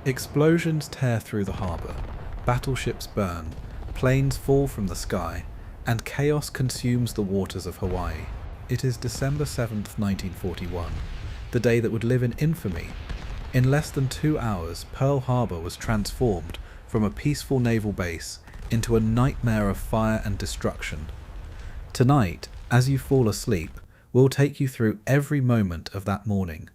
Explosions tear through the harbour, battleships burn, planes fall from the sky, and chaos consumes the waters of Hawaii. It is December 7th, 1941, the day that would live in infamy. In less than 2 hours, Pearl Harbor was transformed from a peaceful naval base into a nightmare of fire and destruction. Tonight, as you fall asleep, we'll take you through every moment of that morning.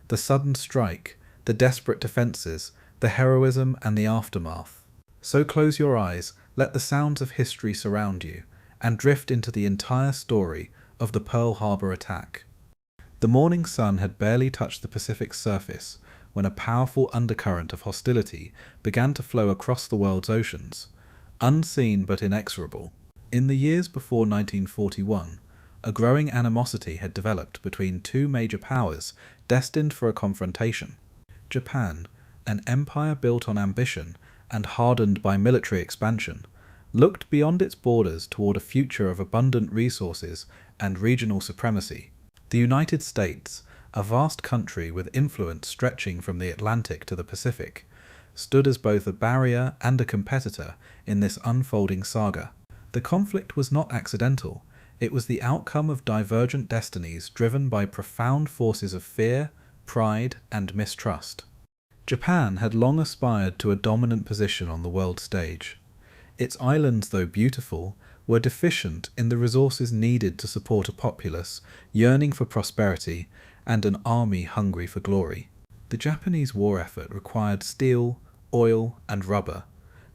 The sudden strike, the desperate defences, the heroism and the aftermath. So close your eyes, let the sounds of history surround you, and drift into the entire story of the Pearl Harbor attack. The morning sun had barely touched the Pacific's surface when a powerful undercurrent of hostility began to flow across the world's oceans, unseen but inexorable. In the years before 1941, a growing animosity had developed between two major powers destined for a confrontation. Japan, an empire built on ambition and hardened by military expansion, looked beyond its borders toward a future of abundant resources and regional supremacy. The United States, a vast country with influence stretching from the Atlantic to the Pacific, stood as both a barrier and a competitor in this unfolding saga. The conflict was not accidental. It was the outcome of divergent destinies driven by profound forces of fear, pride, and mistrust. Japan had long aspired to a dominant position on the world stage. Its islands, though beautiful, were deficient in the resources needed to support a populace yearning for prosperity and an army hungry for glory. The Japanese war effort required steel, oil, and rubber,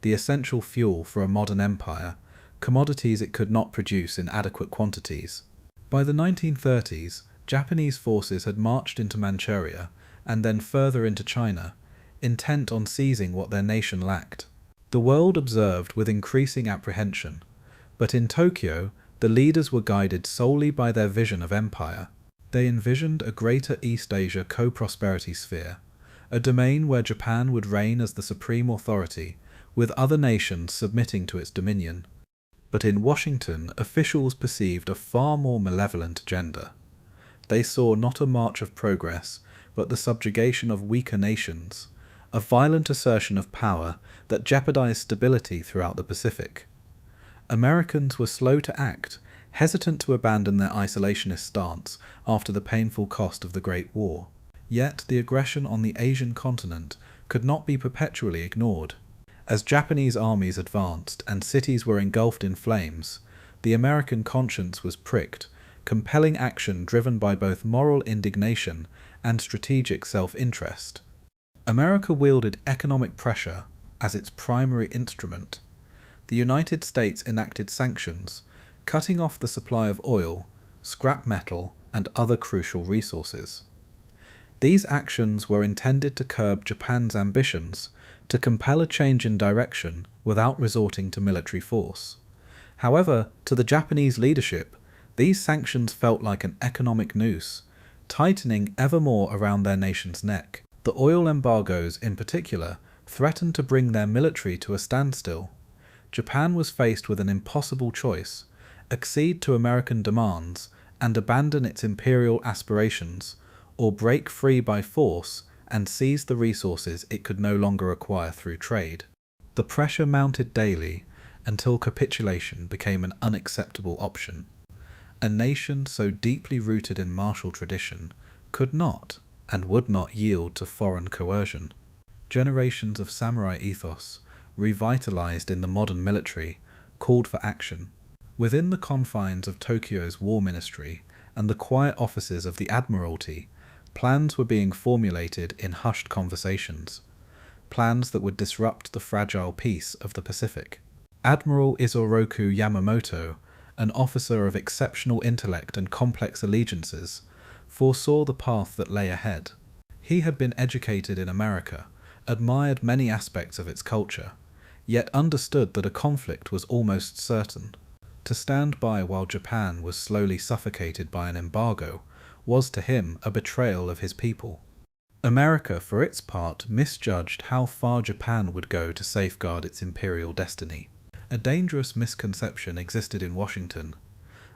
the essential fuel for a modern empire, commodities it could not produce in adequate quantities. By the 1930s, Japanese forces had marched into Manchuria and then further into China, intent on seizing what their nation lacked. The world observed with increasing apprehension, but in Tokyo, the leaders were guided solely by their vision of empire. They envisioned a greater East Asia co-prosperity sphere, a domain where Japan would reign as the supreme authority, with other nations submitting to its dominion. But in Washington, officials perceived a far more malevolent agenda. They saw not a march of progress, but the subjugation of weaker nations, a violent assertion of power that jeopardized stability throughout the Pacific. Americans were slow to act, hesitant to abandon their isolationist stance after the painful cost of the Great War. Yet the aggression on the Asian continent could not be perpetually ignored. As Japanese armies advanced and cities were engulfed in flames, the American conscience was pricked, compelling action driven by both moral indignation and strategic self-interest. America wielded economic pressure as its primary instrument. The United States enacted sanctions, cutting off the supply of oil, scrap metal, and other crucial resources. These actions were intended to curb Japan's ambitions, to compel a change in direction without resorting to military force. However, to the Japanese leadership, these sanctions felt like an economic noose, tightening ever more around their nation's neck. The oil embargoes, in particular, threatened to bring their military to a standstill. Japan was faced with an impossible choice: accede to American demands and abandon its imperial aspirations, or break free by force and seize the resources it could no longer acquire through trade. The pressure mounted daily until capitulation became an unacceptable option. A nation so deeply rooted in martial tradition could not and would not yield to foreign coercion. Generations of samurai ethos, revitalized in the modern military, called for action. Within the confines of Tokyo's war ministry and the quiet offices of the Admiralty, plans were being formulated in hushed conversations, plans that would disrupt the fragile peace of the Pacific. Admiral Isoroku Yamamoto, an officer of exceptional intellect and complex allegiances, foresaw the path that lay ahead. He had been educated in America, admired many aspects of its culture, yet understood that a conflict was almost certain. To stand by while Japan was slowly suffocated by an embargo was to him a betrayal of his people. America, for its part, misjudged how far Japan would go to safeguard its imperial destiny. A dangerous misconception existed in Washington,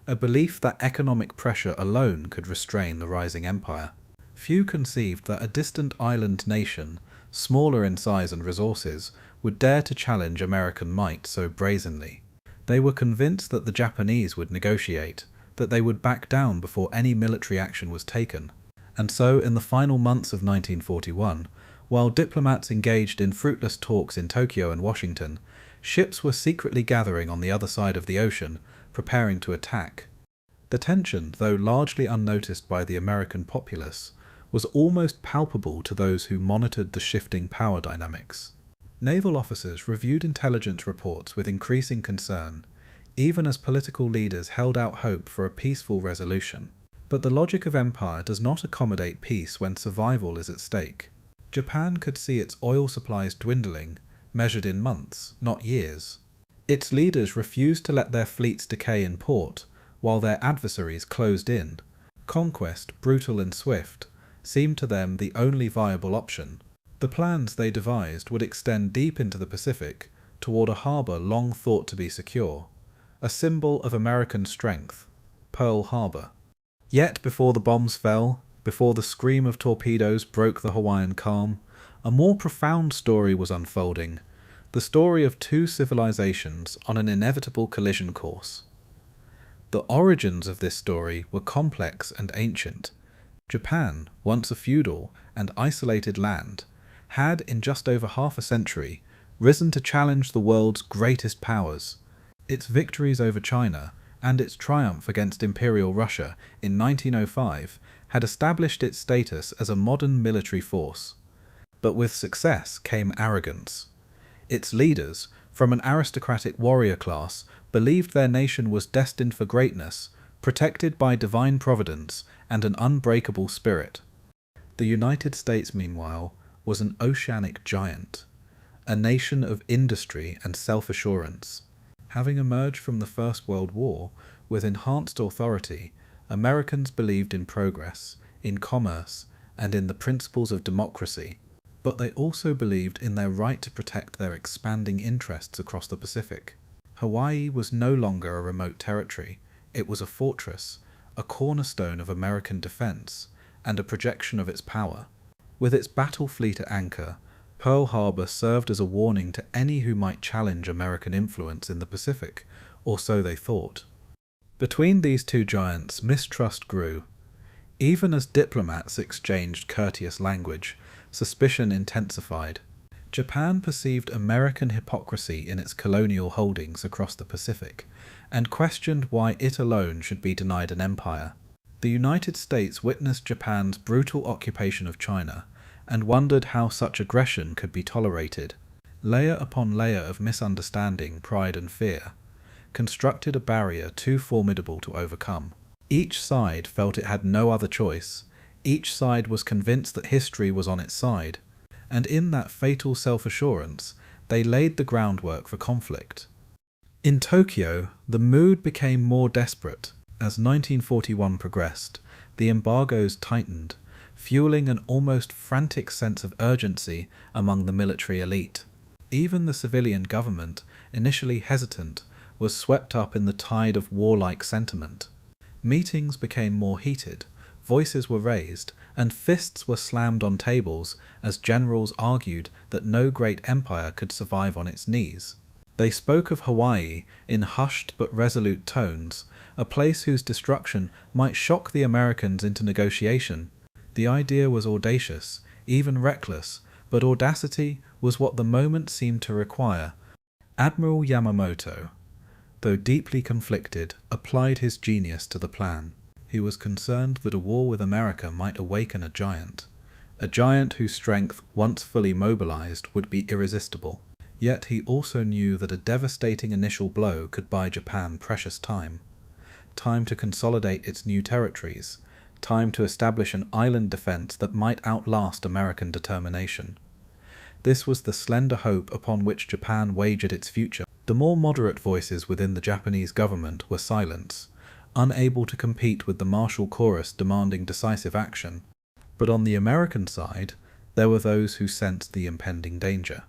a belief that economic pressure alone could restrain the rising empire. Few conceived that a distant island nation, smaller in size and resources, would dare to challenge American might so brazenly. They were convinced that the Japanese would negotiate, that they would back down before any military action was taken. And so, in the final months of 1941, while diplomats engaged in fruitless talks in Tokyo and Washington, ships were secretly gathering on the other side of the ocean, preparing to attack. The tension, though largely unnoticed by the American populace, was almost palpable to those who monitored the shifting power dynamics. Naval officers reviewed intelligence reports with increasing concern, even as political leaders held out hope for a peaceful resolution. But the logic of empire does not accommodate peace when survival is at stake. Japan could see its oil supplies dwindling, measured in months, not years. Its leaders refused to let their fleets decay in port, while their adversaries closed in. Conquest, brutal and swift, seemed to them the only viable option. The plans they devised would extend deep into the Pacific, toward a harbour long thought to be secure, a symbol of American strength, Pearl Harbor. Yet before the bombs fell, before the scream of torpedoes broke the Hawaiian calm, a more profound story was unfolding, the story of two civilizations on an inevitable collision course. The origins of this story were complex and ancient. Japan, once a feudal and isolated land, had, in just over half a century, risen to challenge the world's greatest powers. Its victories over China and its triumph against Imperial Russia in 1905 had established its status as a modern military force. But with success came arrogance. Its leaders, from an aristocratic warrior class, believed their nation was destined for greatness, protected by divine providence and an unbreakable spirit. The United States, meanwhile, was an oceanic giant, a nation of industry and self-assurance. Having emerged from the First World War with enhanced authority, Americans believed in progress, in commerce, and in the principles of democracy. But they also believed in their right to protect their expanding interests across the Pacific. Hawaii was no longer a remote territory. It was a fortress, a cornerstone of American defense, and a projection of its power. With its battle fleet at anchor, Pearl Harbor served as a warning to any who might challenge American influence in the Pacific, or so they thought. Between these two giants, mistrust grew. Even as diplomats exchanged courteous language, suspicion intensified. Japan perceived American hypocrisy in its colonial holdings across the Pacific, and questioned why it alone should be denied an empire. The United States witnessed Japan's brutal occupation of China, and wondered how such aggression could be tolerated. Layer upon layer of misunderstanding, pride and fear constructed a barrier too formidable to overcome. Each side felt it had no other choice. Each side was convinced that history was on its side, and in that fatal self-assurance, they laid the groundwork for conflict. In Tokyo, the mood became more desperate. As 1941 progressed, the embargoes tightened, fueling an almost frantic sense of urgency among the military elite. Even the civilian government, initially hesitant, was swept up in the tide of warlike sentiment. Meetings became more heated, voices were raised, and fists were slammed on tables as generals argued that no great empire could survive on its knees. They spoke of Hawaii in hushed but resolute tones, a place whose destruction might shock the Americans into negotiation. The idea was audacious, even reckless, but audacity was what the moment seemed to require. Admiral Yamamoto, though deeply conflicted, applied his genius to the plan. He was concerned that a war with America might awaken a giant whose strength, once fully mobilized, would be irresistible. Yet he also knew that a devastating initial blow could buy Japan precious time. Time to consolidate its new territories, time to establish an island defense that might outlast American determination. This was the slender hope upon which Japan wagered its future. The more moderate voices within the Japanese government were silenced, unable to compete with the martial chorus demanding decisive action. But on the American side, there were those who sensed the impending danger.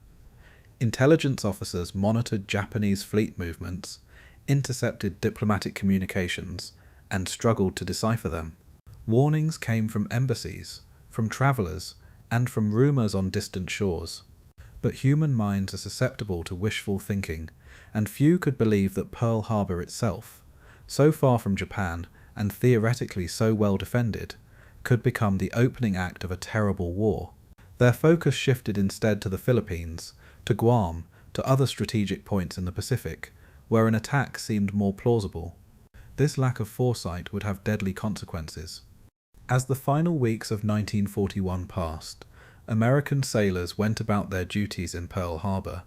Intelligence officers monitored Japanese fleet movements, intercepted diplomatic communications, and struggled to decipher them. Warnings came from embassies, from travelers, and from rumors on distant shores. But human minds are susceptible to wishful thinking, and few could believe that Pearl Harbor itself, so far from Japan and theoretically so well defended, could become the opening act of a terrible war. Their focus shifted instead to the Philippines, to Guam, to other strategic points in the Pacific, where an attack seemed more plausible. This lack of foresight would have deadly consequences. As the final weeks of 1941 passed, American sailors went about their duties in Pearl Harbor,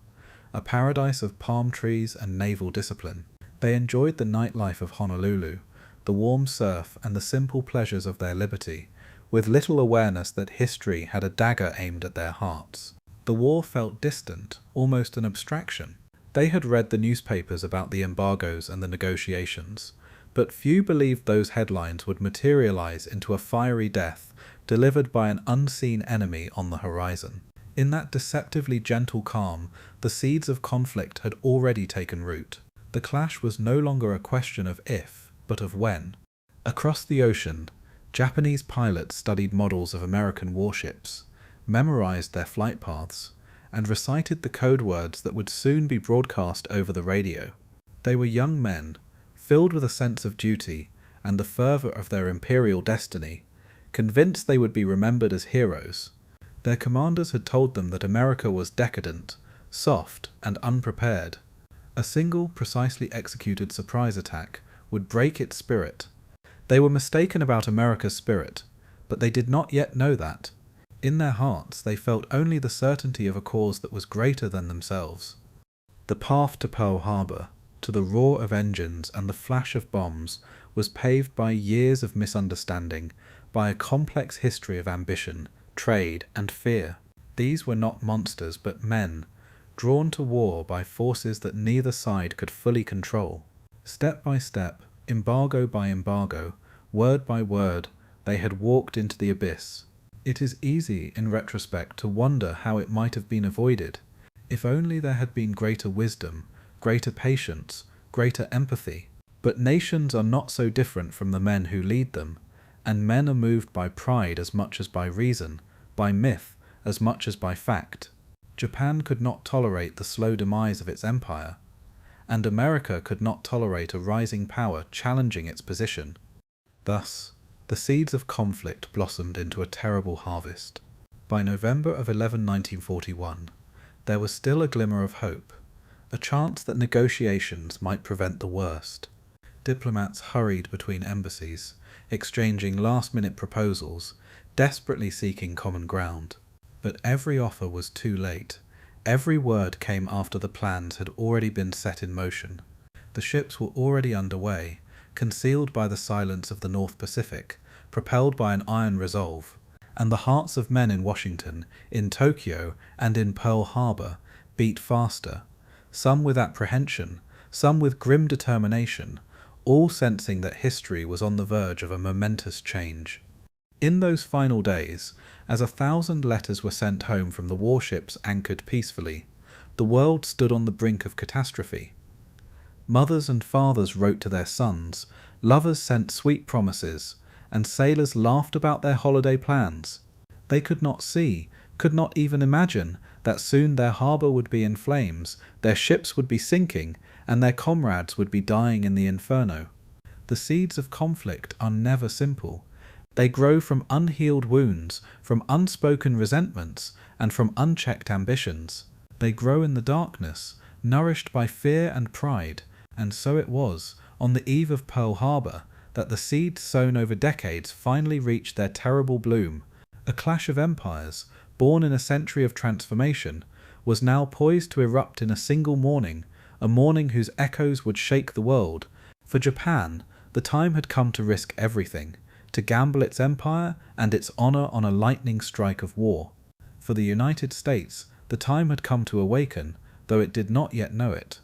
a paradise of palm trees and naval discipline. They enjoyed the nightlife of Honolulu, the warm surf and the simple pleasures of their liberty, with little awareness that history had a dagger aimed at their hearts. The war felt distant, almost an abstraction. They had read the newspapers about the embargoes and the negotiations, but few believed those headlines would materialize into a fiery death delivered by an unseen enemy on the horizon. In that deceptively gentle calm, the seeds of conflict had already taken root. The clash was no longer a question of if, but of when. Across the ocean, Japanese pilots studied models of American warships, memorized their flight paths, and recited the code words that would soon be broadcast over the radio. They were young men, filled with a sense of duty and the fervor of their imperial destiny, convinced they would be remembered as heroes. Their commanders had told them that America was decadent, soft, and unprepared. A single, precisely executed surprise attack would break its spirit. They were mistaken about America's spirit, but they did not yet know that. In their hearts they felt only the certainty of a cause that was greater than themselves. The path to Pearl Harbor, to the roar of engines and the flash of bombs, was paved by years of misunderstanding, by a complex history of ambition, trade, and fear. These were not monsters but men, drawn to war by forces that neither side could fully control. Step by step, embargo by embargo, word by word, they had walked into the abyss. It is easy, in retrospect, to wonder how it might have been avoided. If only there had been greater wisdom, greater patience, greater empathy. But nations are not so different from the men who lead them, and men are moved by pride as much as by reason, by myth as much as by fact. Japan could not tolerate the slow demise of its empire, and America could not tolerate a rising power challenging its position. Thus, the seeds of conflict blossomed into a terrible harvest. By November of 1941, there was still a glimmer of hope, a chance that negotiations might prevent the worst. Diplomats hurried between embassies, exchanging last-minute proposals, desperately seeking common ground. But every offer was too late. Every word came after the plans had already been set in motion. The ships were already underway, concealed by the silence of the North Pacific, propelled by an iron resolve, and the hearts of men in Washington, in Tokyo, and in Pearl Harbor beat faster, some with apprehension, some with grim determination, all sensing that history was on the verge of a momentous change. In those final days, as 1,000 letters were sent home from the warships anchored peacefully, the world stood on the brink of catastrophe. Mothers and fathers wrote to their sons, lovers sent sweet promises, and sailors laughed about their holiday plans. They could not see, could not even imagine, that soon their harbour would be in flames, their ships would be sinking, and their comrades would be dying in the inferno. The seeds of conflict are never simple. They grow from unhealed wounds, from unspoken resentments, and from unchecked ambitions. They grow in the darkness, nourished by fear and pride, and so it was, on the eve of Pearl Harbor, that the seeds sown over decades finally reached their terrible bloom. A clash of empires, born in a century of transformation, was now poised to erupt in a single morning, a morning whose echoes would shake the world. For Japan, the time had come to risk everything, to gamble its empire and its honor on a lightning strike of war. For the United States, the time had come to awaken, though it did not yet know it.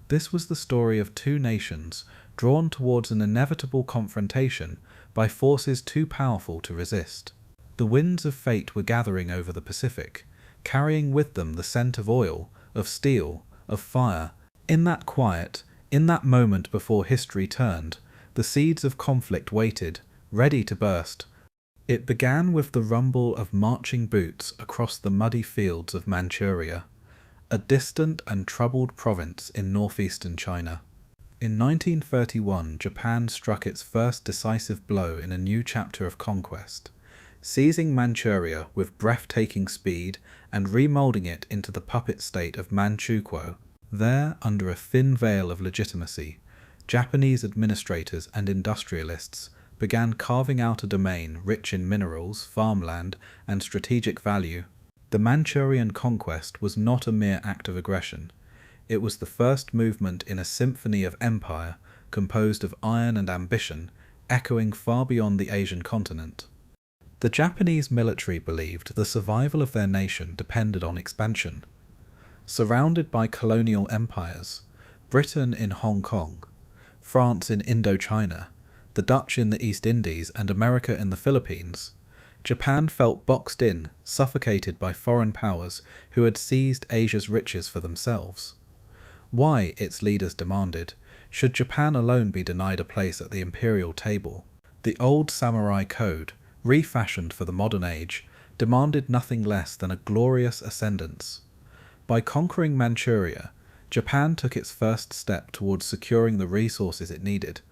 This was the story of two nations, drawn towards an inevitable confrontation by forces too powerful to resist. The winds of fate were gathering over the Pacific, carrying with them the scent of oil, of steel, of fire. In that quiet, in that moment before history turned, the seeds of conflict waited, ready to burst. It began with the rumble of marching boots across the muddy fields of Manchuria, a distant and troubled province in northeastern China. In 1931, Japan struck its first decisive blow in a new chapter of conquest, seizing Manchuria with breathtaking speed and remoulding it into the puppet state of Manchukuo. There, under a thin veil of legitimacy, Japanese administrators and industrialists began carving out a domain rich in minerals, farmland, and strategic value. The Manchurian conquest was not a mere act of aggression. It was the first movement in a symphony of empire composed of iron and ambition, echoing far beyond the Asian continent. The Japanese military believed the survival of their nation depended on expansion. Surrounded by colonial empires, Britain in Hong Kong, France in Indochina, the Dutch in the East Indies, and America in the Philippines, Japan felt boxed in, suffocated by foreign powers who had seized Asia's riches for themselves. Why, its leaders demanded, should Japan alone be denied a place at the imperial table? The old samurai code, refashioned for the modern age, demanded nothing less than a glorious ascendance. By conquering Manchuria, Japan took its first step towards securing the resources it needed: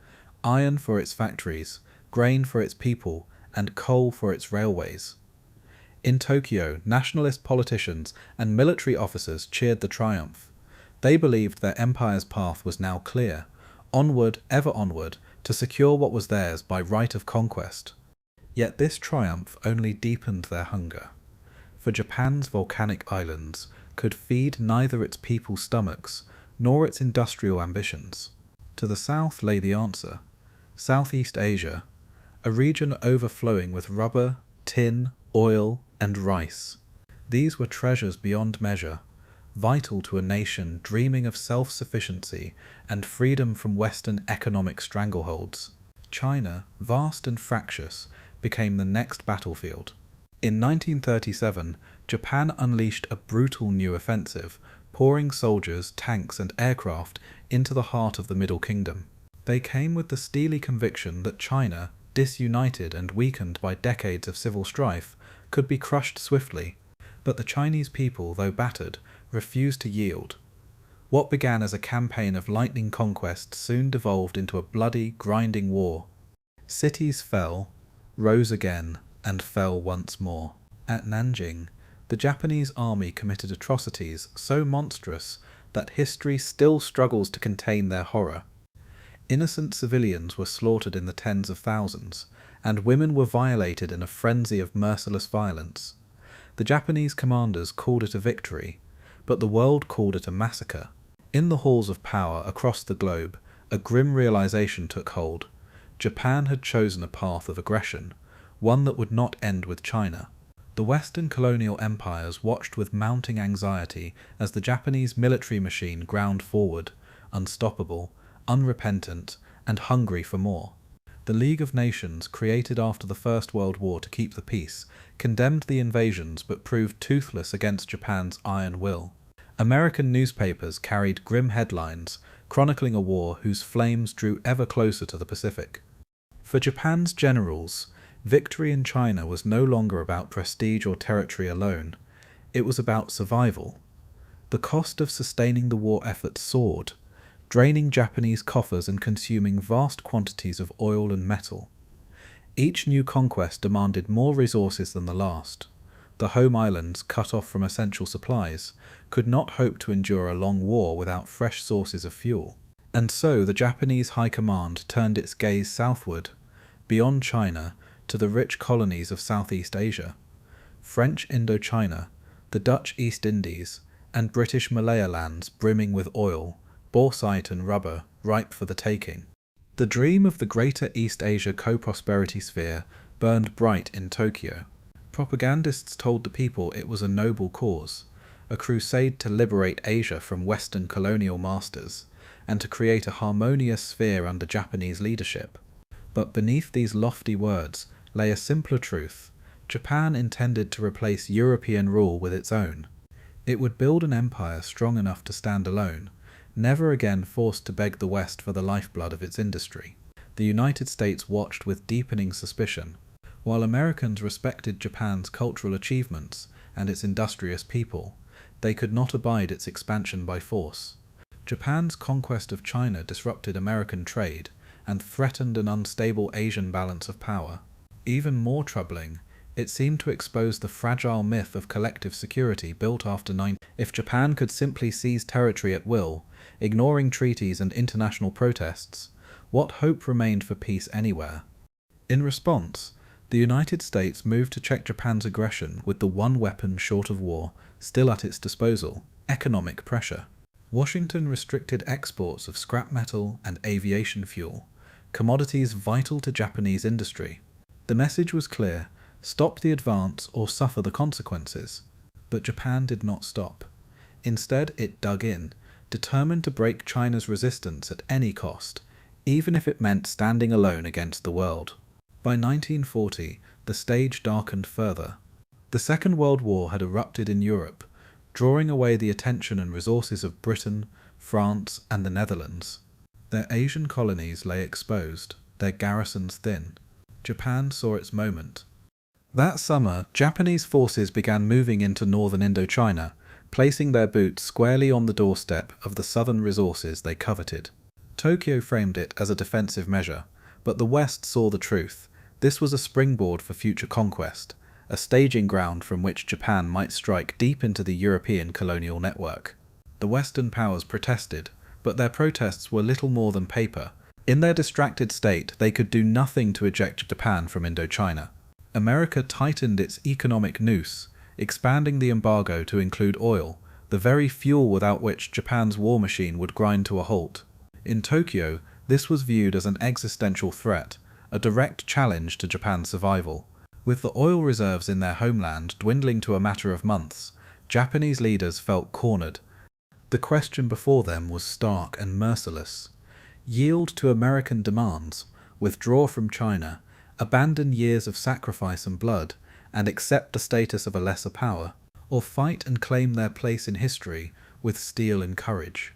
iron for its factories, grain for its people, and coal for its railways. In Tokyo, nationalist politicians and military officers cheered the triumph. They believed their empire's path was now clear, onward, ever onward, to secure what was theirs by right of conquest. Yet this triumph only deepened their hunger, for Japan's volcanic islands could feed neither its people's stomachs nor its industrial ambitions. To the south lay the answer: Southeast Asia, a region overflowing with rubber, tin, oil, and rice. These were treasures beyond measure, vital to a nation dreaming of self-sufficiency and freedom from Western economic strangleholds. China, vast and fractious, became the next battlefield. In 1937, Japan unleashed a brutal new offensive, pouring soldiers, tanks, and aircraft into the heart of the Middle Kingdom. They came with the steely conviction that China, disunited and weakened by decades of civil strife, could be crushed swiftly. But the Chinese people, though battered, refused to yield. What began as a campaign of lightning conquest soon devolved into a bloody, grinding war. Cities fell, rose again, and fell once more. At Nanjing, the Japanese army committed atrocities so monstrous that history still struggles to contain their horror. Innocent civilians were slaughtered in the tens of thousands, and women were violated in a frenzy of merciless violence. The Japanese commanders called it a victory, but the world called it a massacre. In the halls of power across the globe, a grim realization took hold. Japan had chosen a path of aggression, one that would not end with China. The Western colonial empires watched with mounting anxiety as the Japanese military machine ground forward, unstoppable, unrepentant, and hungry for more. The League of Nations, created after the First World War to keep the peace, condemned the invasions but proved toothless against Japan's iron will. American newspapers carried grim headlines, chronicling a war whose flames drew ever closer to the Pacific. For Japan's generals, victory in China was no longer about prestige or territory alone. It was about survival. The cost of sustaining the war effort soared, draining Japanese coffers and consuming vast quantities of oil and metal. Each new conquest demanded more resources than the last. The home islands, cut off from essential supplies, could not hope to endure a long war without fresh sources of fuel. And so the Japanese High Command turned its gaze southward, beyond China, to the rich colonies of Southeast Asia. French Indochina, the Dutch East Indies, and British Malaya lands brimming with oil, bauxite and rubber, ripe for the taking. The dream of the greater East Asia co-prosperity sphere burned bright in Tokyo. Propagandists told the people it was a noble cause, a crusade to liberate Asia from Western colonial masters, and to create a harmonious sphere under Japanese leadership. But beneath these lofty words lay a simpler truth. Japan intended to replace European rule with its own. It would build an empire strong enough to stand alone, never again forced to beg the West for the lifeblood of its industry. The United States watched with deepening suspicion. While Americans respected Japan's cultural achievements and its industrious people, they could not abide its expansion by force. Japan's conquest of China disrupted American trade and threatened an unstable Asian balance of power. Even more troubling, it seemed to expose the fragile myth of collective security built after 9. If Japan could simply seize territory at will, ignoring treaties and international protests, what hope remained for peace anywhere? In response, the United States moved to check Japan's aggression with the one weapon short of war still at its disposal: economic pressure. Washington restricted exports of scrap metal and aviation fuel, commodities vital to Japanese industry. The message was clear: stop the advance or suffer the consequences. But Japan did not stop. Instead, it dug in, determined to break China's resistance at any cost, even if it meant standing alone against the world. By 1940, the stage darkened further. The Second World War had erupted in Europe, drawing away the attention and resources of Britain, France, and the Netherlands. Their Asian colonies lay exposed, their garrisons thin. Japan saw its moment. That summer, Japanese forces began moving into northern Indochina, placing their boots squarely on the doorstep of the southern resources they coveted. Tokyo framed it as a defensive measure, but the West saw the truth. This was a springboard for future conquest, a staging ground from which Japan might strike deep into the European colonial network. The Western powers protested, but their protests were little more than paper. In their distracted state, they could do nothing to eject Japan from Indochina. America tightened its economic noose, expanding the embargo to include oil, the very fuel without which Japan's war machine would grind to a halt. In Tokyo, this was viewed as an existential threat, a direct challenge to Japan's survival. With the oil reserves in their homeland dwindling to a matter of months, Japanese leaders felt cornered. The question before them was stark and merciless: yield to American demands, withdraw from China, abandon years of sacrifice and blood, and accept the status of a lesser power, or fight and claim their place in history with steel and courage.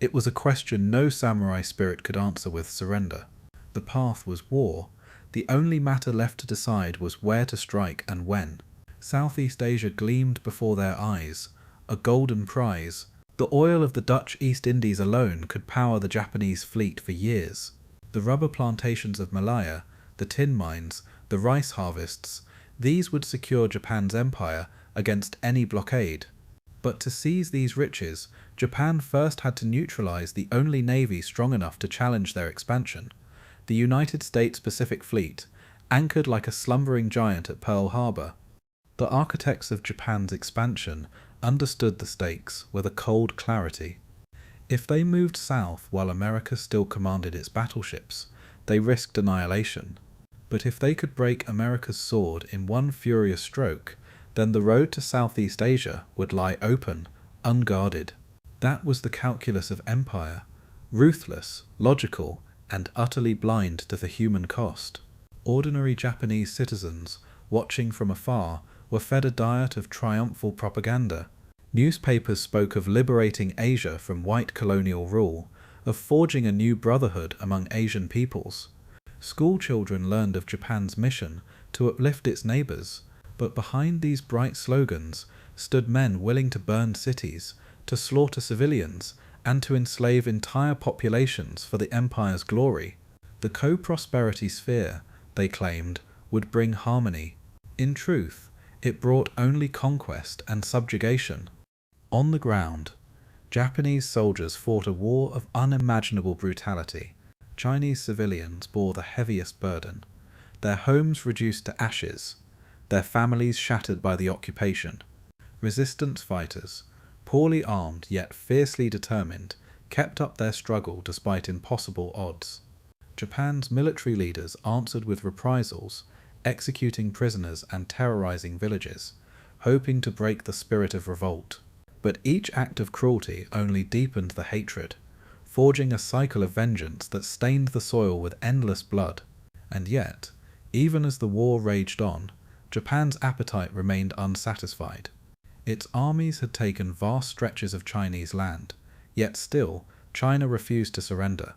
It was a question no samurai spirit could answer with surrender. The path was war. The only matter left to decide was where to strike and when. Southeast Asia gleamed before their eyes, a golden prize. The oil of the Dutch East Indies alone could power the Japanese fleet for years. The rubber plantations of Malaya, the tin mines, the rice harvests, these would secure Japan's empire against any blockade. But to seize these riches, Japan first had to neutralize the only navy strong enough to challenge their expansion: the United States Pacific Fleet, anchored like a slumbering giant at Pearl Harbor. The architects of Japan's expansion understood the stakes with a cold clarity. If they moved south while America still commanded its battleships, they risked annihilation. But if they could break America's sword in one furious stroke, then the road to Southeast Asia would lie open, unguarded. That was the calculus of empire: ruthless, logical, and utterly blind to the human cost. Ordinary Japanese citizens, watching from afar, were fed a diet of triumphal propaganda. Newspapers spoke of liberating Asia from white colonial rule, of forging a new brotherhood among Asian peoples. School children learned of Japan's mission to uplift its neighbors, but behind these bright slogans stood men willing to burn cities, to slaughter civilians, and to enslave entire populations for the empire's glory. The co-prosperity sphere, they claimed, would bring harmony. In truth, it brought only conquest and subjugation. On the ground, Japanese soldiers fought a war of unimaginable brutality. Chinese civilians bore the heaviest burden, their homes reduced to ashes, their families shattered by the occupation. Resistance fighters, poorly armed yet fiercely determined, kept up their struggle despite impossible odds. Japan's military leaders answered with reprisals, executing prisoners and terrorizing villages, hoping to break the spirit of revolt. But each act of cruelty only deepened the hatred, forging a cycle of vengeance that stained the soil with endless blood. And yet, even as the war raged on, Japan's appetite remained unsatisfied. Its armies had taken vast stretches of Chinese land, yet still China refused to surrender.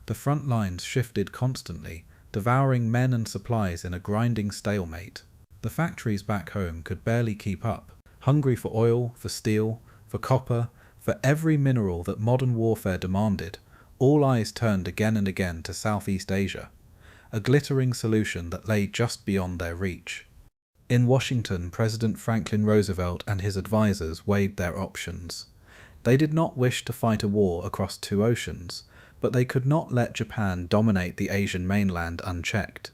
The front lines shifted constantly, devouring men and supplies in a grinding stalemate. The factories back home could barely keep up, hungry for oil, for steel, for copper, for every mineral that modern warfare demanded. All eyes turned again and again to Southeast Asia, a glittering solution that lay just beyond their reach. In Washington, President Franklin Roosevelt and his advisors weighed their options. They did not wish to fight a war across two oceans, but they could not let Japan dominate the Asian mainland unchecked.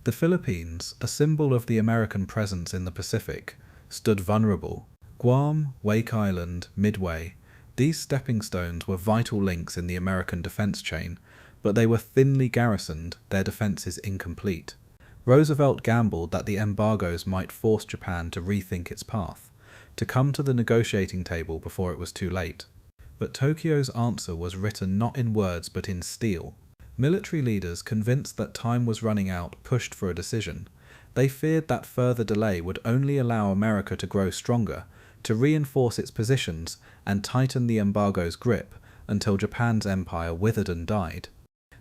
The Philippines, a symbol of the American presence in the Pacific, stood vulnerable. Guam, Wake Island, Midway, these stepping stones were vital links in the American defense chain, but they were thinly garrisoned, their defenses incomplete. Roosevelt gambled that the embargoes might force Japan to rethink its path, to come to the negotiating table before it was too late. But Tokyo's answer was written not in words but in steel. Military leaders, convinced that time was running out, pushed for a decision. They feared that further delay would only allow America to grow stronger, to reinforce its positions and tighten the embargo's grip until Japan's empire withered and died.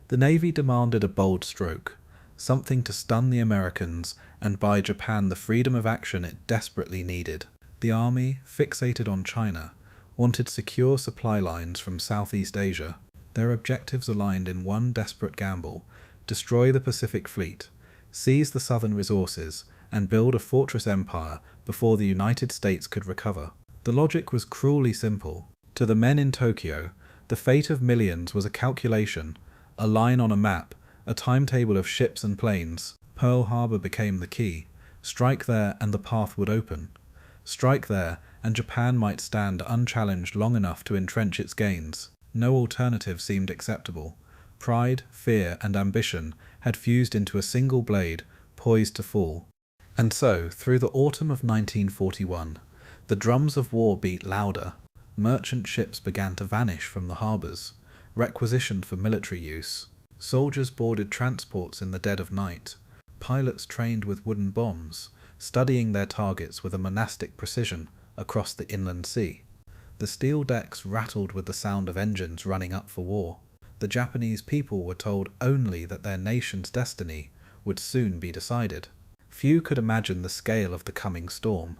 The Navy demanded a bold stroke, something to stun the Americans and buy Japan the freedom of action it desperately needed. The Army, fixated on China, wanted secure supply lines from Southeast Asia. Their objectives aligned in one desperate gamble: destroy the Pacific Fleet, seize the southern resources, and build a fortress empire before the United States could recover. The logic was cruelly simple. To the men in Tokyo, the fate of millions was a calculation, a line on a map, a timetable of ships and planes. Pearl Harbor became the key. Strike there and the path would open. Strike there and Japan might stand unchallenged long enough to entrench its gains. No alternative seemed acceptable. Pride, fear, and ambition had fused into a single blade, poised to fall. And so, through the autumn of 1941, the drums of war beat louder. Merchant ships began to vanish from the harbours, requisitioned for military use. Soldiers boarded transports in the dead of night. Pilots trained with wooden bombs, studying their targets with a monastic precision across the inland sea. The steel decks rattled with the sound of engines running up for war. The Japanese people were told only that their nation's destiny would soon be decided. Few could imagine the scale of the coming storm.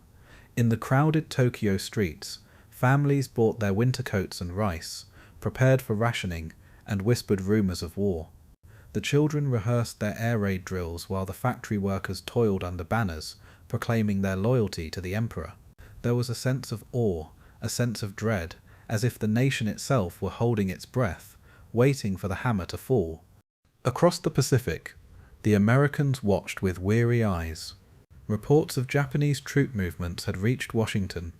In the crowded Tokyo streets, families bought their winter coats and rice, prepared for rationing, and whispered rumours of war. The children rehearsed their air raid drills while the factory workers toiled under banners, proclaiming their loyalty to the emperor. There was a sense of awe, a sense of dread, as if the nation itself were holding its breath, waiting for the hammer to fall. Across the Pacific, the Americans watched with weary eyes. Reports of Japanese troop movements had reached Washington,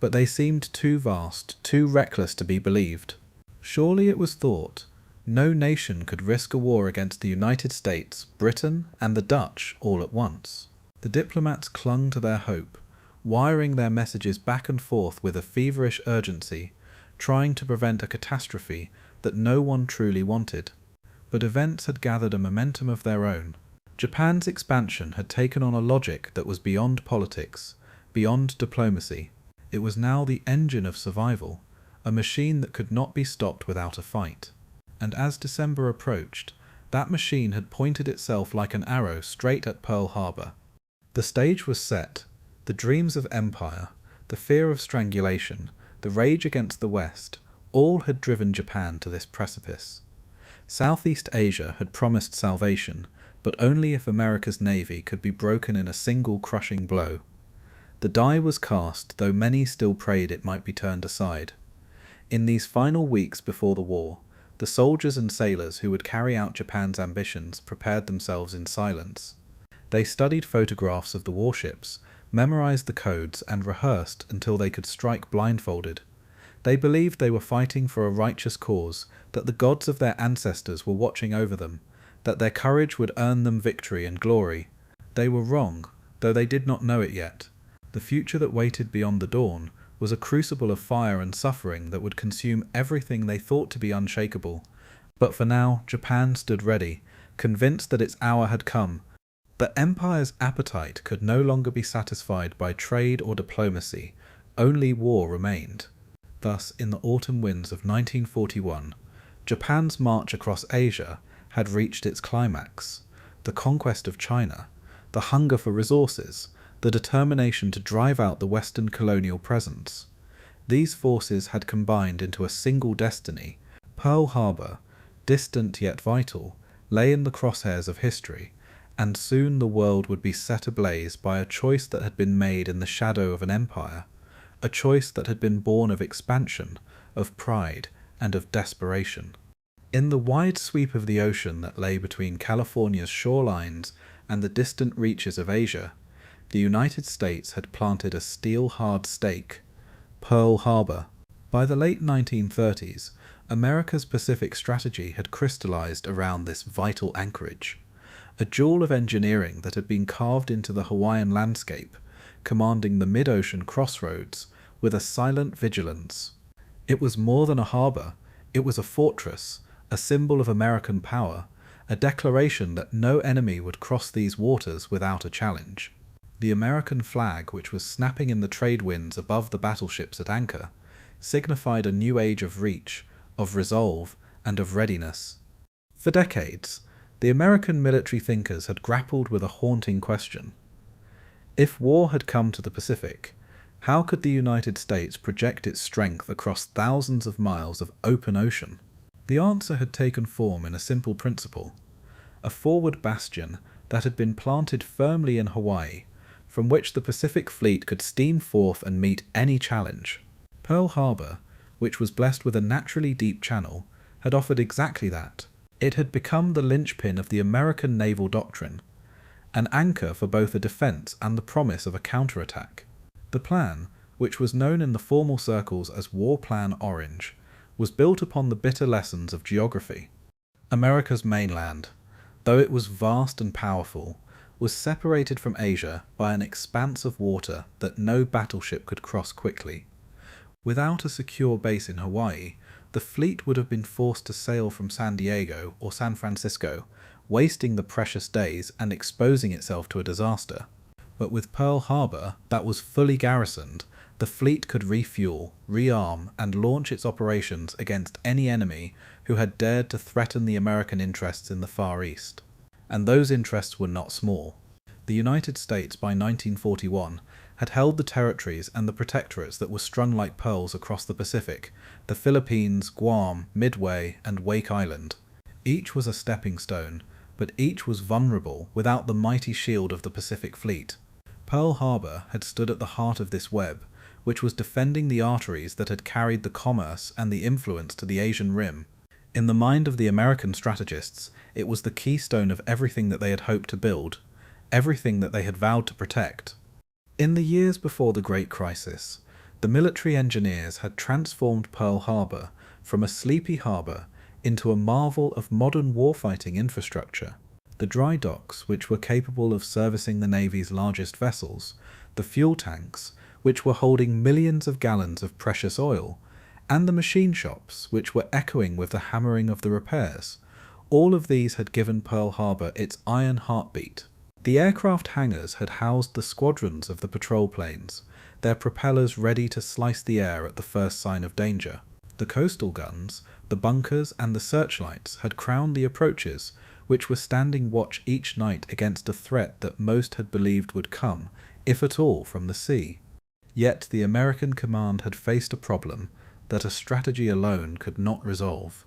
but they seemed too vast, too reckless to be believed. Surely it was thought, no nation could risk a war against the United States, Britain, and the Dutch all at once. The diplomats clung to their hope, wiring their messages back and forth with a feverish urgency, trying to prevent a catastrophe that no one truly wanted. But events had gathered a momentum of their own. Japan's expansion had taken on a logic that was beyond politics, beyond diplomacy. It was now the engine of survival, a machine that could not be stopped without a fight. And as December approached, that machine had pointed itself like an arrow straight at Pearl Harbor. The stage was set. The dreams of empire, the fear of strangulation, the rage against the West, all had driven Japan to this precipice. Southeast Asia had promised salvation, but only if America's navy could be broken in a single crushing blow. The die was cast, though many still prayed it might be turned aside. In these final weeks before the war, the soldiers and sailors who would carry out Japan's ambitions prepared themselves in silence. They studied photographs of the warships, memorized the codes, and rehearsed until they could strike blindfolded. They believed they were fighting for a righteous cause, that the gods of their ancestors were watching over them, that their courage would earn them victory and glory. They were wrong, though they did not know it yet. The future that waited beyond the dawn was a crucible of fire and suffering that would consume everything they thought to be unshakable. But for now, Japan stood ready, convinced that its hour had come. The empire's appetite could no longer be satisfied by trade or diplomacy, only war remained. Thus, in the autumn winds of 1941, Japan's march across Asia had reached its climax. the conquest of China, the hunger for resources, the determination to drive out the Western colonial presence. These forces had combined into a single destiny. Pearl Harbor, distant yet vital, lay in the crosshairs of history, and soon the world would be set ablaze by a choice that had been made in the shadow of an empire, a choice that had been born of expansion, of pride, and of desperation. In the wide sweep of the ocean that lay between California's shorelines and the distant reaches of Asia, the United States had planted a steel-hard stake: Pearl Harbor. By the late 1930s, America's Pacific strategy had crystallized around this vital anchorage, a jewel of engineering that had been carved into the Hawaiian landscape, commanding the mid-ocean crossroads with a silent vigilance. It was more than a harbor, it was a fortress, a symbol of American power, a declaration that no enemy would cross these waters without a challenge. The American flag, which was snapping in the trade winds above the battleships at anchor, signified a new age of reach, of resolve, and of readiness. For decades, the American military thinkers had grappled with a haunting question. If war had come to the Pacific, how could the United States project its strength across thousands of miles of open ocean? The answer had taken form in a simple principle: a forward bastion that had been planted firmly in Hawaii, from which the Pacific Fleet could steam forth and meet any challenge. Pearl Harbor, which was blessed with a naturally deep channel, had offered exactly that. It had become the linchpin of the American naval doctrine, an anchor for both a defense and the promise of a counterattack. The plan, which was known in the formal circles as War Plan Orange, was built upon the bitter lessons of geography. America's mainland, though it was vast and powerful, was separated from Asia by an expanse of water that no battleship could cross quickly. Without a secure base in Hawaii, the fleet would have been forced to sail from San Diego or San Francisco, wasting the precious days and exposing itself to a disaster. But with Pearl Harbor, that was fully garrisoned, the fleet could refuel, rearm, and launch its operations against any enemy who had dared to threaten the American interests in the Far East. And those interests were not small. The United States by 1941 had held the territories and the protectorates that were strung like pearls across the Pacific: the Philippines, Guam, Midway, and Wake Island. Each was a stepping stone, but each was vulnerable without the mighty shield of the Pacific Fleet. Pearl Harbor had stood at the heart of this web, which was defending the arteries that had carried the commerce and the influence to the Asian Rim. In the mind of the American strategists, it was the keystone of everything that they had hoped to build, everything that they had vowed to protect. In the years before the Great Crisis, the military engineers had transformed Pearl Harbor from a sleepy harbor into a marvel of modern warfighting infrastructure. The dry docks, which were capable of servicing the Navy's largest vessels, the fuel tanks, which were holding millions of gallons of precious oil, and the machine shops, which were echoing with the hammering of the repairs, all of these had given Pearl Harbor its iron heartbeat. The aircraft hangars had housed the squadrons of the patrol planes, their propellers ready to slice the air at the first sign of danger. The coastal guns, the bunkers, and the searchlights had crowned the approaches, which were standing watch each night against a threat that most had believed would come, if at all, from the sea. Yet the American command had faced a problem that a strategy alone could not resolve.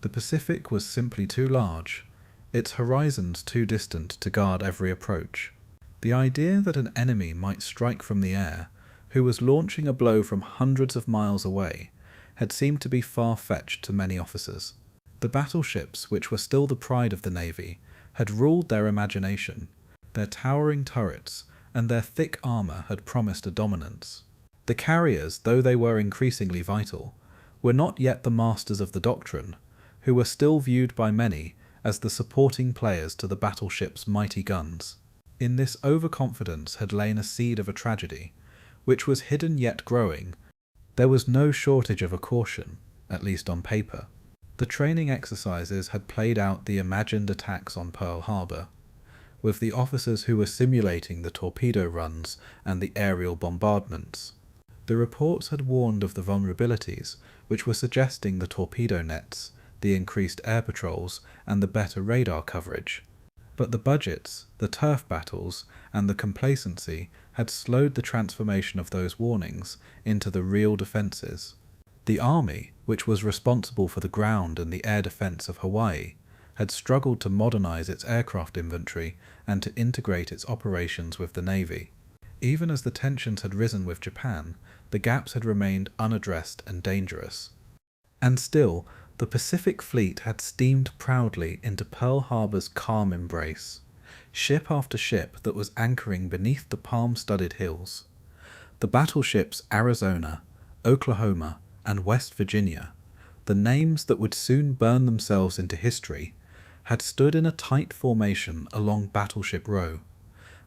The Pacific was simply too large, its horizons too distant to guard every approach. The idea that an enemy might strike from the air, who was launching a blow from hundreds of miles away, had seemed to be far-fetched to many officers. The battleships, which were still the pride of the Navy, had ruled their imagination. Their towering turrets and their thick armour had promised a dominance. The carriers, though they were increasingly vital, were not yet the masters of the doctrine, who were still viewed by many as the supporting players to the battleship's mighty guns. In this overconfidence had lain a seed of a tragedy, which was hidden yet growing. There was no shortage of a caution, at least on paper. The training exercises had played out the imagined attacks on Pearl Harbor, with the officers who were simulating the torpedo runs and the aerial bombardments. The reports had warned of the vulnerabilities, which were suggesting the torpedo nets, the increased air patrols, and the better radar coverage. But the budgets, the turf battles, and the complacency had slowed the transformation of those warnings into the real defences. The army, which was responsible for the ground and the air defence of Hawaii, had struggled to modernise its aircraft inventory and to integrate its operations with the Navy. Even as the tensions had risen with Japan, the gaps had remained unaddressed and dangerous. And still, the Pacific Fleet had steamed proudly into Pearl Harbor's calm embrace, ship after ship that was anchoring beneath the palm-studded hills. The battleships Arizona, Oklahoma, and West Virginia, the names that would soon burn themselves into history, had stood in a tight formation along Battleship Row,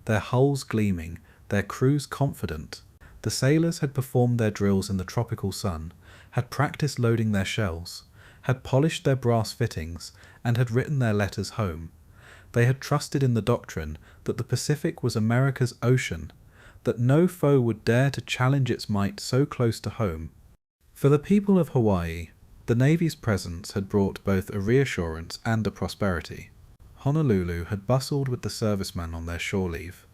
their hulls gleaming, their crews confident. The sailors had performed their drills in the tropical sun, had practiced loading their shells, had polished their brass fittings, and had written their letters home. They had trusted in the doctrine that the Pacific was America's ocean, that no foe would dare to challenge its might so close to home. For the people of Hawaii, the Navy's presence had brought both a reassurance and a prosperity. Honolulu had bustled with the servicemen on their shore leave,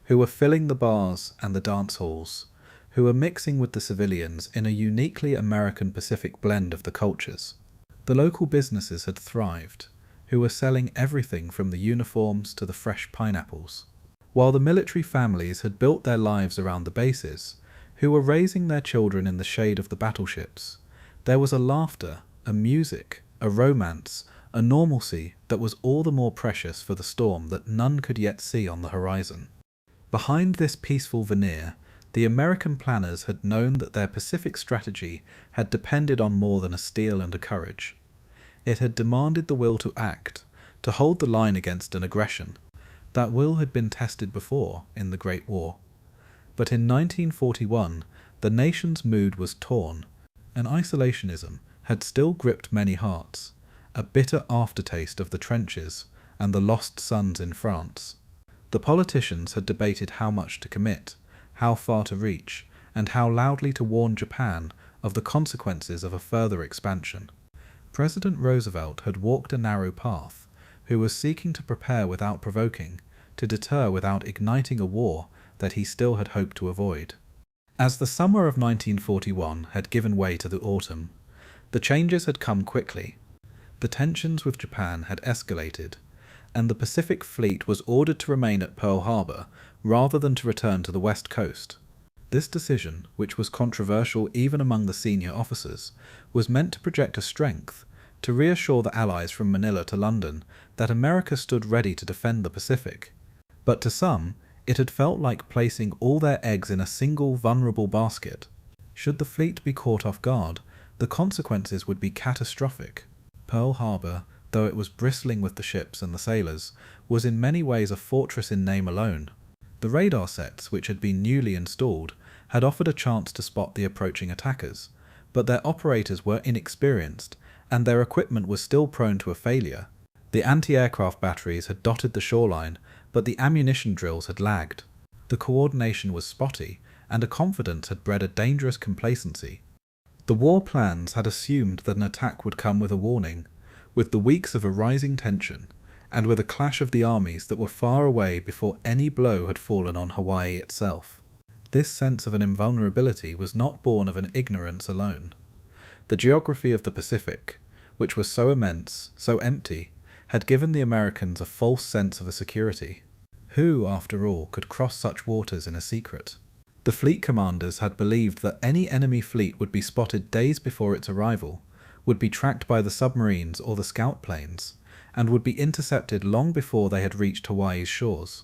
who were filling the bars and the dance halls, who were mixing with the civilians in a uniquely American Pacific blend of the cultures. The local businesses had thrived, who were selling everything from the uniforms to the fresh pineapples, while the military families had built their lives around the bases, who were raising their children in the shade of the battleships. There was a laughter, a music, a romance, a normalcy that was all the more precious for the storm that none could yet see on the horizon. Behind this peaceful veneer, the American planners had known that their Pacific strategy had depended on more than a steel and a courage. It had demanded the will to act, to hold the line against an aggression. That will had been tested before in the Great War. But in 1941, the nation's mood was torn, and isolationism had still gripped many hearts, a bitter aftertaste of the trenches and the lost sons in France. The politicians had debated how much to commit, how far to reach, and how loudly to warn Japan of the consequences of a further expansion. President Roosevelt had walked a narrow path, who was seeking to prepare without provoking, to deter without igniting a war that he still had hoped to avoid. As the summer of 1941 had given way to the autumn, the changes had come quickly. The tensions with Japan had escalated, and the Pacific Fleet was ordered to remain at Pearl Harbor rather than to return to the West Coast. This decision, which was controversial even among the senior officers, was meant to project a strength, to reassure the Allies from Manila to London that America stood ready to defend the Pacific. But to some, it had felt like placing all their eggs in a single vulnerable basket. Should the fleet be caught off guard, the consequences would be catastrophic. Pearl Harbor, though it was bristling with the ships and the sailors, was in many ways a fortress in name alone. The radar sets, which had been newly installed, had offered a chance to spot the approaching attackers, but their operators were inexperienced, and their equipment was still prone to a failure. The anti-aircraft batteries had dotted the shoreline, but the ammunition drills had lagged. The coordination was spotty, and a confidence had bred a dangerous complacency. The war plans had assumed that an attack would come with a warning, with the weeks of a rising tension, and with a clash of the armies that were far away before any blow had fallen on Hawaii itself. This sense of an invulnerability was not born of an ignorance alone. The geography of the Pacific, which was so immense, so empty, had given the Americans a false sense of a security. Who, after all, could cross such waters in a secret? The fleet commanders had believed that any enemy fleet would be spotted days before its arrival, would be tracked by the submarines or the scout planes, and would be intercepted long before they had reached Hawaii's shores.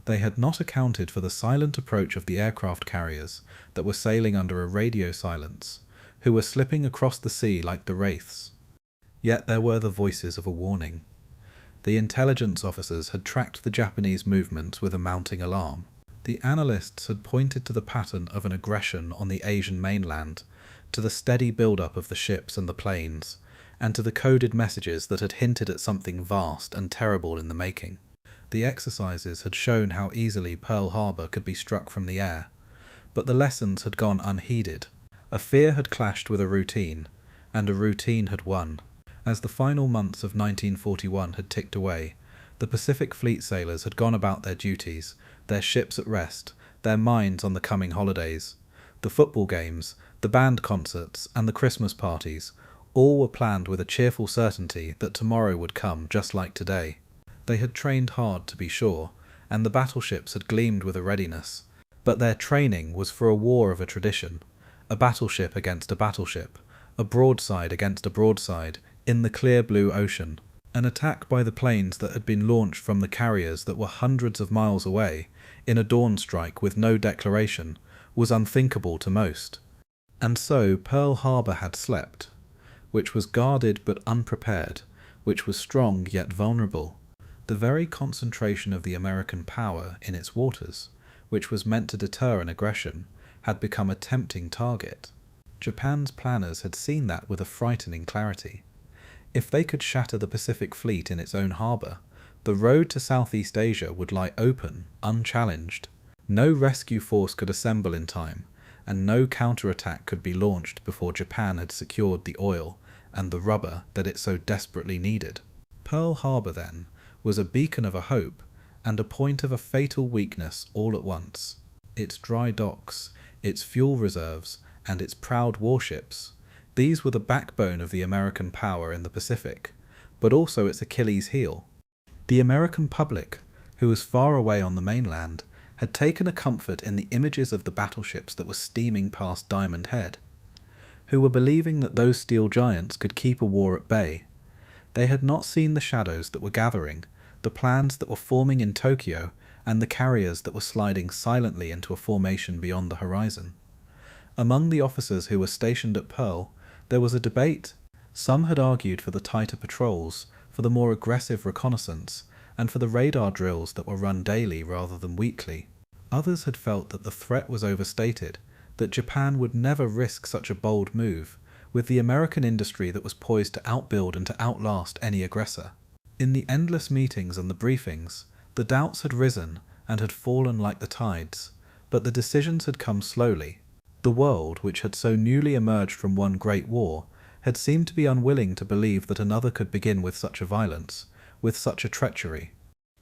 They had not accounted for the silent approach of the aircraft carriers that were sailing under a radio silence, who were slipping across the sea like the wraiths. Yet there were the voices of a warning. The intelligence officers had tracked the Japanese movements with a mounting alarm. The analysts had pointed to the pattern of an aggression on the Asian mainland, to the steady build-up of the ships and the planes, and to the coded messages that had hinted at something vast and terrible in the making. The exercises had shown how easily Pearl Harbor could be struck from the air, but the lessons had gone unheeded. A fear had clashed with a routine, and a routine had won. As the final months of 1941 had ticked away, The Pacific Fleet sailors had gone about their duties, their ships at rest, their minds on the coming holidays. The football games, the band concerts, and the Christmas parties, all were planned with a cheerful certainty that tomorrow would come just like today. They had trained hard, to be sure, and the battleships had gleamed with a readiness, but their training was for a war of a tradition, a battleship against a battleship, a broadside against a broadside, in the clear blue ocean. An attack by the planes that had been launched from the carriers that were hundreds of miles away, in a dawn strike with no declaration, was unthinkable to most. And so Pearl Harbor had slept, which was guarded but unprepared, which was strong yet vulnerable. The very concentration of the American power in its waters, which was meant to deter an aggression, had become a tempting target. Japan's planners had seen that with a frightening clarity. If they could shatter the Pacific Fleet in its own harbour, the road to Southeast Asia would lie open, unchallenged. No rescue force could assemble in time, and no counterattack could be launched before Japan had secured the oil and the rubber that it so desperately needed. Pearl Harbor, then, was a beacon of a hope and a point of a fatal weakness all at once. Its dry docks, its fuel reserves, and its proud warships, these were the backbone of the American power in the Pacific, but also its Achilles heel. The American public, who was far away on the mainland, had taken a comfort in the images of the battleships that were steaming past Diamond Head, who were believing that those steel giants could keep a war at bay. They had not seen the shadows that were gathering, the plans that were forming in Tokyo, and the carriers that were sliding silently into a formation beyond the horizon. Among the officers who were stationed at Pearl, there was a debate. Some had argued for the tighter patrols, for the more aggressive reconnaissance, and for the radar drills that were run daily rather than weekly. Others had felt that the threat was overstated, that Japan would never risk such a bold move, with the American industry that was poised to outbuild and to outlast any aggressor. In the endless meetings and the briefings, the doubts had risen and had fallen like the tides, but the decisions had come slowly. The world, which had so newly emerged from one great war, had seemed to be unwilling to believe that another could begin with such a violence, with such a treachery.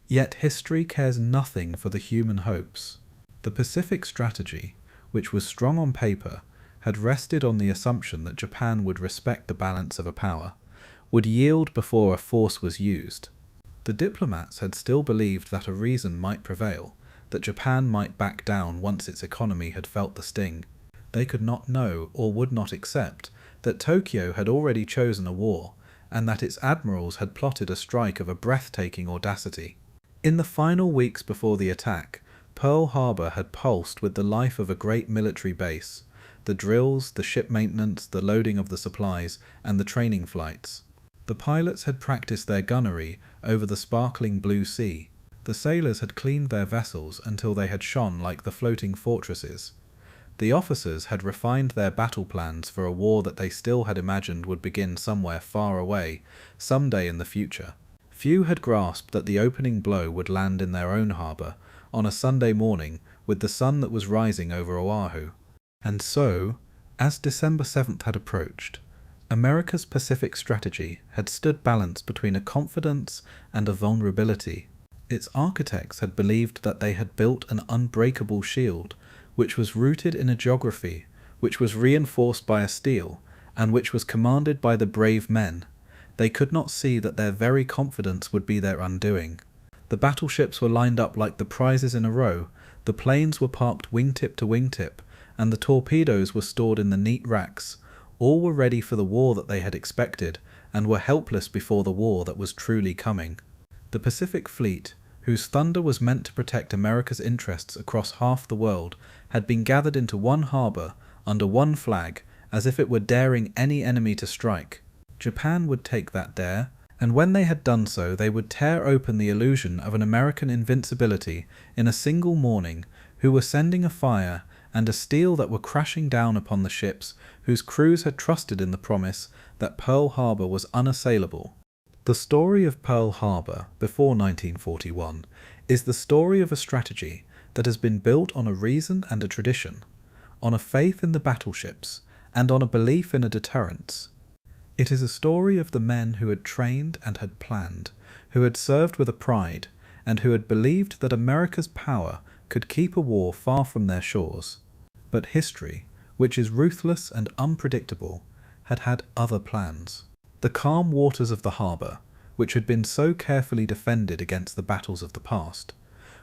Yet history cares nothing for the human hopes. The Pacific strategy, which was strong on paper, had rested on the assumption that Japan would respect the balance of a power, would yield before a force was used. The diplomats had still believed that a reason might prevail, that Japan might back down once its economy had felt the sting. They could not know, or would not accept, that Tokyo had already chosen a war, and that its admirals had plotted a strike of a breathtaking audacity. In the final weeks before the attack, Pearl Harbor had pulsed with the life of a great military base, the drills, the ship maintenance, the loading of the supplies, and the training flights. The pilots had practiced their gunnery over the sparkling blue sea. The sailors had cleaned their vessels until they had shone like the floating fortresses. The officers had refined their battle plans for a war that they still had imagined would begin somewhere far away, some day in the future. Few had grasped that the opening blow would land in their own harbour, on a Sunday morning, with the sun that was rising over Oahu. And so, as December 7th had approached, America's Pacific strategy had stood balanced between a confidence and a vulnerability. Its architects had believed that they had built an unbreakable shield, which was rooted in a geography, which was reinforced by a steel, and which was commanded by the brave men. They could not see that their very confidence would be their undoing. The battleships were lined up like the prizes in a row, the planes were parked wingtip to wingtip, and the torpedoes were stored in the neat racks. All were ready for the war that they had expected, and were helpless before the war that was truly coming. The Pacific Fleet, whose thunder was meant to protect America's interests across half the world, had been gathered into one harbour, under one flag, as if it were daring any enemy to strike. Japan would take that dare, and when they had done so they would tear open the illusion of an American invincibility in a single morning, who were sending a fire and a steel that were crashing down upon the ships whose crews had trusted in the promise that Pearl Harbor was unassailable. The story of Pearl Harbor before 1941 is the story of a strategy that has been built on a reason and a tradition, on a faith in the battleships, and on a belief in a deterrence. It is a story of the men who had trained and had planned, who had served with a pride and who had believed that America's power could keep a war far from their shores. But history, which is ruthless and unpredictable, had had other plans. The calm waters of the harbour, which had been so carefully defended against the battles of the past,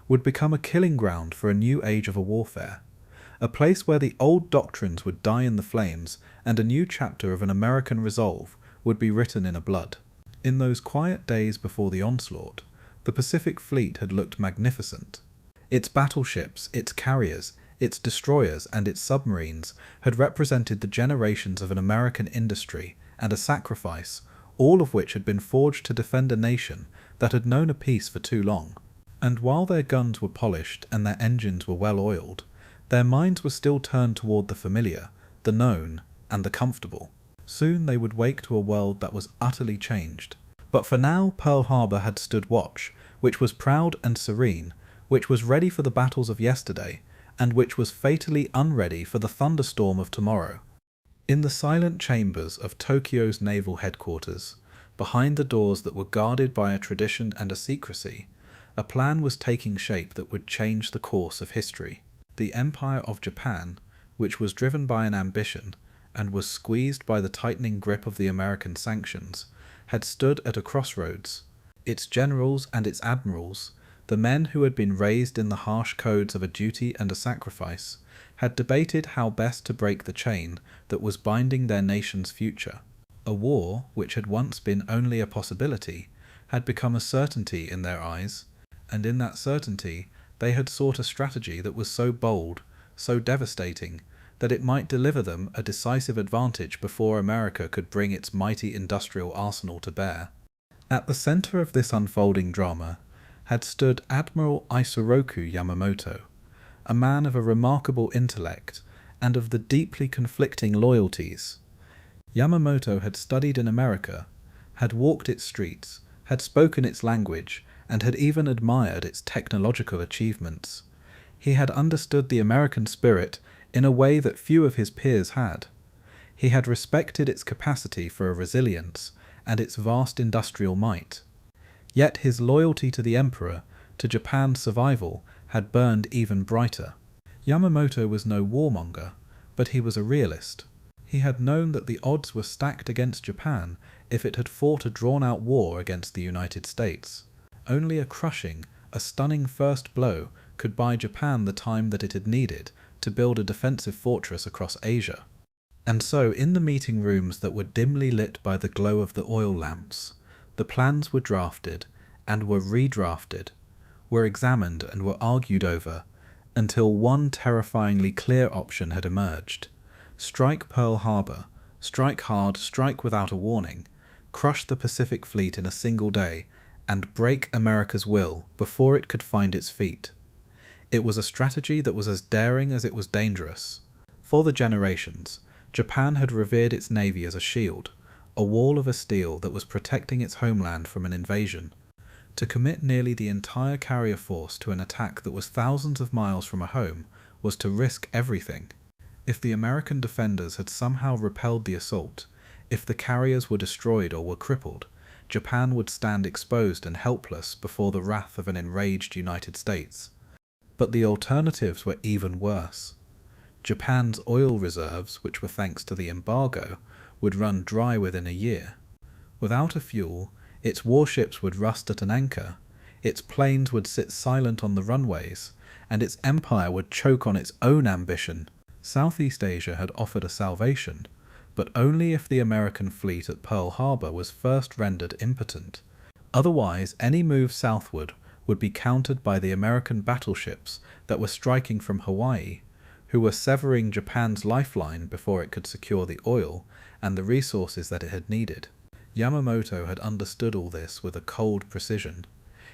would become a killing ground for a new age of a warfare, a place where the old doctrines would die in the flames and a new chapter of an American resolve would be written in a blood. In those quiet days before the onslaught, the Pacific Fleet had looked magnificent. Its battleships, its carriers, its destroyers and its submarines had represented the generations of an American industry and a sacrifice, all of which had been forged to defend a nation that had known a peace for too long. And while their guns were polished and their engines were well oiled, their minds were still turned toward the familiar, the known, and the comfortable. Soon they would wake to a world that was utterly changed. But for now Pearl Harbor had stood watch, which was proud and serene, which was ready for the battles of yesterday, and which was fatally unready for the thunderstorm of tomorrow. In the silent chambers of Tokyo's naval headquarters, behind the doors that were guarded by a tradition and a secrecy, a plan was taking shape that would change the course of history. The Empire of Japan, which was driven by an ambition and was squeezed by the tightening grip of the American sanctions, had stood at a crossroads. Its generals and its admirals, the men who had been raised in the harsh codes of a duty and a sacrifice, had debated how best to break the chain that was binding their nation's future. A war, which had once been only a possibility, had become a certainty in their eyes, and in that certainty they had sought a strategy that was so bold, so devastating, that it might deliver them a decisive advantage before America could bring its mighty industrial arsenal to bear. At the center of this unfolding drama had stood Admiral Isoroku Yamamoto, a man of a remarkable intellect and of the deeply conflicting loyalties. Yamamoto had studied in America, had walked its streets, had spoken its language, and had even admired its technological achievements. He had understood the American spirit in a way that few of his peers had. He had respected its capacity for a resilience and its vast industrial might. Yet his loyalty to the Emperor, to Japan's survival, had burned even brighter. Yamamoto was no warmonger, but he was a realist. He had known that the odds were stacked against Japan if it had fought a drawn-out war against the United States. Only a crushing, a stunning first blow could buy Japan the time that it had needed to build a defensive fortress across Asia. And so, in the meeting rooms that were dimly lit by the glow of the oil lamps, the plans were drafted and were redrafted, were examined and were argued over, until one terrifyingly clear option had emerged. Strike Pearl Harbor, strike hard, strike without a warning, crush the Pacific Fleet in a single day, and break America's will before it could find its feet. It was a strategy that was as daring as it was dangerous. For the generations, Japan had revered its navy as a shield, a wall of steel that was protecting its homeland from an invasion. To commit nearly the entire carrier force to an attack that was thousands of miles from a home was to risk everything. If the American defenders had somehow repelled the assault, if the carriers were destroyed or were crippled, Japan would stand exposed and helpless before the wrath of an enraged United States. But the alternatives were even worse. Japan's oil reserves, which were thanks to the embargo, would run dry within a year. Without a fuel, its warships would rust at an anchor, its planes would sit silent on the runways, and its empire would choke on its own ambition. Southeast Asia had offered a salvation, but only if the American fleet at Pearl Harbor was first rendered impotent. Otherwise, any move southward would be countered by the American battleships that were striking from Hawaii, who were severing Japan's lifeline before it could secure the oil and the resources that it had needed. Yamamoto had understood all this with a cold precision.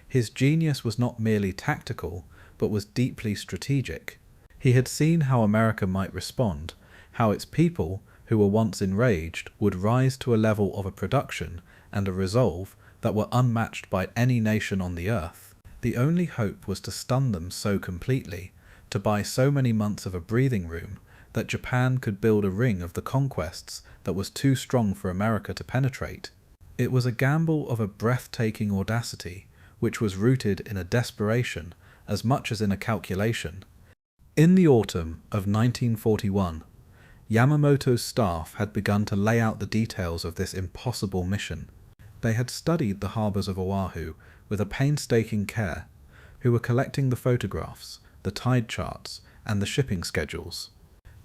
His genius was not merely tactical, but was deeply strategic. He had seen how America might respond, how its people, who were once enraged, would rise to a level of a production and a resolve that were unmatched by any nation on the earth. The only hope was to stun them so completely, to buy so many months of a breathing room, that Japan could build a ring of the conquests that was too strong for America to penetrate. It was a gamble of a breathtaking audacity, which was rooted in a desperation as much as in a calculation. In the autumn of 1941, Yamamoto's staff had begun to lay out the details of this impossible mission. They had studied the harbours of Oahu with a painstaking care, who were collecting the photographs, the tide charts, and the shipping schedules.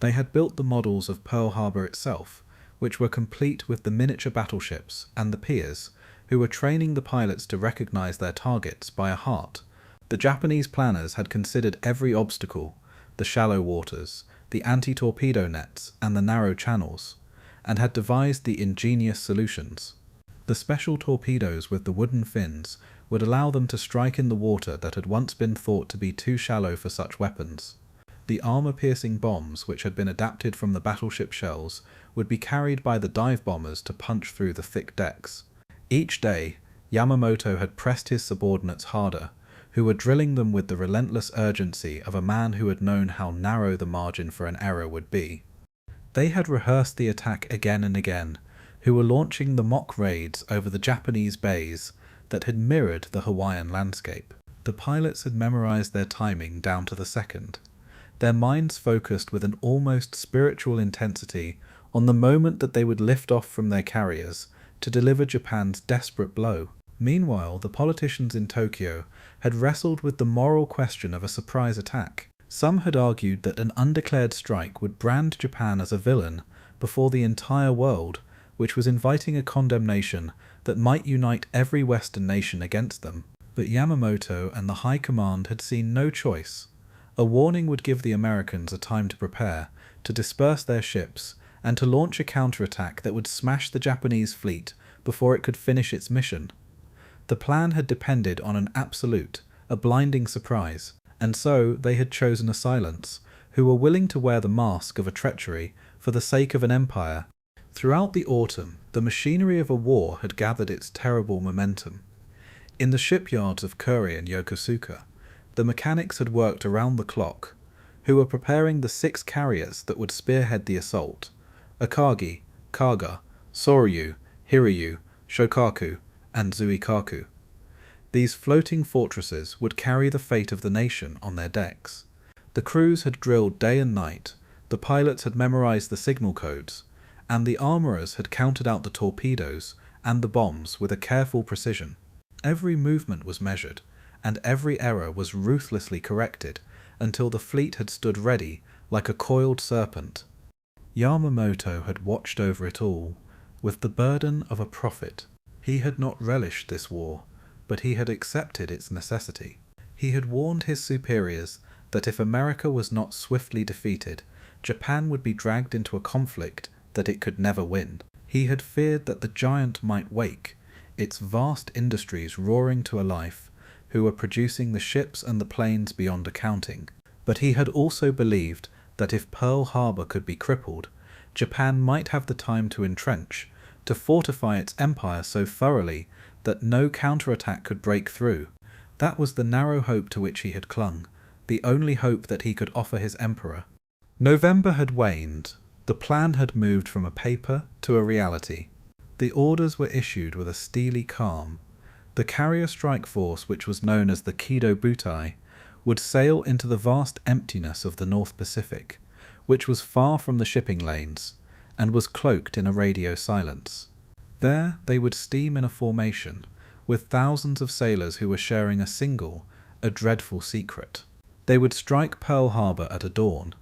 They had built the models of Pearl Harbor itself, which were complete with the miniature battleships and the piers, who were training the pilots to recognize their targets by a heart. The Japanese planners had considered every obstacle, the shallow waters, the anti-torpedo nets, and the narrow channels, and had devised the ingenious solutions. The special torpedoes with the wooden fins would allow them to strike in the water that had once been thought to be too shallow for such weapons. The armor-piercing bombs, which had been adapted from the battleship shells, would be carried by the dive bombers to punch through the thick decks. Each day, Yamamoto had pressed his subordinates harder, who were drilling them with the relentless urgency of a man who had known how narrow the margin for an error would be. They had rehearsed the attack again and again, who were launching the mock raids over the Japanese bays that had mirrored the Hawaiian landscape. The pilots had memorized their timing down to the second. Their minds focused with an almost spiritual intensity on the moment that they would lift off from their carriers to deliver Japan's desperate blow. Meanwhile, the politicians in Tokyo had wrestled with the moral question of a surprise attack. Some had argued that an undeclared strike would brand Japan as a villain before the entire world, which was inviting a condemnation that might unite every Western nation against them. But Yamamoto and the High Command had seen no choice. A warning would give the Americans a time to prepare, to disperse their ships, and to launch a counterattack that would smash the Japanese fleet before it could finish its mission. The plan had depended on an absolute, a blinding surprise, and so they had chosen a silence, who were willing to wear the mask of a treachery for the sake of an empire. Throughout the autumn, the machinery of a war had gathered its terrible momentum. In the shipyards of Kure and Yokosuka, the mechanics had worked around the clock, who were preparing the 6 carriers that would spearhead the assault: Akagi, Kaga, Soryu, Hiryu, Shokaku, and Zuikaku. These floating fortresses would carry the fate of the nation on their decks. The crews had drilled day and night, the pilots had memorized the signal codes, and the armourers had counted out the torpedoes and the bombs with a careful precision. Every movement was measured, and every error was ruthlessly corrected until the fleet had stood ready like a coiled serpent. Yamamoto had watched over it all, with the burden of a prophet. He had not relished this war, but he had accepted its necessity. He had warned his superiors that if America was not swiftly defeated, Japan would be dragged into a conflict that it could never win. He had feared that the giant might wake, its vast industries roaring to a life, who were producing the ships and the planes beyond accounting. But he had also believed that if Pearl Harbor could be crippled, Japan might have the time to entrench, to fortify its empire so thoroughly that no counterattack could break through. That was the narrow hope to which he had clung, the only hope that he could offer his emperor. November had waned. The plan had moved from a paper to a reality. The orders were issued with a steely calm. The carrier strike force, which was known as the Kido Butai, would sail into the vast emptiness of the North Pacific, which was far from the shipping lanes, and was cloaked in a radio silence. There they would steam in a formation, with thousands of sailors who were sharing a dreadful secret. They would strike Pearl Harbor at a dawn,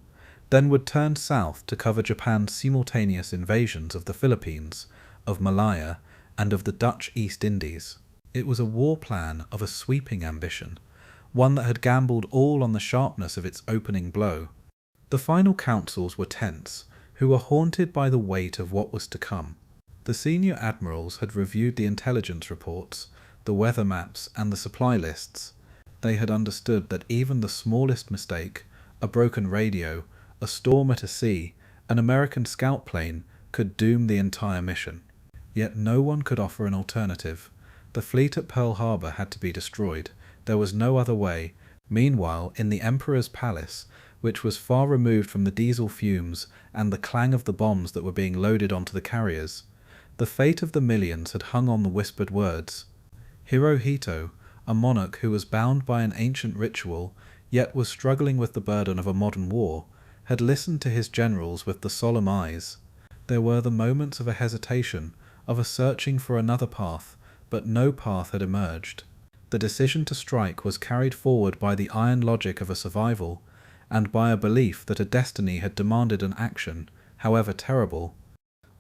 then would turn south to cover Japan's simultaneous invasions of the Philippines, of Malaya, and of the Dutch East Indies. It was a war plan of a sweeping ambition, one that had gambled all on the sharpness of its opening blow. The final councils were tense, who were haunted by the weight of what was to come. The senior admirals had reviewed the intelligence reports, the weather maps, and the supply lists. They had understood that even the smallest mistake, a broken radio, a storm at a sea, an American scout plane, could doom the entire mission. Yet no one could offer an alternative. The fleet at Pearl Harbor had to be destroyed. There was no other way. Meanwhile, in the Emperor's palace, which was far removed from the diesel fumes and the clang of the bombs that were being loaded onto the carriers, The fate of the millions had hung on the whispered words. Hirohito, a monarch who was bound by an ancient ritual, yet was struggling with the burden of a modern war, had listened to his generals with the solemn eyes. There were the moments of a hesitation, of a searching for another path, but no path had emerged. The decision to strike was carried forward by the iron logic of a survival, and by a belief that a destiny had demanded an action, however terrible.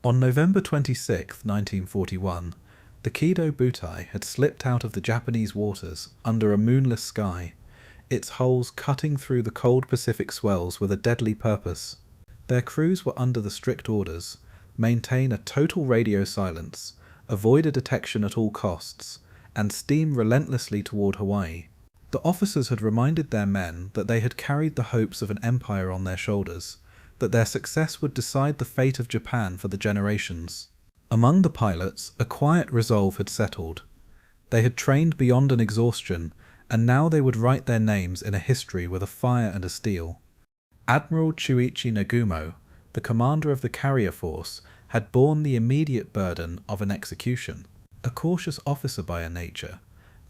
On November 26, 1941, the Kido Butai had slipped out of the Japanese waters under a moonless sky, its hulls cutting through the cold Pacific swells with a deadly purpose. Their crews were under the strict orders: maintain a total radio silence, avoid a detection at all costs, and steam relentlessly toward Hawaii. The officers had reminded their men that they had carried the hopes of an empire on their shoulders, that their success would decide the fate of Japan for the generations. Among the pilots, a quiet resolve had settled. They had trained beyond an exhaustion, and now they would write their names in a history with a fire and a steel. Admiral Chuichi Nagumo, the commander of the carrier force, had borne the immediate burden of an execution. A cautious officer by nature,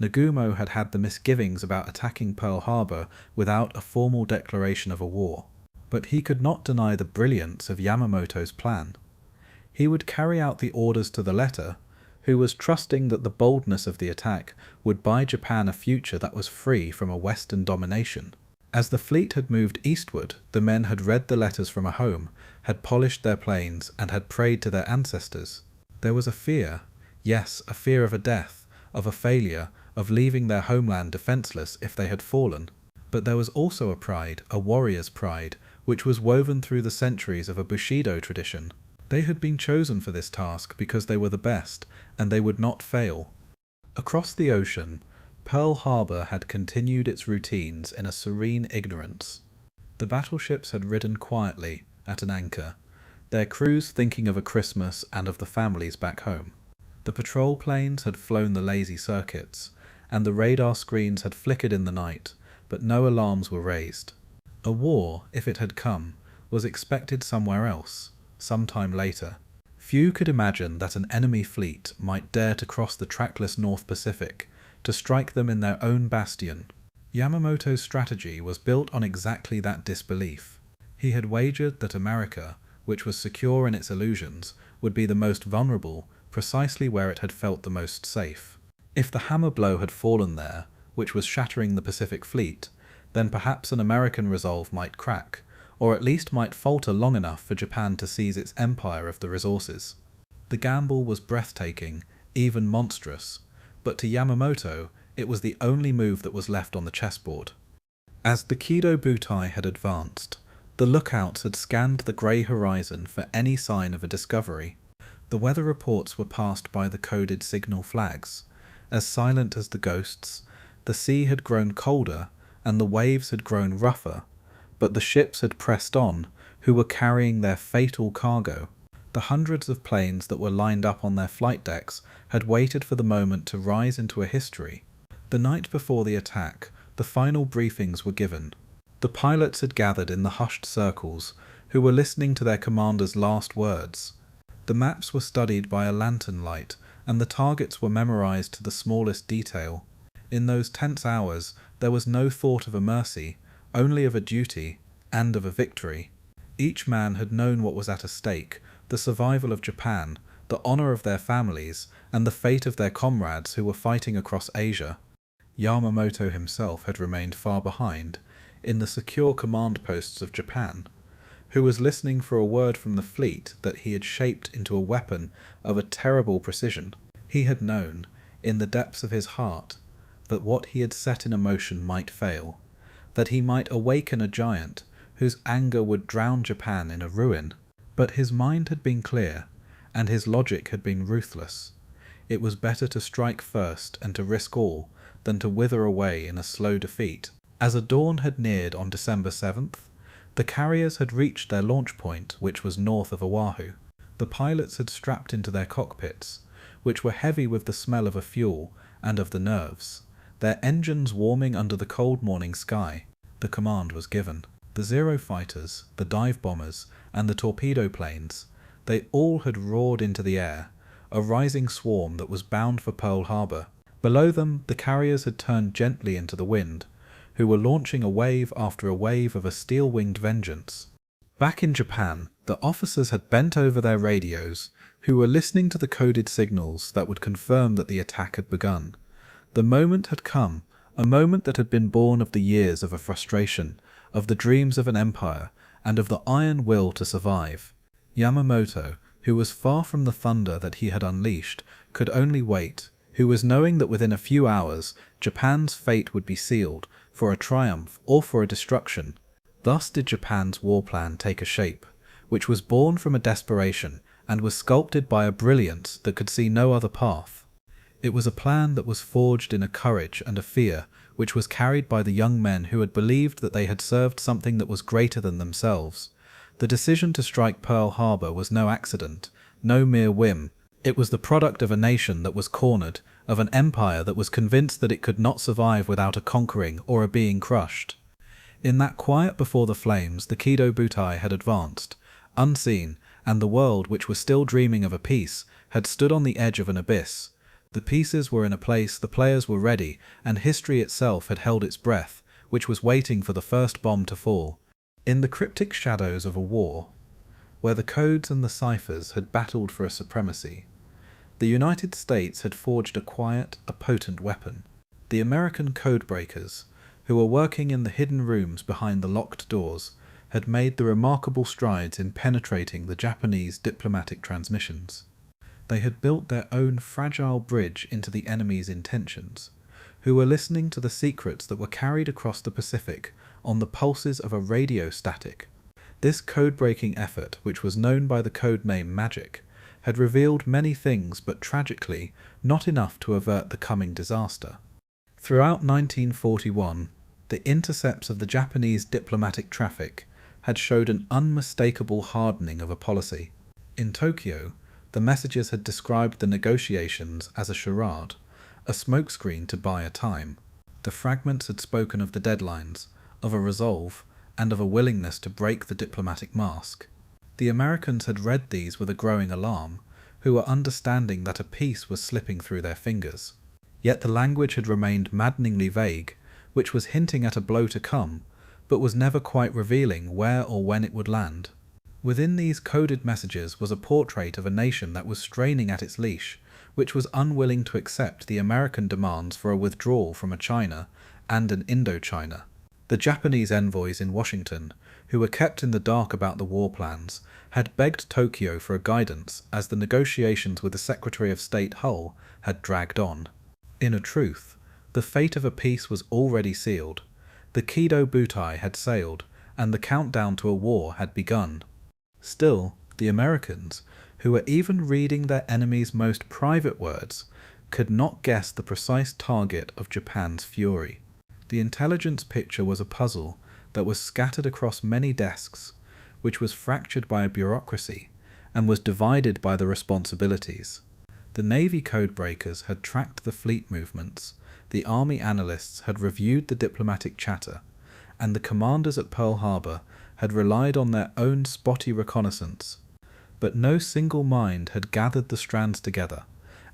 Nagumo had had the misgivings about attacking Pearl Harbor without a formal declaration of a war. But he could not deny the brilliance of Yamamoto's plan. He would carry out the orders to the letter, who was trusting that the boldness of the attack would buy Japan a future that was free from a Western domination. As the fleet had moved eastward, the men had read the letters from a home, had polished their planes, and had prayed to their ancestors. There was a fear, yes, a fear of a death, of a failure, of leaving their homeland defenseless if they had fallen. But there was also a pride, a warrior's pride, which was woven through the centuries of a Bushido tradition. They had been chosen for this task because they were the best, and they would not fail. Across the ocean, Pearl Harbor had continued its routines in a serene ignorance. The battleships had ridden quietly at an anchor, their crews thinking of a Christmas and of the families back home. The patrol planes had flown the lazy circuits, and the radar screens had flickered in the night, but no alarms were raised. A war, if it had come, was expected somewhere else, sometime later. Few could imagine that an enemy fleet might dare to cross the trackless North Pacific, to strike them in their own bastion. Yamamoto's strategy was built on exactly that disbelief. He had wagered that America, which was secure in its illusions, would be the most vulnerable, precisely where it had felt the most safe. If the hammer blow had fallen there, which was shattering the Pacific Fleet, then perhaps an American resolve might crack, or at least might falter long enough for Japan to seize its empire of the resources. The gamble was breathtaking, even monstrous, but to Yamamoto it was the only move that was left on the chessboard. As the Kido Butai had advanced, the lookouts had scanned the grey horizon for any sign of a discovery. The weather reports were passed by the coded signal flags. As silent as the ghosts, the sea had grown colder and the waves had grown rougher, but the ships had pressed on, who were carrying their fatal cargo. The hundreds of planes that were lined up on their flight decks had waited for the moment to rise into a history. The night before the attack, the final briefings were given. The pilots had gathered in the hushed circles, who were listening to their commander's last words. The maps were studied by a lantern light, and the targets were memorized to the smallest detail. In those tense hours, there was no thought of a mercy, only of a duty, and of a victory. Each man had known what was at stake: the survival of Japan, the honor of their families, and the fate of their comrades who were fighting across Asia. Yamamoto himself had remained far behind, in the secure command posts of Japan, who was listening for a word from the fleet that he had shaped into a weapon of a terrible precision. He had known, in the depths of his heart, that what he had set in motion might fail, that he might awaken a giant whose anger would drown Japan in a ruin. But his mind had been clear, and his logic had been ruthless. It was better to strike first and to risk all than to wither away in a slow defeat. As a dawn had neared on December 7th, the carriers had reached their launch point, which was north of Oahu. The pilots had strapped into their cockpits, which were heavy with the smell of a fuel and of the nerves, their engines warming under the cold morning sky. The command was given. The Zero fighters, the dive bombers, and the torpedo planes, they all had roared into the air, a rising swarm that was bound for Pearl Harbor. Below them, the carriers had turned gently into the wind, who were launching a wave after a wave of a steel-winged vengeance. Back in Japan, the officers had bent over their radios, who were listening to the coded signals that would confirm that the attack had begun. The moment had come, a moment that had been born of the years of a frustration, of the dreams of an empire, and of the iron will to survive. Yamamoto, who was far from the thunder that he had unleashed, could only wait, who was knowing that within a few hours Japan's fate would be sealed, for a triumph or for a destruction. Thus did Japan's war plan take a shape, which was born from a desperation and was sculpted by a brilliance that could see no other path. It was a plan that was forged in a courage and a fear which was carried by the young men who had believed that they had served something that was greater than themselves. The decision to strike Pearl Harbor was no accident, no mere whim. It was the product of a nation that was cornered, of an empire that was convinced that it could not survive without a conquering or a being crushed. In that quiet before the flames, the Kido Butai had advanced, unseen, and the world, which was still dreaming of a peace, had stood on the edge of an abyss. The pieces were in a place, the players were ready, and history itself had held its breath, which was waiting for the first bomb to fall. In the cryptic shadows of a war, where the codes and the ciphers had battled for a supremacy, the United States had forged a quiet, a potent weapon. The American codebreakers, who were working in the hidden rooms behind the locked doors, had made the remarkable strides in penetrating the Japanese diplomatic transmissions. They had built their own fragile bridge into the enemy's intentions, who were listening to the secrets that were carried across the Pacific on the pulses of a radio static. This code-breaking effort, which was known by the code name Magic, had revealed many things, but tragically not enough to avert the coming disaster. Throughout 1941, the intercepts of the Japanese diplomatic traffic had showed an unmistakable hardening of a policy. In Tokyo, the messages had described the negotiations as a charade, a smokescreen to buy a time. The fragments had spoken of the deadlines, of a resolve, and of a willingness to break the diplomatic mask. The Americans had read these with a growing alarm, who were understanding that a peace was slipping through their fingers. Yet the language had remained maddeningly vague, which was hinting at a blow to come, but was never quite revealing where or when it would land. Within these coded messages was a portrait of a nation that was straining at its leash, which was unwilling to accept the American demands for a withdrawal from a China and an Indochina. The Japanese envoys in Washington, who were kept in the dark about the war plans, had begged Tokyo for a guidance as the negotiations with the Secretary of State Hull had dragged on. In a truth, the fate of a peace was already sealed. The Kido Butai had sailed, and the countdown to a war had begun. Still, the Americans, who were even reading their enemies' most private words, could not guess the precise target of Japan's fury. The intelligence picture was a puzzle that was scattered across many desks, which was fractured by a bureaucracy, and was divided by the responsibilities. The Navy codebreakers had tracked the fleet movements, the Army analysts had reviewed the diplomatic chatter, and the commanders at Pearl Harbor had relied on their own spotty reconnaissance. But no single mind had gathered the strands together,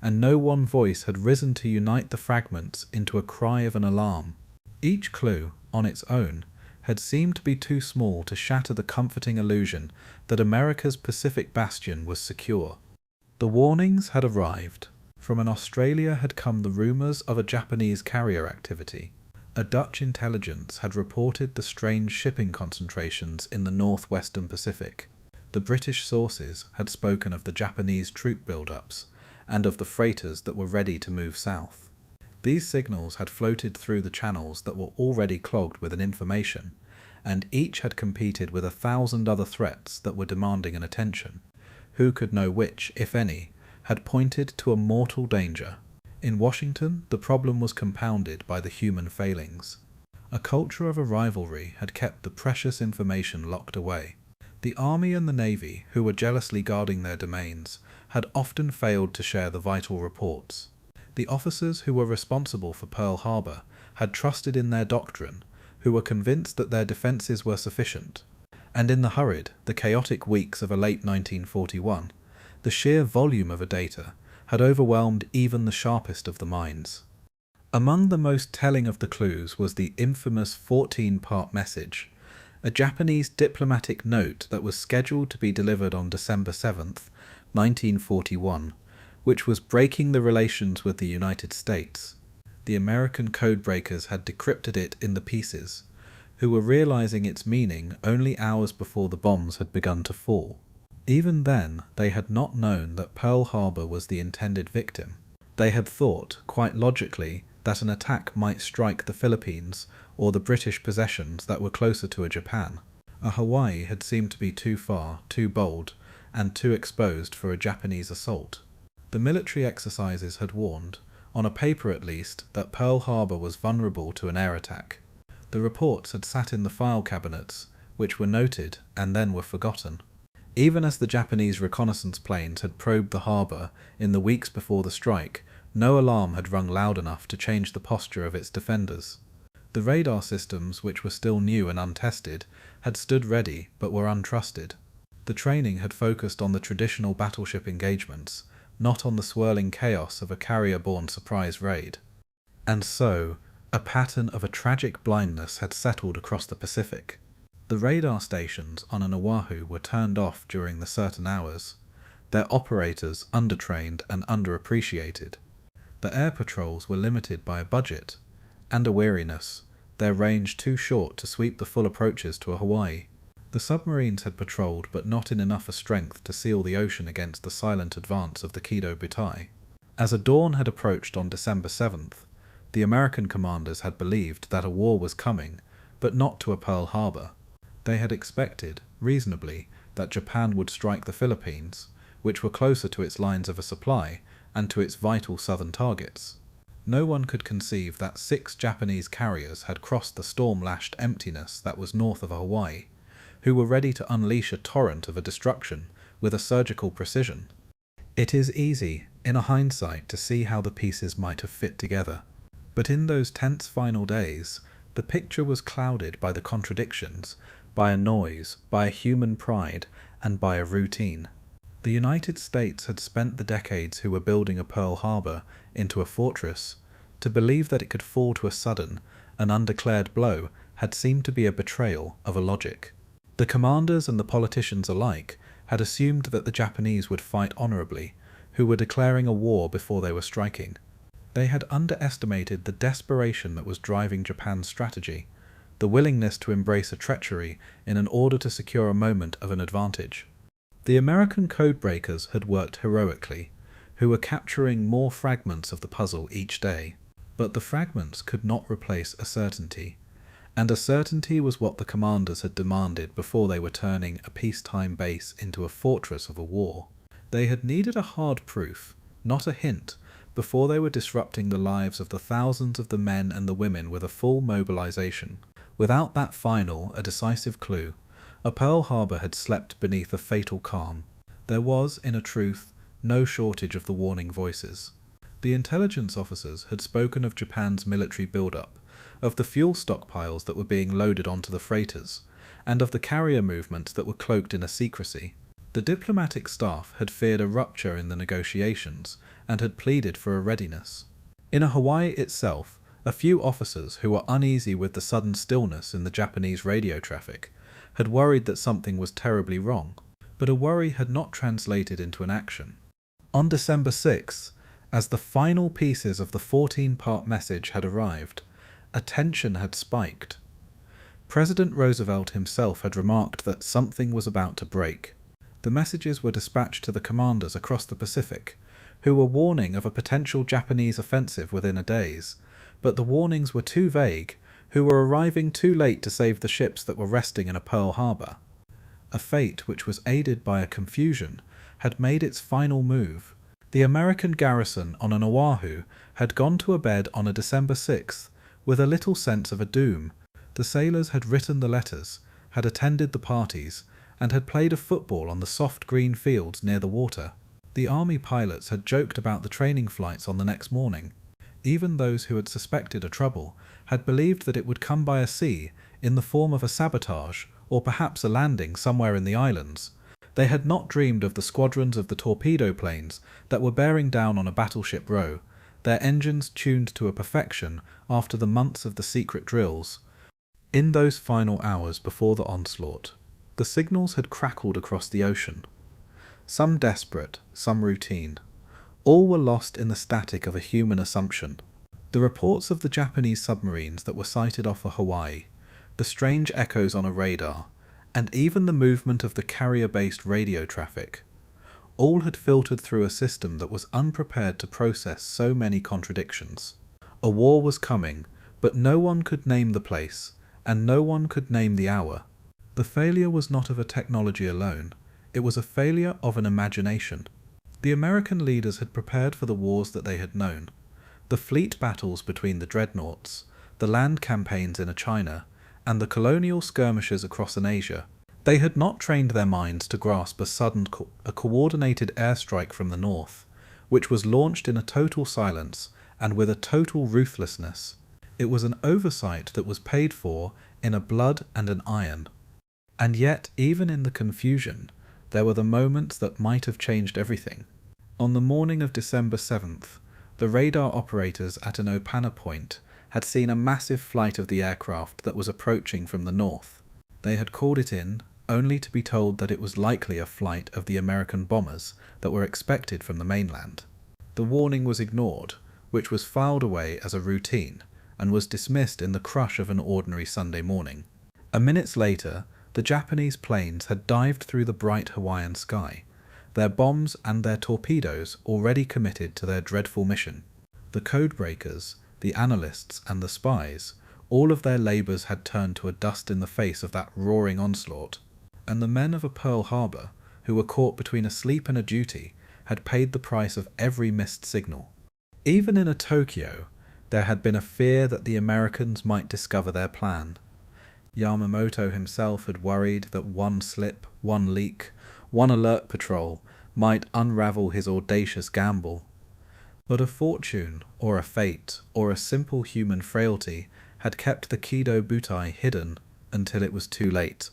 and no one voice had risen to unite the fragments into a cry of an alarm. Each clue, on its own, had seemed to be too small to shatter the comforting illusion that America's Pacific bastion was secure. The warnings had arrived. From an Australia had come the rumours of a Japanese carrier activity. A Dutch intelligence had reported the strange shipping concentrations in the northwestern Pacific. The British sources had spoken of the Japanese troop build-ups, and of the freighters that were ready to move south. These signals had floated through the channels that were already clogged with an information, and each had competed with 1,000 other threats that were demanding an attention. Who could know which, if any, had pointed to a mortal danger? In Washington, the problem was compounded by the human failings. A culture of a rivalry had kept the precious information locked away. The Army and the Navy, who were jealously guarding their domains, had often failed to share the vital reports. The officers who were responsible for Pearl Harbor had trusted in their doctrine, who were convinced that their defences were sufficient. And in the hurried, the chaotic weeks of a late 1941, the sheer volume of a data had overwhelmed even the sharpest of the minds. Among the most telling of the clues was the infamous 14-part message, a Japanese diplomatic note that was scheduled to be delivered on December 7th, 1941, which was breaking the relations with the United States. The American codebreakers had decrypted it in the pieces, who were realizing its meaning only hours before the bombs had begun to fall. Even then, they had not known that Pearl Harbor was the intended victim. They had thought, quite logically, that an attack might strike the Philippines or the British possessions that were closer to Japan. A Hawaii had seemed to be too far, too bold, and too exposed for a Japanese assault. The military exercises had warned, on a paper at least, that Pearl Harbor was vulnerable to an air attack. The reports had sat in the file cabinets, which were noted and then were forgotten. Even as the Japanese reconnaissance planes had probed the harbor in the weeks before the strike, no alarm had rung loud enough to change the posture of its defenders. The radar systems, which were still new and untested, had stood ready but were untrusted. The training had focused on the traditional battleship engagements, not on the swirling chaos of a carrier-borne surprise raid. And so, a pattern of a tragic blindness had settled across the Pacific. The radar stations on an Oahu were turned off during the certain hours, their operators undertrained and underappreciated. The air patrols were limited by a budget and a weariness, their range too short to sweep the full approaches to Hawaii. The submarines had patrolled, but not in enough of strength to seal the ocean against the silent advance of the Kido Butai. As a dawn had approached on December 7th, the American commanders had believed that a war was coming, but not to a Pearl Harbor. They had expected, reasonably, that Japan would strike the Philippines, which were closer to its lines of supply and to its vital southern targets. No one could conceive that 6 Japanese carriers had crossed the storm-lashed emptiness that was north of Hawaii, who were ready to unleash a torrent of destruction with a surgical precision. It is easy, in a hindsight, to see how the pieces might have fit together, but in those tense final days, the picture was clouded by the contradictions, by a noise, by a human pride, and by a routine. The United States had spent the decades who were building a Pearl Harbor into a fortress. To believe that it could fall to a sudden, an undeclared blow had seemed to be a betrayal of a logic. The commanders and the politicians alike had assumed that the Japanese would fight honorably, who were declaring a war before they were striking. They had underestimated the desperation that was driving Japan's strategy, the willingness to embrace a treachery in order to secure a moment of an advantage. The American codebreakers had worked heroically, who were capturing more fragments of the puzzle each day, but the fragments could not replace a certainty, and a certainty was what the commanders had demanded before they were turning a peacetime base into a fortress of a war. They had needed a hard proof, not a hint, before they were disrupting the lives of the thousands of the men and the women with a full mobilization. Without that final, a decisive clue, a Pearl Harbor had slept beneath a fatal calm. There was, in a truth, no shortage of the warning voices. The intelligence officers had spoken of Japan's military build-up, of the fuel stockpiles that were being loaded onto the freighters, and of the carrier movements that were cloaked in a secrecy. The diplomatic staff had feared a rupture in the negotiations, and had pleaded for a readiness. In Hawaii itself, a few officers who were uneasy with the sudden stillness in the Japanese radio traffic had worried that something was terribly wrong, but a worry had not translated into an action. On December 6th, as the final pieces of the 14-part message had arrived, a tension had spiked. President Roosevelt himself had remarked that something was about to break. The messages were dispatched to the commanders across the Pacific, who were warning of a potential Japanese offensive within a days, but the warnings were too vague, who were arriving too late to save the ships that were resting in a Pearl Harbor. A fate which was aided by a confusion had made its final move. The American garrison on an Oahu had gone to bed on a December 6th with a little sense of a doom. The sailors had written the letters, had attended the parties, and had played a football on the soft green fields near the water. The army pilots had joked about the training flights on the next morning. Even those who had suspected a trouble had believed that it would come by a sea in the form of a sabotage or perhaps a landing somewhere in the islands, They had not dreamed of the squadrons of the torpedo planes that were bearing down on a battleship row, their engines tuned to a perfection after the months of the secret drills. In those final hours before the onslaught, the signals had crackled across the ocean. Some desperate, some routine. All were lost in the static of a human assumption. The reports of the Japanese submarines that were sighted off of Hawaii, the strange echoes on a radar, and even the movement of the carrier-based radio traffic, all had filtered through a system that was unprepared to process so many contradictions. A war was coming, but no one could name the place, and no one could name the hour. The failure was not of a technology alone, it was a failure of an imagination. The American leaders had prepared for the wars that they had known. The fleet battles between the dreadnoughts, the land campaigns in China, and the colonial skirmishes across Asia. They had not trained their minds to grasp a sudden coordinated airstrike from the north, which was launched in a total silence and with a total ruthlessness. It was an oversight that was paid for in a blood and an iron. And yet, even in the confusion, there were the moments that might have changed everything. On the morning of December 7th, the radar operators at an Opana point had seen a massive flight of the aircraft that was approaching from the north. They had called it in, only to be told that it was likely a flight of the American bombers that were expected from the mainland. The warning was ignored, which was filed away as a routine, and was dismissed in the crush of an ordinary Sunday morning. A minute later, the Japanese planes had dived through the bright Hawaiian sky, their bombs and their torpedoes already committed to their dreadful mission. The codebreakers, the analysts and the spies, all of their labours had turned to a dust in the face of that roaring onslaught, and the men of a Pearl Harbor, who were caught between a sleep and a duty, had paid the price of every missed signal. Even in a Tokyo, there had been a fear that the Americans might discover their plan. Yamamoto himself had worried that one slip, one leak, one alert patrol might unravel his audacious gamble. But a fortune, or a fate, or a simple human frailty had kept the Kido Butai hidden until it was too late.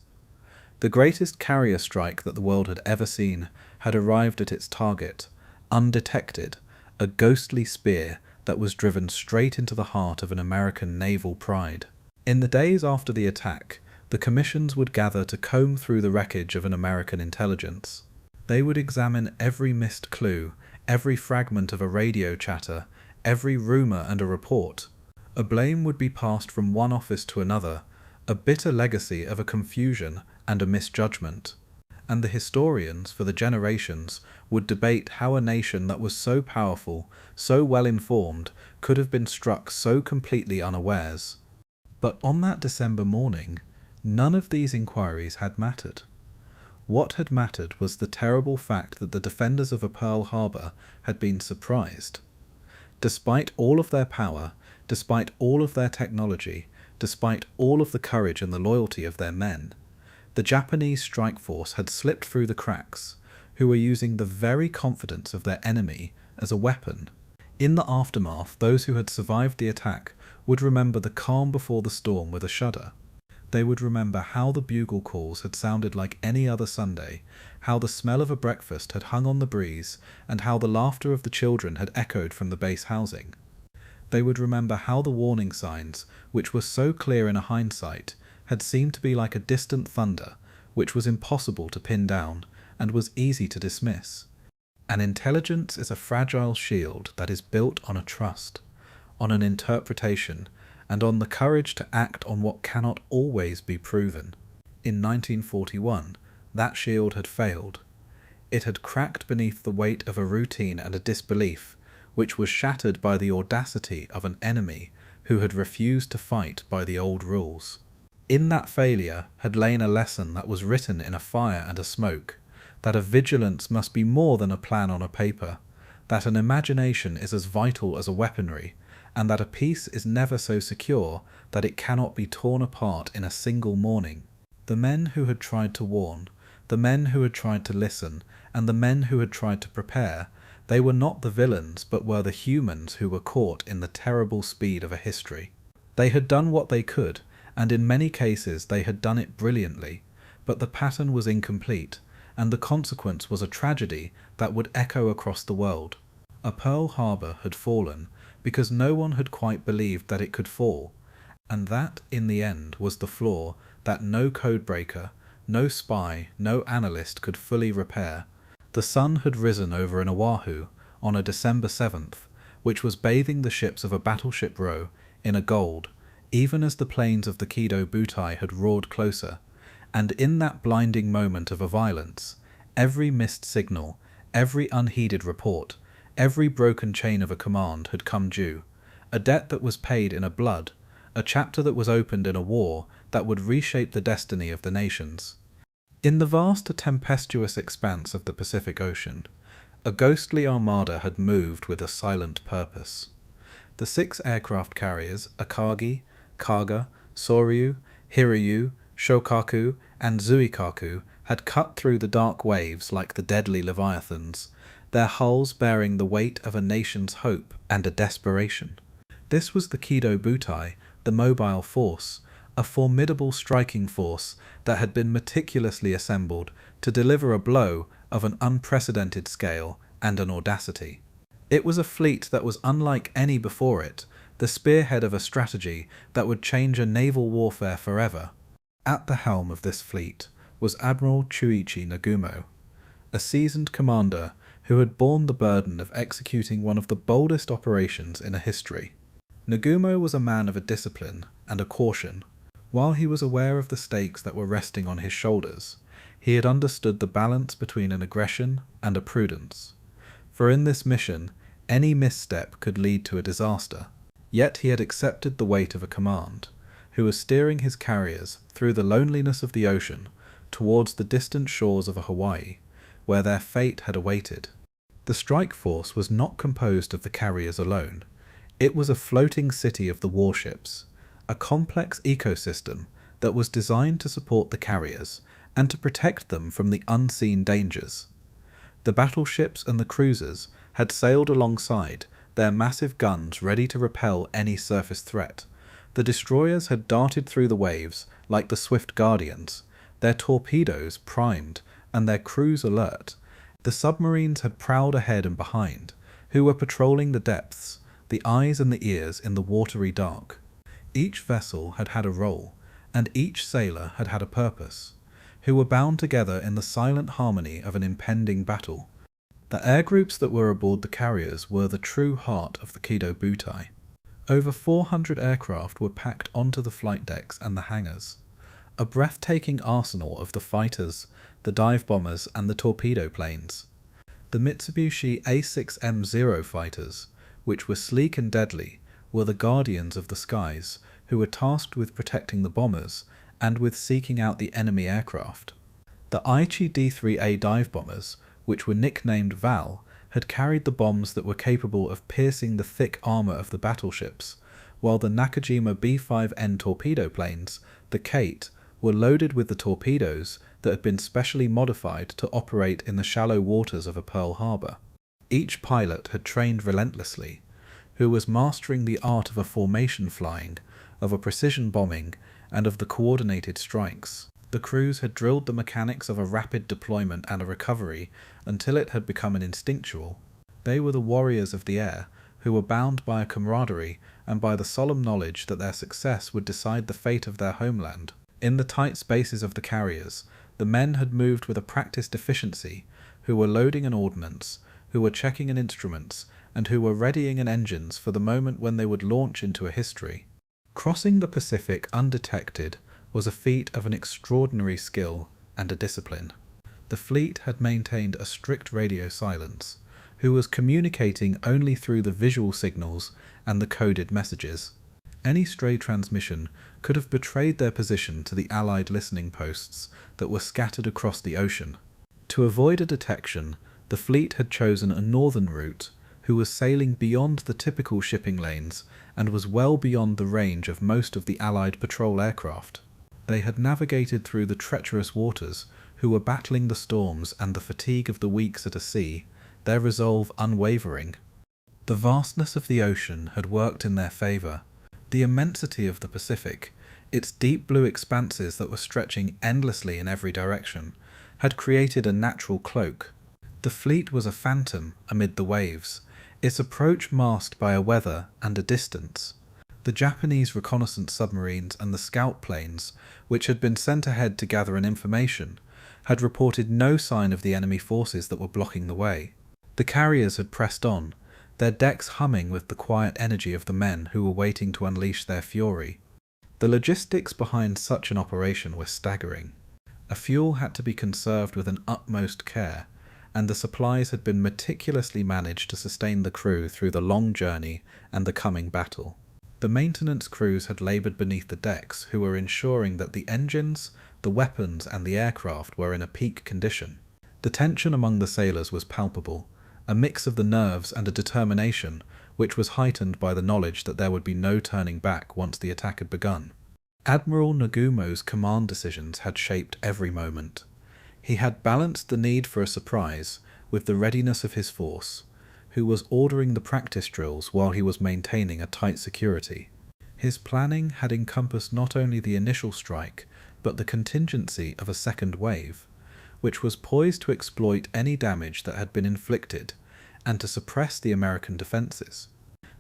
The greatest carrier strike that the world had ever seen had arrived at its target, undetected, a ghostly spear that was driven straight into the heart of an American naval pride. In the days after the attack, the commissions would gather to comb through the wreckage of an American intelligence. They would examine every missed clue, every fragment of a radio chatter, every rumour and a report. A blame would be passed from one office to another, a bitter legacy of a confusion and a misjudgment. And the historians, for the generations, would debate how a nation that was so powerful, so well informed, could have been struck so completely unawares. But on that December morning, none of these inquiries had mattered. What had mattered was the terrible fact that the defenders of a Pearl Harbor had been surprised. Despite all of their power, despite all of their technology, despite all of the courage and the loyalty of their men, the Japanese strike force had slipped through the cracks, who were using the very confidence of their enemy as a weapon. In the aftermath, those who had survived the attack would remember the calm before the storm with a shudder. They would remember how the bugle calls had sounded like any other Sunday, how the smell of a breakfast had hung on the breeze, and how the laughter of the children had echoed from the base housing. They would remember how the warning signs, which were so clear in a hindsight, had seemed to be like a distant thunder, which was impossible to pin down, and was easy to dismiss. An intelligence is a fragile shield that is built on a trust, on an interpretation, and on the courage to act on what cannot always be proven. In 1941, that shield had failed. It had cracked beneath the weight of a routine and a disbelief, which was shattered by the audacity of an enemy who had refused to fight by the old rules. In that failure had lain a lesson that was written in a fire and a smoke, that a vigilance must be more than a plan on a paper, that an imagination is as vital as a weaponry, and that a peace is never so secure that it cannot be torn apart in a single morning. The men who had tried to warn, the men who had tried to listen, and the men who had tried to prepare, they were not the villains but were the humans who were caught in the terrible speed of a history. They had done what they could, and in many cases they had done it brilliantly, but the pattern was incomplete, and the consequence was a tragedy that would echo across the world. A Pearl Harbor had fallen because no one had quite believed that it could fall, and that, in the end, was the flaw that no codebreaker, no spy, no analyst could fully repair. The sun had risen over an Oahu on a December 7th, which was bathing the ships of a battleship row in a gold, even as the planes of the Kido Butai had roared closer, and in that blinding moment of a violence, every missed signal, every unheeded report, every broken chain of a command had come due, a debt that was paid in a blood, a chapter that was opened in a war that would reshape the destiny of the nations. In the vast tempestuous expanse of the Pacific Ocean, a ghostly armada had moved with a silent purpose. The 6 aircraft carriers Akagi, Kaga, Soryu, Hiryu, Shokaku, and Zuikaku had cut through the dark waves like the deadly leviathans, their hulls bearing the weight of a nation's hope and a desperation. This was the Kido Butai, the mobile force, a formidable striking force that had been meticulously assembled to deliver a blow of an unprecedented scale and an audacity. It was a fleet that was unlike any before it, the spearhead of a strategy that would change a naval warfare forever. At the helm of this fleet was Admiral Chuichi Nagumo, a seasoned commander who had borne the burden of executing one of the boldest operations in history. Nagumo was a man of a discipline and a caution. While he was aware of the stakes that were resting on his shoulders, he had understood the balance between an aggression and a prudence. For in this mission, any misstep could lead to a disaster. Yet he had accepted the weight of a command, who was steering his carriers through the loneliness of the ocean towards the distant shores of Hawaii, where their fate had awaited. The strike force was not composed of the carriers alone. It was a floating city of the warships, a complex ecosystem that was designed to support the carriers and to protect them from the unseen dangers. The battleships and the cruisers had sailed alongside, their massive guns ready to repel any surface threat. The destroyers had darted through the waves like the swift guardians, their torpedoes primed and their crews alert. The submarines had prowled ahead and behind, who were patrolling the depths, the eyes and the ears in the watery dark. Each vessel had had a role, and each sailor had had a purpose, who were bound together in the silent harmony of an impending battle. The air groups that were aboard the carriers were the true heart of the Kido Butai. Over 400 aircraft were packed onto the flight decks and the hangars, a breathtaking arsenal of the fighters, the dive bombers and the torpedo planes. The Mitsubishi A6M0 fighters, which were sleek and deadly, were the guardians of the skies, who were tasked with protecting the bombers and with seeking out the enemy aircraft. The Aichi D3A dive bombers, which were nicknamed Val, had carried the bombs that were capable of piercing the thick armour of the battleships, while the Nakajima B5N torpedo planes, the Kate, were loaded with the torpedoes that had been specially modified to operate in the shallow waters of a Pearl Harbor. Each pilot had trained relentlessly, who was mastering the art of a formation flying, of a precision bombing, and of the coordinated strikes. The crews had drilled the mechanics of a rapid deployment and a recovery until it had become an instinctual. They were the warriors of the air, who were bound by a camaraderie and by the solemn knowledge that their success would decide the fate of their homeland. In the tight spaces of the carriers, the men had moved with a practiced efficiency, who were loading an ordnance, who were checking an instruments, and who were readying an engines for the moment when they would launch into a history. Crossing the Pacific undetected was a feat of an extraordinary skill and a discipline. The fleet had maintained a strict radio silence, who was communicating only through the visual signals and the coded messages. Any stray transmission could have betrayed their position to the Allied listening posts that were scattered across the ocean. To avoid a detection, the fleet had chosen a northern route, who was sailing beyond the typical shipping lanes and was well beyond the range of most of the Allied patrol aircraft. They had navigated through the treacherous waters, who were battling the storms and the fatigue of the weeks at a sea, their resolve unwavering. The vastness of the ocean had worked in their favour. The immensity of the Pacific, its deep blue expanses that were stretching endlessly in every direction, had created a natural cloak. The fleet was a phantom amid the waves, its approach masked by a weather and a distance. The Japanese reconnaissance submarines and the scout planes, which had been sent ahead to gather an information, had reported no sign of the enemy forces that were blocking the way. The carriers had pressed on, their decks humming with the quiet energy of the men who were waiting to unleash their fury. The logistics behind such an operation were staggering. A fuel had to be conserved with an utmost care, and the supplies had been meticulously managed to sustain the crew through the long journey and the coming battle. The maintenance crews had laboured beneath the decks, who were ensuring that the engines, the weapons and the aircraft were in a peak condition. The tension among the sailors was palpable, a mix of the nerves and a determination which was heightened by the knowledge that there would be no turning back once the attack had begun. Admiral Nagumo's command decisions had shaped every moment. He had balanced the need for a surprise with the readiness of his force, who was ordering the practice drills while he was maintaining a tight security. His planning had encompassed not only the initial strike, but the contingency of a second wave, which was poised to exploit any damage that had been inflicted and to suppress the American defences.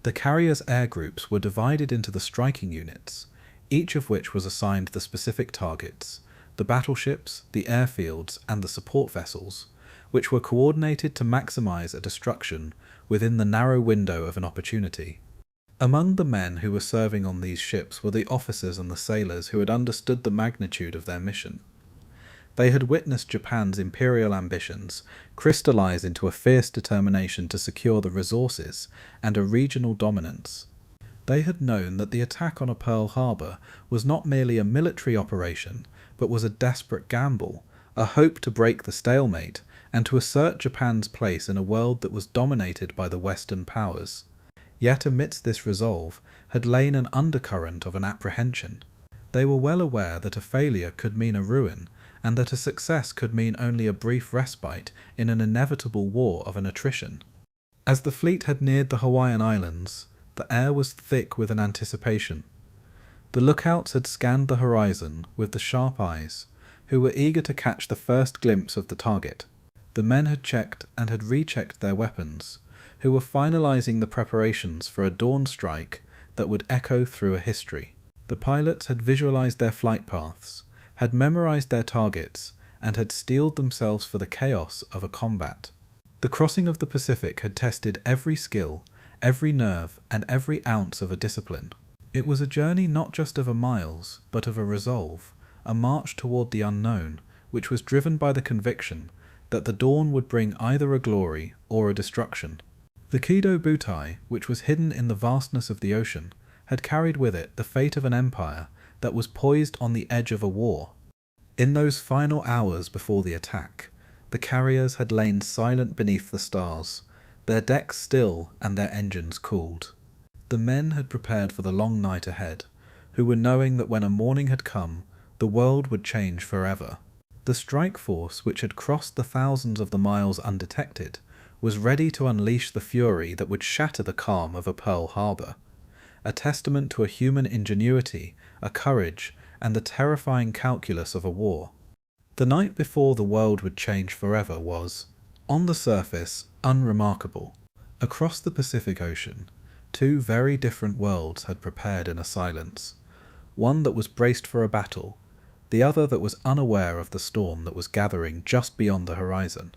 The carriers' air groups were divided into the striking units, each of which was assigned the specific targets, the battleships, the airfields, and the support vessels, which were coordinated to maximise a destruction within the narrow window of an opportunity. Among the men who were serving on these ships were the officers and the sailors who had understood the magnitude of their mission. They had witnessed Japan's imperial ambitions crystallise into a fierce determination to secure the resources and a regional dominance. They had known that the attack on Pearl Harbor was not merely a military operation, but was a desperate gamble, a hope to break the stalemate and to assert Japan's place in a world that was dominated by the Western powers. Yet amidst this resolve had lain an undercurrent of an apprehension. They were well aware that a failure could mean a ruin, and that a success could mean only a brief respite in an inevitable war of an attrition. As the fleet had neared the Hawaiian Islands, the air was thick with an anticipation. The lookouts had scanned the horizon with the sharp eyes, who were eager to catch the first glimpse of the target. The men had checked and had rechecked their weapons, who were finalizing the preparations for a dawn strike that would echo through a history. The pilots had visualized their flight paths, had memorized their targets, and had steeled themselves for the chaos of a combat. The crossing of the Pacific had tested every skill, every nerve, and every ounce of a discipline. It was a journey not just of a miles, but of a resolve, a march toward the unknown, which was driven by the conviction that the dawn would bring either a glory or a destruction. The Kido Butai, which was hidden in the vastness of the ocean, had carried with it the fate of an empire that was poised on the edge of a war. In those final hours before the attack, the carriers had lain silent beneath the stars, their decks still and their engines cooled. The men had prepared for the long night ahead, who were knowing that when a morning had come, the world would change forever. The strike force, which had crossed the thousands of the miles undetected, was ready to unleash the fury that would shatter the calm of a Pearl Harbor, a testament to a human ingenuity, a courage, and the terrifying calculus of a war. The night before the world would change forever was, on the surface, unremarkable. Across the Pacific Ocean, two very different worlds had prepared in a silence, one that was braced for a battle, the other that was unaware of the storm that was gathering just beyond the horizon.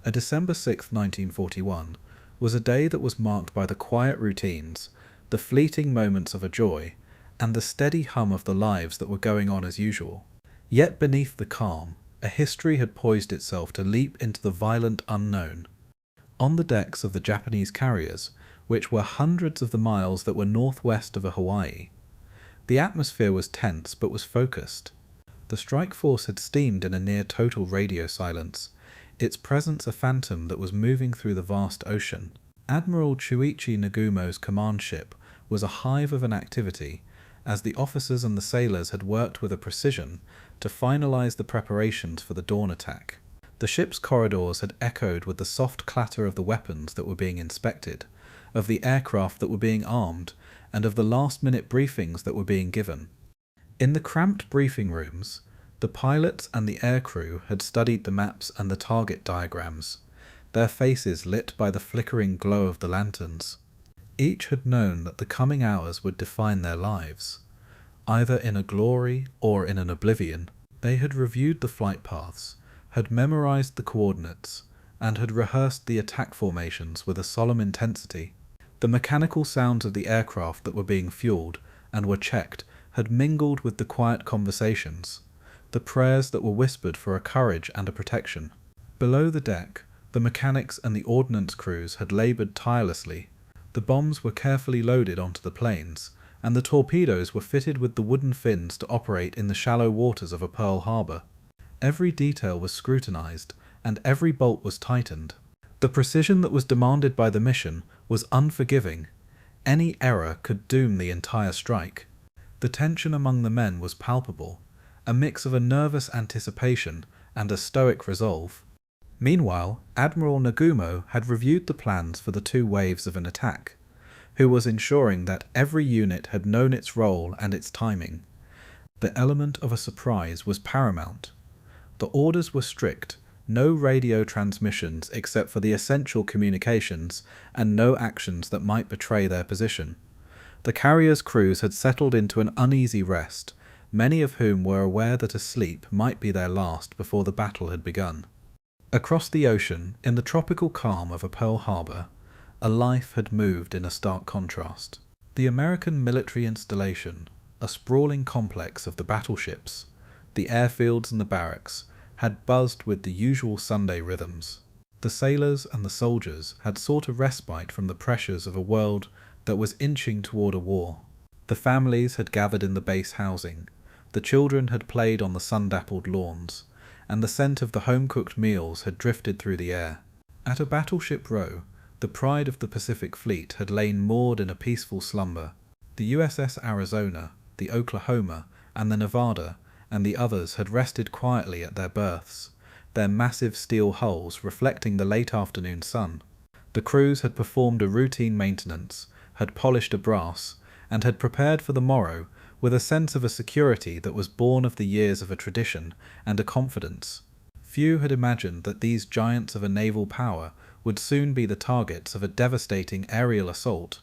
A December 6, 1941, was a day that was marked by the quiet routines, the fleeting moments of a joy, and the steady hum of the lives that were going on as usual. Yet beneath the calm, a history had poised itself to leap into the violent unknown. On the decks of the Japanese carriers, which were hundreds of the miles that were northwest of Hawaii, the atmosphere was tense but was focused. The strike force had steamed in a near-total radio silence, its presence a phantom that was moving through the vast ocean. Admiral Chuichi Nagumo's command ship was a hive of an activity, as the officers and the sailors had worked with a precision to finalize the preparations for the dawn attack. The ship's corridors had echoed with the soft clatter of the weapons that were being inspected, of the aircraft that were being armed, and of the last-minute briefings that were being given. In the cramped briefing rooms, The pilots and the aircrew had studied the maps and the target diagrams, their faces lit by the flickering glow of the lanterns. Each had known that the coming hours would define their lives, either in a glory or in an oblivion. They had reviewed the flight paths, had memorized the coordinates, and had rehearsed the attack formations with a solemn intensity. The mechanical sounds of the aircraft that were being fueled and were checked had mingled with the quiet conversations, the prayers that were whispered for a courage and a protection. Below the deck, the mechanics and the ordnance crews had laboured tirelessly. The bombs were carefully loaded onto the planes, and the torpedoes were fitted with the wooden fins to operate in the shallow waters of a Pearl Harbor. Every detail was scrutinized, and every bolt was tightened. The precision that was demanded by the mission was unforgiving. Any error could doom the entire strike. The tension among the men was palpable, a mix of a nervous anticipation and a stoic resolve. Meanwhile, Admiral Nagumo had reviewed the plans for the two waves of an attack, who was ensuring that every unit had known its role and its timing. The element of a surprise was paramount. The orders were strict: no radio transmissions except for the essential communications, and no actions that might betray their position. The carrier's crews had settled into an uneasy rest, many of whom were aware that a sleep might be their last before the battle had begun. Across the ocean, in the tropical calm of a Pearl Harbor, a life had moved in a stark contrast. The American military installation, a sprawling complex of the battleships, the airfields and the barracks, had buzzed with the usual Sunday rhythms. The sailors and the soldiers had sought a respite from the pressures of a world that was inching toward a war. The families had gathered in the base housing, the children had played on the sun-dappled lawns, and the scent of the home-cooked meals had drifted through the air. At a battleship row, the pride of the Pacific Fleet had lain moored in a peaceful slumber. The USS Arizona, the Oklahoma, and the Nevada, and the others had rested quietly at their berths, their massive steel hulls reflecting the late afternoon sun. The crews had performed a routine maintenance, had polished a brass, and had prepared for the morrow with a sense of a security that was born of the years of a tradition and a confidence. Few had imagined that these giants of a naval power would soon be the targets of a devastating aerial assault.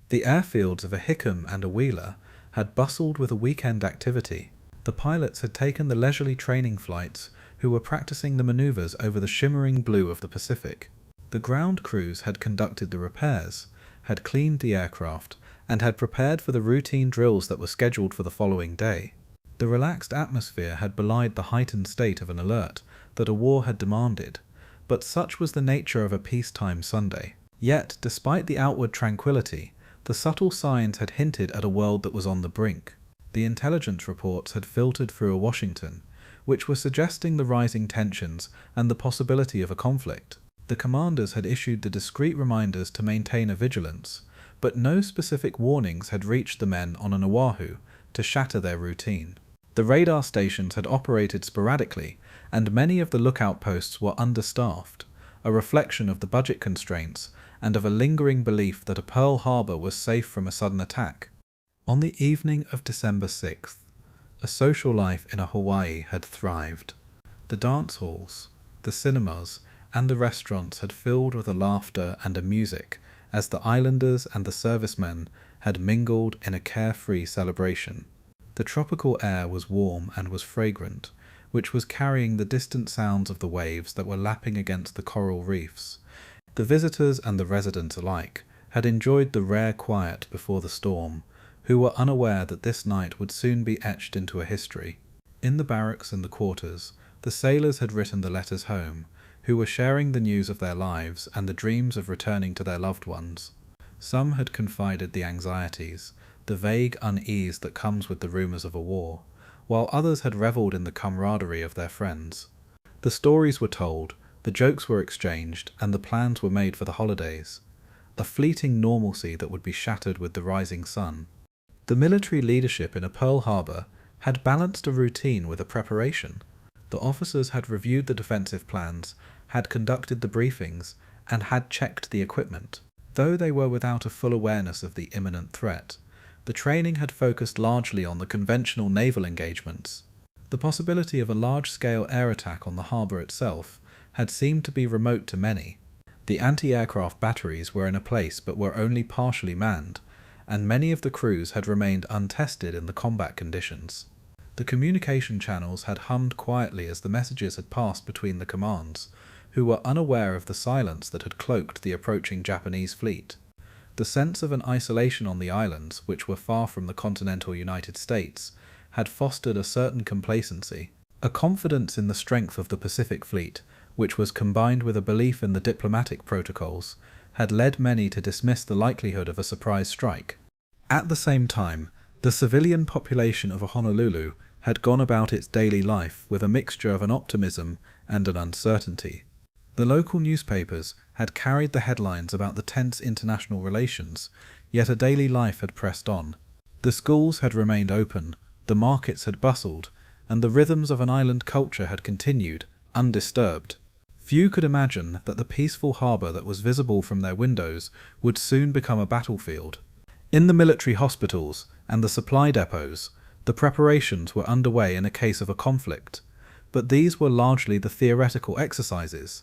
The airfields of a Hickam and a Wheeler had bustled with a weekend activity. The pilots had taken the leisurely training flights who were practicing the maneuvers over the shimmering blue of the Pacific. The ground crews had conducted the repairs, had cleaned the aircraft, and had prepared for the routine drills that were scheduled for the following day. The relaxed atmosphere had belied the heightened state of an alert that a war had demanded, but such was the nature of a peacetime Sunday. Yet, despite the outward tranquility, the subtle signs had hinted at a world that was on the brink. The intelligence reports had filtered through Washington, which were suggesting the rising tensions and the possibility of a conflict. The commanders had issued the discreet reminders to maintain a vigilance, but no specific warnings had reached the men on an Oahu to shatter their routine. The radar stations had operated sporadically, and many of the lookout posts were understaffed, a reflection of the budget constraints and of a lingering belief that a Pearl Harbor was safe from a sudden attack. On the evening of December 6th, a social life in Hawaii had thrived. The dance halls, the cinemas, and the restaurants had filled with a laughter and a music as the islanders and the servicemen had mingled in a carefree celebration. The tropical air was warm and was fragrant, which was carrying the distant sounds of the waves that were lapping against the coral reefs. The visitors and the residents alike had enjoyed the rare quiet before the storm, who were unaware that this night would soon be etched into a history. In the barracks and the quarters, the sailors had written the letters home, who were sharing the news of their lives and the dreams of returning to their loved ones. Some had confided the anxieties, the vague unease that comes with the rumours of a war, while others had revelled in the camaraderie of their friends. The stories were told, the jokes were exchanged, and the plans were made for the holidays, a fleeting normalcy that would be shattered with the rising sun. The military leadership in a Pearl Harbor had balanced a routine with a preparation. The officers had reviewed the defensive plans, had conducted the briefings, and had checked the equipment. Though they were without a full awareness of the imminent threat, the training had focused largely on the conventional naval engagements. The possibility of a large-scale air attack on the harbour itself had seemed to be remote to many. The anti-aircraft batteries were in a place but were only partially manned, and many of the crews had remained untested in the combat conditions. The communication channels had hummed quietly as the messages had passed between the commands, who were unaware of the silence that had cloaked the approaching Japanese fleet. The sense of an isolation on the islands, which were far from the continental United States, had fostered a certain complacency. A confidence in the strength of the Pacific Fleet, which was combined with a belief in the diplomatic protocols, had led many to dismiss the likelihood of a surprise strike. At the same time, the civilian population of Honolulu had gone about its daily life with a mixture of an optimism and an uncertainty. The local newspapers had carried the headlines about the tense international relations, yet a daily life had pressed on. The schools had remained open, the markets had bustled, and the rhythms of an island culture had continued, undisturbed. Few could imagine that the peaceful harbour that was visible from their windows would soon become a battlefield. In the military hospitals and the supply depots, the preparations were underway in a case of a conflict, but these were largely the theoretical exercises.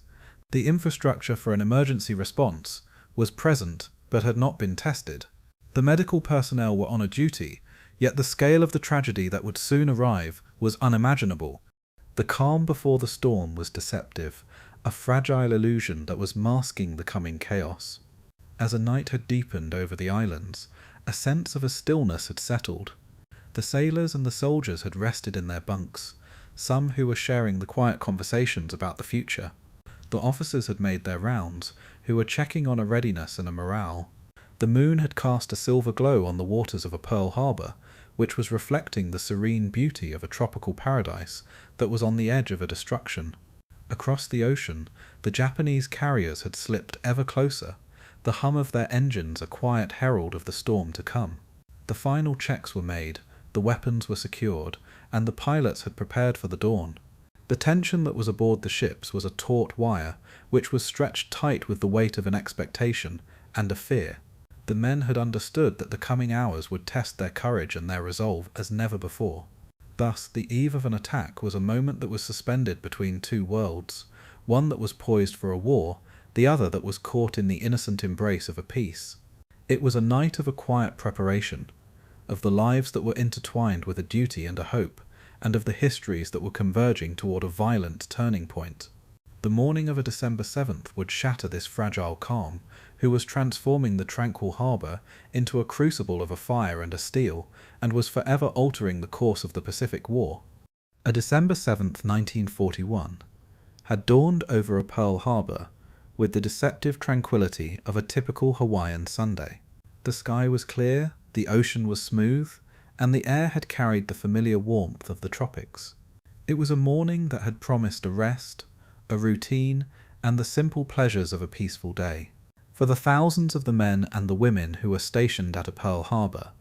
The infrastructure for an emergency response was present but had not been tested. The medical personnel were on a duty, yet the scale of the tragedy that would soon arrive was unimaginable. The calm before the storm was deceptive, a fragile illusion that was masking the coming chaos. As a night had deepened over the islands, a sense of a stillness had settled. The sailors and the soldiers had rested in their bunks, some who were sharing the quiet conversations about the future. The officers had made their rounds, who were checking on a readiness and a morale. The moon had cast a silver glow on the waters of a Pearl Harbor, which was reflecting the serene beauty of a tropical paradise that was on the edge of a destruction. Across the ocean, the Japanese carriers had slipped ever closer, the hum of their engines a quiet herald of the storm to come. The final checks were made, the weapons were secured, and the pilots had prepared for the dawn. The tension that was aboard the ships was a taut wire, which was stretched tight with the weight of an expectation and a fear. The men had understood that the coming hours would test their courage and their resolve as never before. Thus, the eve of an attack was a moment that was suspended between two worlds, one that was poised for a war, the other that was caught in the innocent embrace of a peace. It was a night of a quiet preparation, of the lives that were intertwined with a duty and a hope, and of the histories that were converging toward a violent turning point. The morning of a December 7th would shatter this fragile calm, who was transforming the tranquil harbour into a crucible of a fire and a steel, and was forever altering the course of the Pacific War. A December 7th, 1941, had dawned over a Pearl Harbor with the deceptive tranquility of a typical Hawaiian Sunday. The sky was clear, the ocean was smooth, and the air had carried the familiar warmth of the tropics. It was a morning that had promised a rest, a routine, and the simple pleasures of a peaceful day. For the thousands of the men and the women who were stationed at a Pearl Harbor,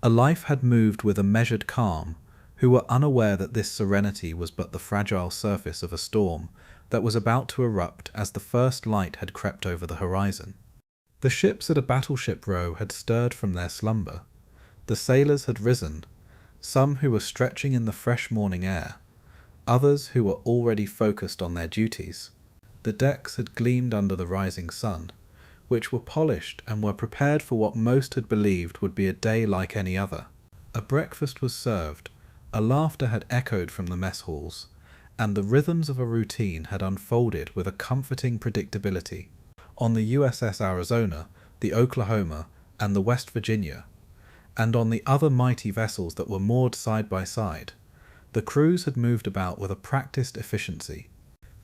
a life had moved with a measured calm, who were unaware that this serenity was but the fragile surface of a storm that was about to erupt as the first light had crept over the horizon. The ships at a battleship row had stirred from their slumber. The sailors had risen, some who were stretching in the fresh morning air, others who were already focused on their duties. The decks had gleamed under the rising sun, which were polished and were prepared for what most had believed would be a day like any other. A breakfast was served, a laughter had echoed from the mess halls, and the rhythms of a routine had unfolded with a comforting predictability. On the USS Arizona, the Oklahoma, and the West Virginia, and on the other mighty vessels that were moored side by side, the crews had moved about with a practiced efficiency.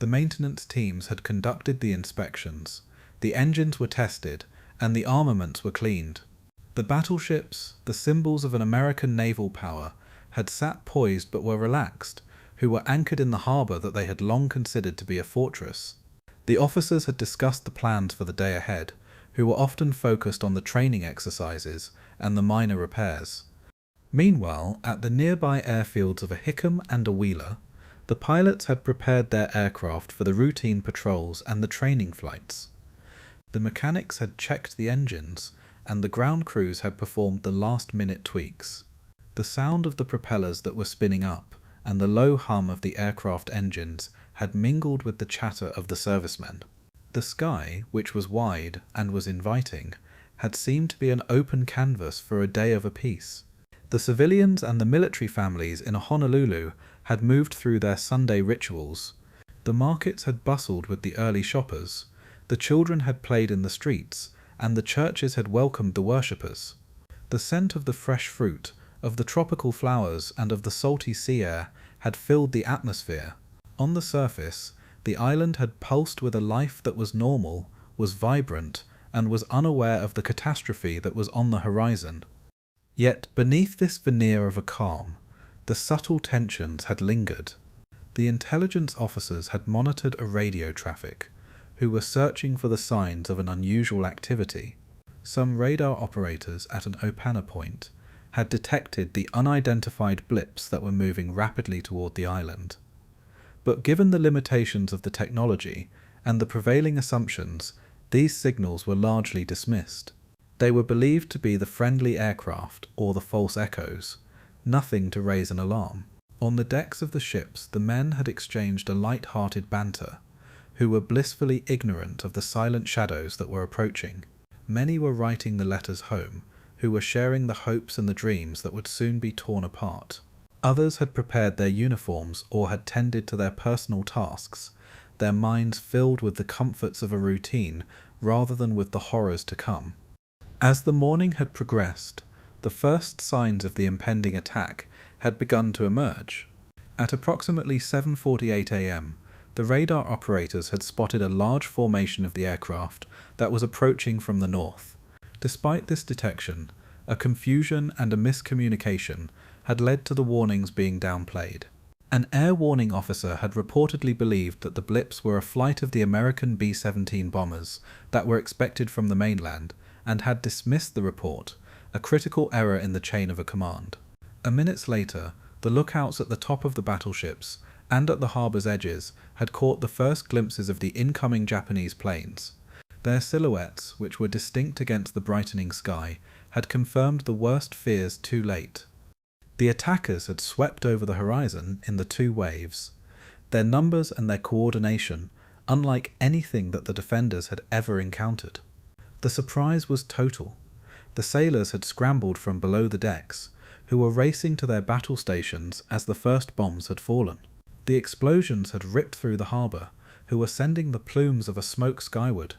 The maintenance teams had conducted the inspections, the engines were tested, and the armaments were cleaned. The battleships, the symbols of an American naval power, had sat poised but were relaxed, who were anchored in the harbour that they had long considered to be a fortress. The officers had discussed the plans for the day ahead, who were often focused on the training exercises and the minor repairs. Meanwhile, at the nearby airfields of a Hickam and a Wheeler, the pilots had prepared their aircraft for the routine patrols and the training flights. The mechanics had checked the engines, and the ground crews had performed the last-minute tweaks. The sound of the propellers that were spinning up, and the low hum of the aircraft engines had mingled with the chatter of the servicemen. The sky, which was wide and was inviting, had seemed to be an open canvas for a day of peace. The civilians and the military families in Honolulu had moved through their Sunday rituals. The markets had bustled with the early shoppers, the children had played in the streets, and the churches had welcomed the worshippers. The scent of the fresh fruit, of the tropical flowers, and of the salty sea air had filled the atmosphere. On the surface, the island had pulsed with a life that was normal, was vibrant, and was unaware of the catastrophe that was on the horizon. Yet beneath this veneer of a calm, the subtle tensions had lingered. The intelligence officers had monitored a radio traffic, who were searching for the signs of an unusual activity. Some radar operators at an Opana point had detected the unidentified blips that were moving rapidly toward the island. But given the limitations of the technology and the prevailing assumptions, these signals were largely dismissed. They were believed to be the friendly aircraft or the false echoes, nothing to raise an alarm. On the decks of the ships, the men had exchanged a light-hearted banter, who were blissfully ignorant of the silent shadows that were approaching. Many were writing the letters home, who were sharing the hopes and the dreams that would soon be torn apart. Others had prepared their uniforms or had tended to their personal tasks, their minds filled with the comforts of a routine rather than with the horrors to come. As the morning had progressed, the first signs of the impending attack had begun to emerge. At approximately 7:48 a.m., the radar operators had spotted a large formation of the aircraft that was approaching from the north. Despite this detection, a confusion and a miscommunication had led to the warnings being downplayed. An air warning officer had reportedly believed that the blips were a flight of the American B-17 bombers that were expected from the mainland and had dismissed the report, a critical error in the chain of command. Minutes later, the lookouts at the top of the battleships and at the harbour's edges had caught the first glimpses of the incoming Japanese planes. Their silhouettes, which were distinct against the brightening sky, had confirmed the worst fears too late. The attackers had swept over the horizon in the two waves. Their numbers and their coordination, unlike anything that the defenders had ever encountered. The surprise was total. The sailors had scrambled from below the decks, who were racing to their battle stations as the first bombs had fallen. The explosions had ripped through the harbour, who were sending the plumes of a smoke skyward.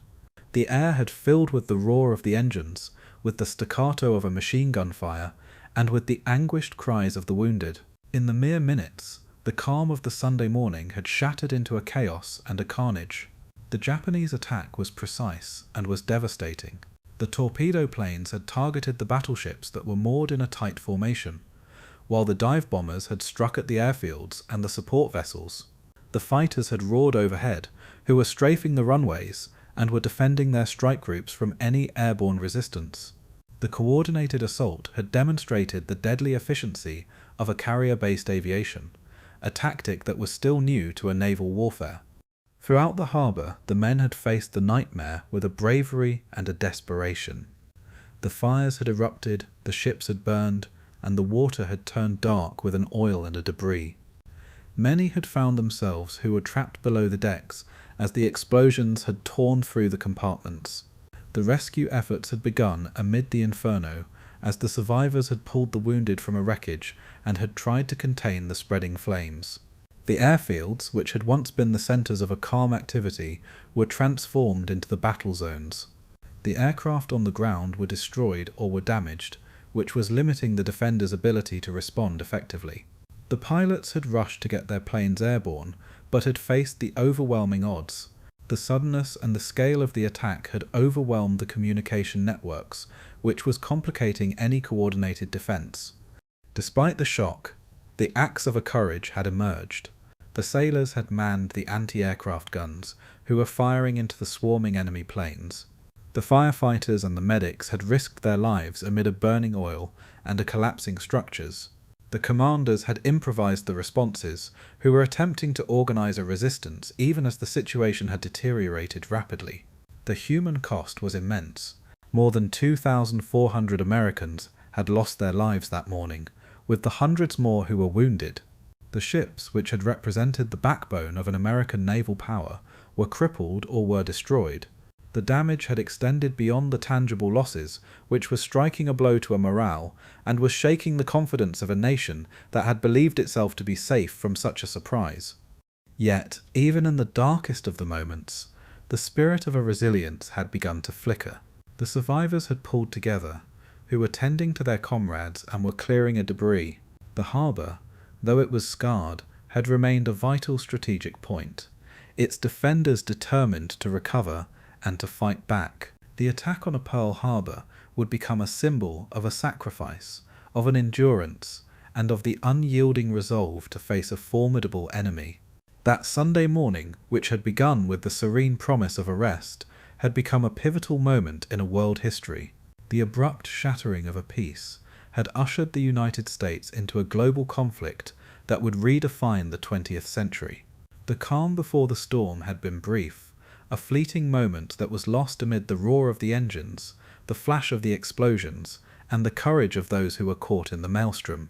The air had filled with the roar of the engines, with the staccato of a machine gun fire, and with the anguished cries of the wounded. In the mere minutes, the calm of the Sunday morning had shattered into a chaos and a carnage. The Japanese attack was precise and was devastating. The torpedo planes had targeted the battleships that were moored in a tight formation, while the dive bombers had struck at the airfields and the support vessels. The fighters had roared overhead, who were strafing the runways and were defending their strike groups from any airborne resistance. The coordinated assault had demonstrated the deadly efficiency of a carrier-based aviation, a tactic that was still new to a naval warfare. Throughout the harbour, the men had faced the nightmare with a bravery and a desperation. The fires had erupted, the ships had burned, and the water had turned dark with an oil and a debris. Many had found themselves who were trapped below the decks as the explosions had torn through the compartments. The rescue efforts had begun amid the inferno as the survivors had pulled the wounded from a wreckage and had tried to contain the spreading flames. The airfields, which had once been the centres of a calm activity, were transformed into the battle zones. The aircraft on the ground were destroyed or were damaged, which was limiting the defenders' ability to respond effectively. The pilots had rushed to get their planes airborne, but had faced the overwhelming odds. The suddenness and the scale of the attack had overwhelmed the communication networks, which was complicating any coordinated defence. Despite the shock, the acts of a courage had emerged. The sailors had manned the anti-aircraft guns, who were firing into the swarming enemy planes. The firefighters and the medics had risked their lives amid a burning oil and a collapsing structures. The commanders had improvised the responses, who were attempting to organise a resistance even as the situation had deteriorated rapidly. The human cost was immense. More than 2,400 Americans had lost their lives that morning, with the hundreds more who were wounded. The ships, which had represented the backbone of an American naval power, were crippled or were destroyed. The damage had extended beyond the tangible losses, which was striking a blow to a morale and was shaking the confidence of a nation that had believed itself to be safe from such a surprise. Yet, even in the darkest of the moments, the spirit of a resilience had begun to flicker. The survivors had pulled together, who were tending to their comrades and were clearing a debris. The harbour, though it was scarred, had remained a vital strategic point, its defenders determined to recover and to fight back. The attack on a Pearl Harbor would become a symbol of a sacrifice, of an endurance, and of the unyielding resolve to face a formidable enemy. That Sunday morning, which had begun with the serene promise of a rest, had become a pivotal moment in a world history. The abrupt shattering of a peace had ushered the United States into a global conflict that would redefine the 20th century. The calm before the storm had been brief, a fleeting moment that was lost amid the roar of the engines, the flash of the explosions, and the courage of those who were caught in the maelstrom.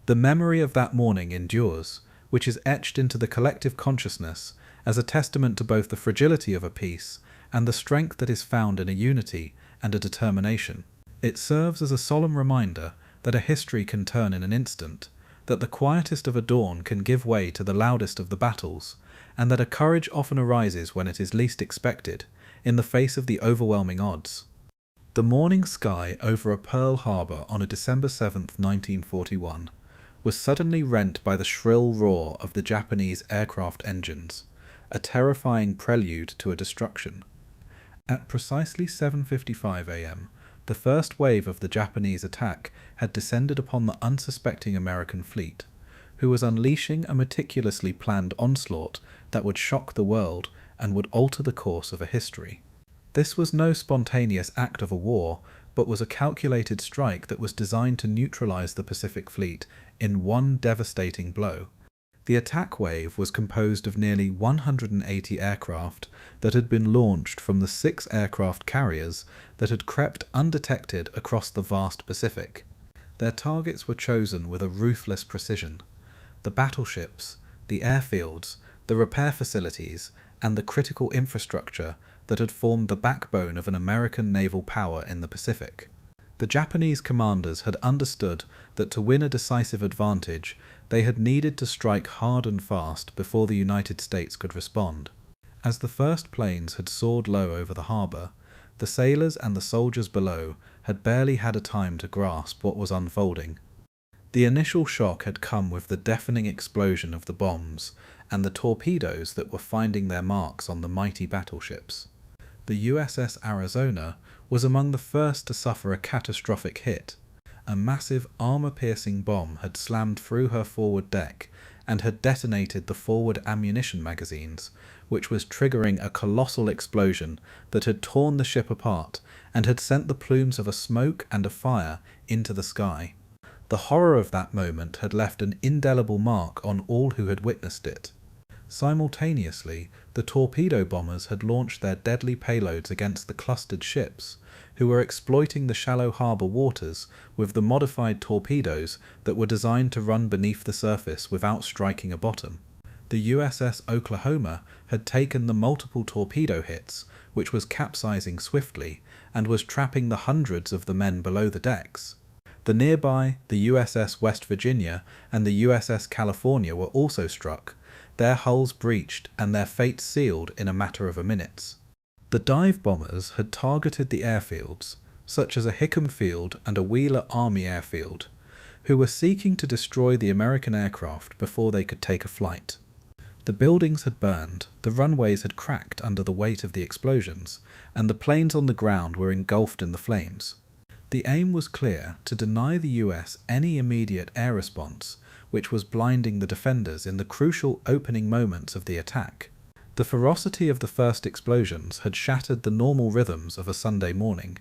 The memory of that morning endures, which is etched into the collective consciousness as a testament to both the fragility of a peace and the strength that is found in a unity and a determination. It serves as a solemn reminder that a history can turn in an instant, that the quietest of a dawn can give way to the loudest of the battles, and that a courage often arises when it is least expected, in the face of the overwhelming odds. The morning sky over a Pearl Harbor on a December 7th, 1941, was suddenly rent by the shrill roar of the Japanese aircraft engines, a terrifying prelude to a destruction. At precisely 7:55 a.m., the first wave of the Japanese attack had descended upon the unsuspecting American fleet, who was unleashing a meticulously planned onslaught that would shock the world and would alter the course of a history. This was no spontaneous act of a war, but was a calculated strike that was designed to neutralize the Pacific Fleet in one devastating blow. The attack wave was composed of nearly 180 aircraft that had been launched from the 6 aircraft carriers that had crept undetected across the vast Pacific. Their targets were chosen with a ruthless precision. The battleships, the airfields, the repair facilities, and the critical infrastructure that had formed the backbone of an American naval power in the Pacific. The Japanese commanders had understood that to win a decisive advantage, they had needed to strike hard and fast before the United States could respond. As the first planes had soared low over the harbour, the sailors and the soldiers below had barely had a time to grasp what was unfolding. The initial shock had come with the deafening explosion of the bombs and the torpedoes that were finding their marks on the mighty battleships. The USS Arizona was among the first to suffer a catastrophic hit. A massive armour-piercing bomb had slammed through her forward deck and had detonated the forward ammunition magazines, which was triggering a colossal explosion that had torn the ship apart and had sent the plumes of a smoke and a fire into the sky. The horror of that moment had left an indelible mark on all who had witnessed it. Simultaneously, the torpedo bombers had launched their deadly payloads against the clustered ships, who were exploiting the shallow harbour waters with the modified torpedoes that were designed to run beneath the surface without striking a bottom. The USS Oklahoma had taken the multiple torpedo hits, which was capsizing swiftly, and was trapping the hundreds of the men below the decks. The nearby, the USS West Virginia and the USS California were also struck, their hulls breached and their fate sealed in a matter of minutes. The dive bombers had targeted the airfields, such as a Hickam Field and a Wheeler Army Airfield, who were seeking to destroy the American aircraft before they could take a flight. The buildings had burned, the runways had cracked under the weight of the explosions, and the planes on the ground were engulfed in the flames. The aim was clear: to deny the US any immediate air response, which was blinding the defenders in the crucial opening moments of the attack. The ferocity of the first explosions had shattered the normal rhythms of a Sunday morning.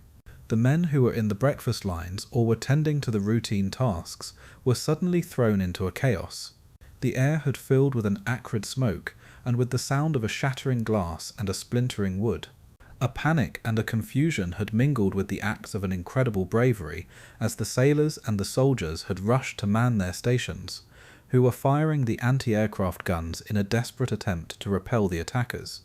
The men who were in the breakfast lines or were tending to the routine tasks were suddenly thrown into a chaos. The air had filled with an acrid smoke and with the sound of a shattering glass and a splintering wood. A panic and a confusion had mingled with the acts of an incredible bravery as the sailors and the soldiers had rushed to man their stations, who were firing the anti-aircraft guns in a desperate attempt to repel the attackers.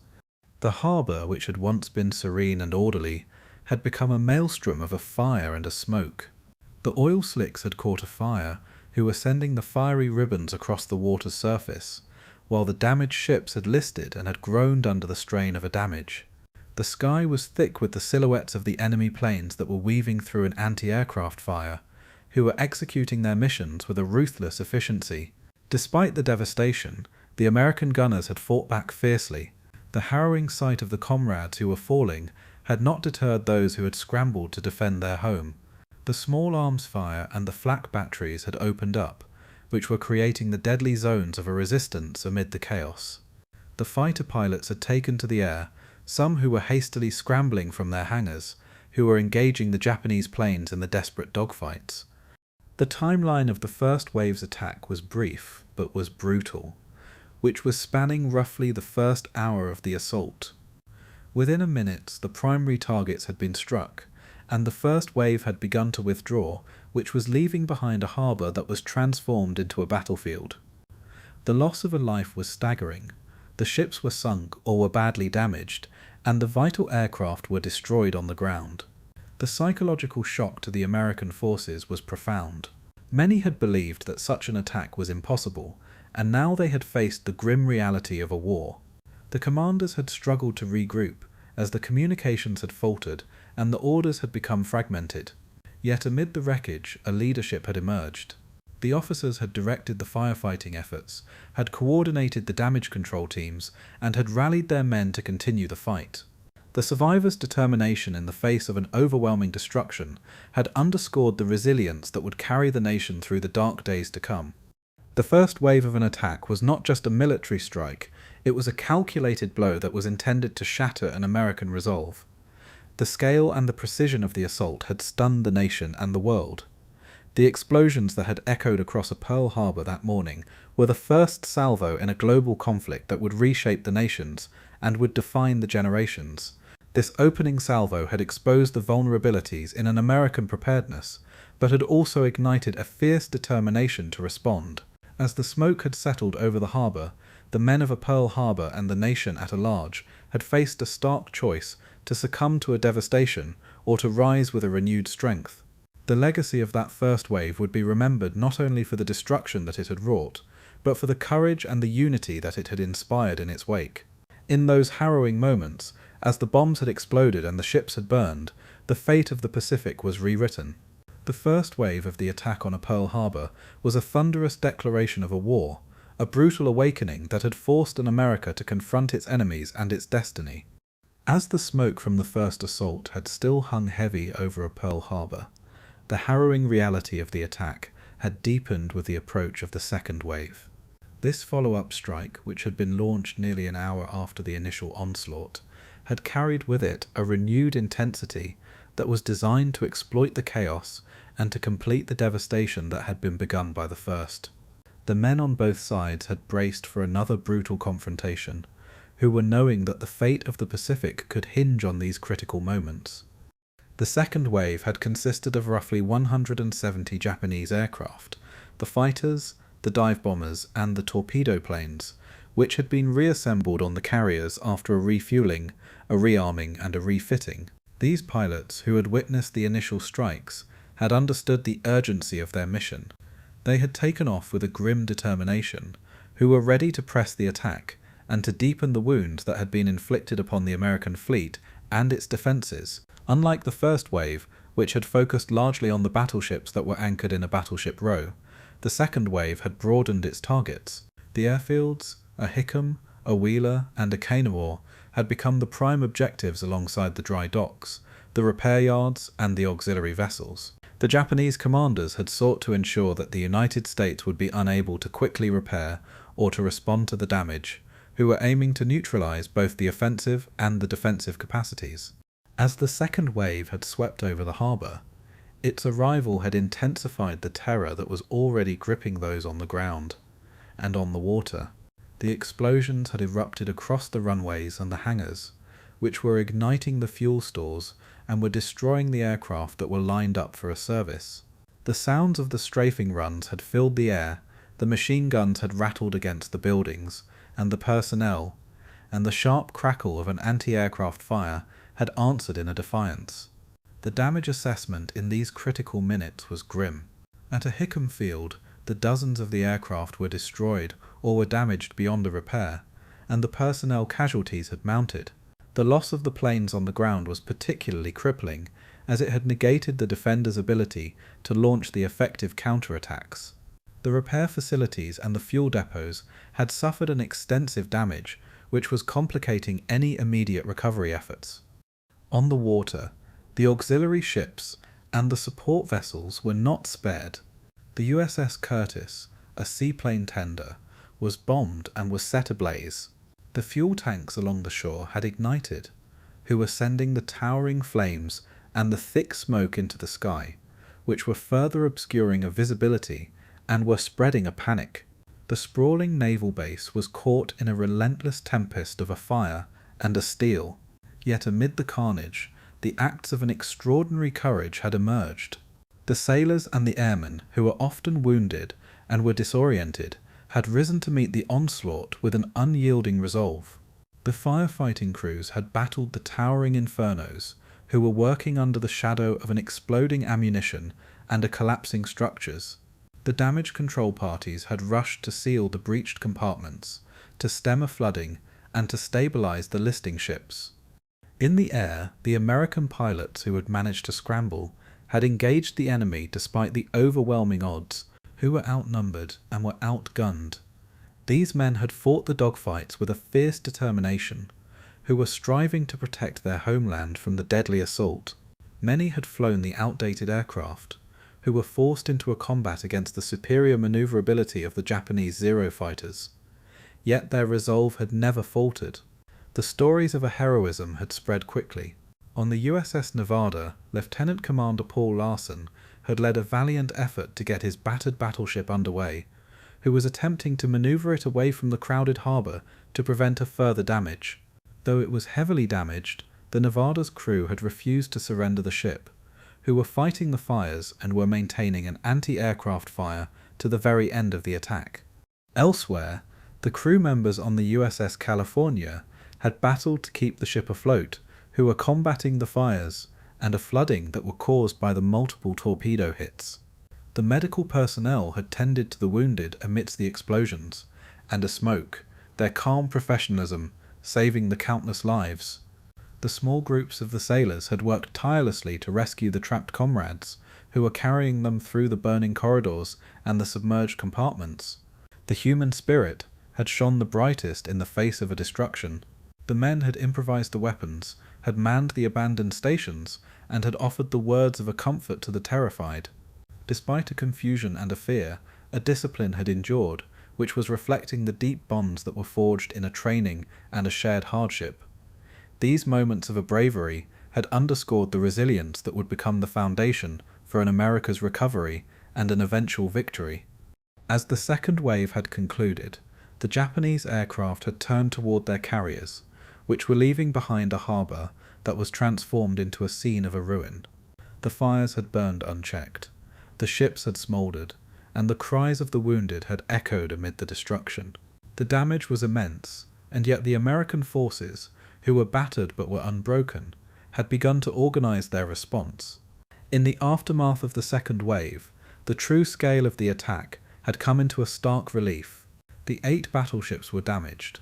The harbour, which had once been serene and orderly, had become a maelstrom of a fire and a smoke. The oil slicks had caught afire, who were sending the fiery ribbons across the water's surface, while the damaged ships had listed and had groaned under the strain of a damage. The sky was thick with the silhouettes of the enemy planes that were weaving through an anti-aircraft fire, who were executing their missions with a ruthless efficiency. Despite the devastation, the American gunners had fought back fiercely. The harrowing sight of the comrades who were falling had not deterred those who had scrambled to defend their home. The small arms fire and the flak batteries had opened up, which were creating the deadly zones of a resistance amid the chaos. The fighter pilots had taken to the air, some who were hastily scrambling from their hangars, who were engaging the Japanese planes in the desperate dogfights. The timeline of the first wave's attack was brief, but was brutal, which was spanning roughly the first hour of the assault. Within a minute, the primary targets had been struck, and the first wave had begun to withdraw, which was leaving behind a harbour that was transformed into a battlefield. The loss of a life was staggering. The ships were sunk or were badly damaged, and the vital aircraft were destroyed on the ground. The psychological shock to the American forces was profound. Many had believed that such an attack was impossible, and now they had faced the grim reality of a war. The commanders had struggled to regroup, as the communications had faltered and the orders had become fragmented. Yet amid the wreckage, a leadership had emerged. The officers had directed the firefighting efforts, had coordinated the damage control teams, and had rallied their men to continue the fight. The survivors' determination in the face of an overwhelming destruction had underscored the resilience that would carry the nation through the dark days to come. The first wave of an attack was not just a military strike, it was a calculated blow that was intended to shatter an American resolve. The scale and the precision of the assault had stunned the nation and the world. The explosions that had echoed across a Pearl Harbor that morning were the first salvo in a global conflict that would reshape the nations and would define the generations. This opening salvo had exposed the vulnerabilities in an American preparedness, but had also ignited a fierce determination to respond. As the smoke had settled over the harbour, the men of a Pearl Harbor and the nation at large had faced a stark choice to succumb to a devastation or to rise with a renewed strength. The legacy of that first wave would be remembered not only for the destruction that it had wrought, but for the courage and the unity that it had inspired in its wake. In those harrowing moments, as the bombs had exploded and the ships had burned, the fate of the Pacific was rewritten. The first wave of the attack on a Pearl Harbor was a thunderous declaration of a war, a brutal awakening that had forced an America to confront its enemies and its destiny. As the smoke from the first assault had still hung heavy over a Pearl Harbor, the harrowing reality of the attack had deepened with the approach of the second wave. This follow-up strike, which had been launched nearly an hour after the initial onslaught, had carried with it a renewed intensity that was designed to exploit the chaos and to complete the devastation that had been begun by the first. The men on both sides had braced for another brutal confrontation, who were knowing that the fate of the Pacific could hinge on these critical moments. The second wave had consisted of roughly 170 Japanese aircraft, the fighters, the dive bombers, and the torpedo planes, which had been reassembled on the carriers after a refueling, a rearming, and a refitting. These pilots, who had witnessed the initial strikes, had understood the urgency of their mission. They had taken off with a grim determination, who were ready to press the attack and to deepen the wounds that had been inflicted upon the American fleet and its defences. Unlike the first wave, which had focused largely on the battleships that were anchored in a battleship row, the second wave had broadened its targets. The airfields, a Hickam, a Wheeler, and a Kanawha had become the prime objectives alongside the dry docks, the repair yards, and the auxiliary vessels. The Japanese commanders had sought to ensure that the United States would be unable to quickly repair or to respond to the damage, who were aiming to neutralize both the offensive and the defensive capacities. As the second wave had swept over the harbour, its arrival had intensified the terror that was already gripping those on the ground and on the water. The explosions had erupted across the runways and the hangars, which were igniting the fuel stores and were destroying the aircraft that were lined up for a service. The sounds of the strafing runs had filled the air, The machine guns had rattled against the buildings and the personnel, and the sharp crackle of an anti-aircraft fire had answered in a defiance. The damage assessment in these critical minutes was grim. At a Hickam field, the dozens of the aircraft were destroyed or were damaged beyond a repair, and the personnel casualties had mounted. The loss of the planes on the ground was particularly crippling, as it had negated the defenders' ability to launch the effective counterattacks. The repair facilities and the fuel depots had suffered an extensive damage, which was complicating any immediate recovery efforts. On the water, the auxiliary ships and the support vessels were not spared. The USS Curtis, a seaplane tender, was bombed and was set ablaze. The fuel tanks along the shore had ignited, who were sending the towering flames and the thick smoke into the sky, which were further obscuring a visibility and were spreading a panic. The sprawling naval base was caught in a relentless tempest of a fire and a steel, yet amid the carnage, the acts of an extraordinary courage had emerged. The sailors and the airmen, who were often wounded and were disoriented, had risen to meet the onslaught with an unyielding resolve. The firefighting crews had battled the towering infernos, who were working under the shadow of an exploding ammunition and a collapsing structures. The damage control parties had rushed to seal the breached compartments, to stem a flooding, and to stabilize the listing ships. In the air, the American pilots who had managed to scramble had engaged the enemy despite the overwhelming odds, who were outnumbered and were outgunned. These men had fought the dogfights with a fierce determination, who were striving to protect their homeland from the deadly assault. Many had flown the outdated aircraft, who were forced into a combat against the superior maneuverability of the Japanese Zero fighters. Yet their resolve had never faltered. The stories of a heroism had spread quickly. On the USS Nevada, Lieutenant Commander Paul Larson had led a valiant effort to get his battered battleship underway, who was attempting to maneuver it away from the crowded harbour to prevent a further damage. Though it was heavily damaged, the Nevada's crew had refused to surrender the ship, who were fighting the fires and were maintaining an anti-aircraft fire to the very end of the attack. Elsewhere, the crew members on the USS California had battled to keep the ship afloat, who were combating the fires and a flooding that were caused by the multiple torpedo hits. The medical personnel had tended to the wounded amidst the explosions and a smoke, their calm professionalism saving the countless lives. The small groups of the sailors had worked tirelessly to rescue the trapped comrades, who were carrying them through the burning corridors and the submerged compartments. The human spirit had shone the brightest in the face of a destruction. The men had improvised the weapons, had manned the abandoned stations, and had offered the words of a comfort to the terrified. Despite a confusion and a fear, a discipline had endured, which was reflecting the deep bonds that were forged in a training and a shared hardship. These moments of a bravery had underscored the resilience that would become the foundation for an America's recovery and an eventual victory. As the second wave had concluded, the Japanese aircraft had turned toward their carriers, which were leaving behind a harbour that was transformed into a scene of a ruin. The fires had burned unchecked, the ships had smouldered, and the cries of the wounded had echoed amid the destruction. The damage was immense, and yet the American forces, who were battered but were unbroken, had begun to organize their response. In the aftermath of the second wave, the true scale of the attack had come into a stark relief. The 8 battleships were damaged,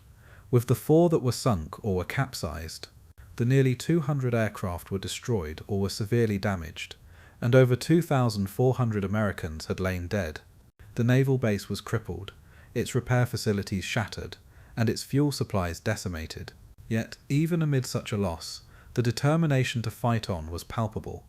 with the 4 that were sunk or were capsized. The nearly 200 aircraft were destroyed or were severely damaged, and over 2,400 Americans had lain dead. The naval base was crippled, its repair facilities shattered, and its fuel supplies decimated. Yet, even amid such a loss, the determination to fight on was palpable.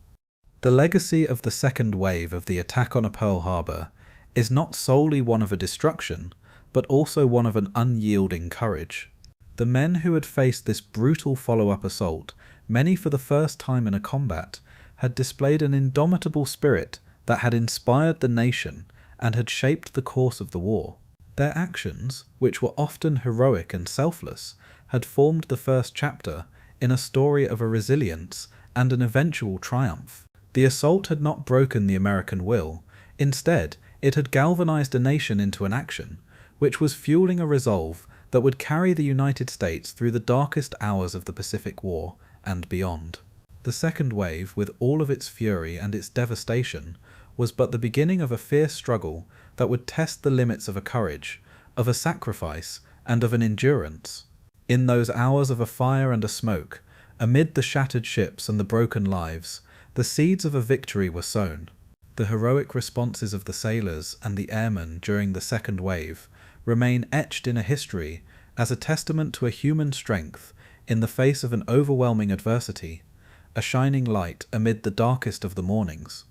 The legacy of the second wave of the attack on Pearl Harbor is not solely one of a destruction, but also one of an unyielding courage. The men who had faced this brutal follow-up assault, many for the first time in a combat, had displayed an indomitable spirit that had inspired the nation and had shaped the course of the war. Their actions, which were often heroic and selfless, had formed the first chapter in a story of a resilience and an eventual triumph. The assault had not broken the American will. Instead, It had galvanized a nation into an action, which was fueling a resolve that would carry the United States through the darkest hours of the Pacific War and beyond. The second wave, with all of its fury and its devastation, was but the beginning of a fierce struggle that would test the limits of a courage, of a sacrifice, and of an endurance. In those hours of a fire and a smoke, amid the shattered ships and the broken lives, the seeds of a victory were sown. The heroic responses of the sailors and the airmen during the second wave remain etched in a history as a testament to a human strength in the face of an overwhelming adversity, a shining light amid the darkest of the mornings.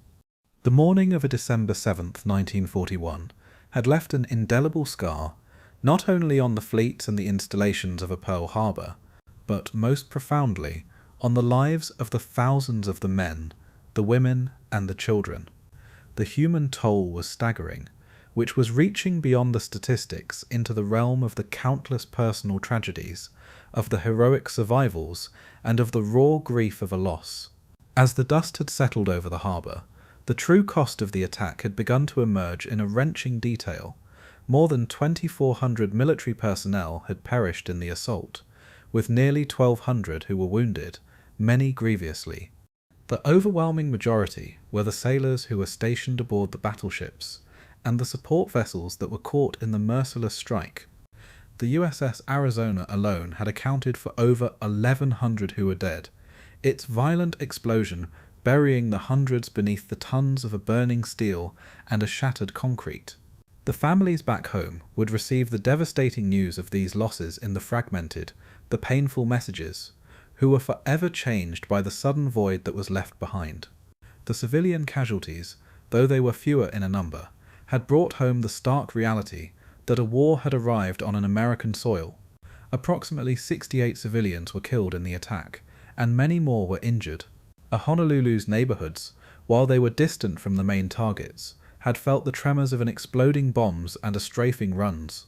The morning of December 7th, 1941, had left an indelible scar not only on the fleet and the installations of Pearl Harbor, but most profoundly on the lives of the thousands of the men, the women, and the children. The human toll was staggering, which was reaching beyond the statistics into the realm of the countless personal tragedies, of the heroic survivals, and of the raw grief of a loss. As the dust had settled over the harbour, the true cost of the attack had begun to emerge in a wrenching detail. More than 2,400 military personnel had perished in the assault, with nearly 1,200 who were wounded, many grievously. The overwhelming majority were the sailors who were stationed aboard the battleships, and the support vessels that were caught in the merciless strike. The USS Arizona alone had accounted for over 1,100 who were dead, its violent explosion burying the hundreds beneath the tons of a burning steel and a shattered concrete. The families back home would receive the devastating news of these losses in the fragmented, the painful messages, who were forever changed by the sudden void that was left behind. The civilian casualties, though they were fewer in a number, had brought home the stark reality that a war had arrived on an American soil. Approximately 68 civilians were killed in the attack, and many more were injured. Honolulu's neighborhoods, while they were distant from the main targets, had felt the tremors of an exploding bombs and a strafing runs.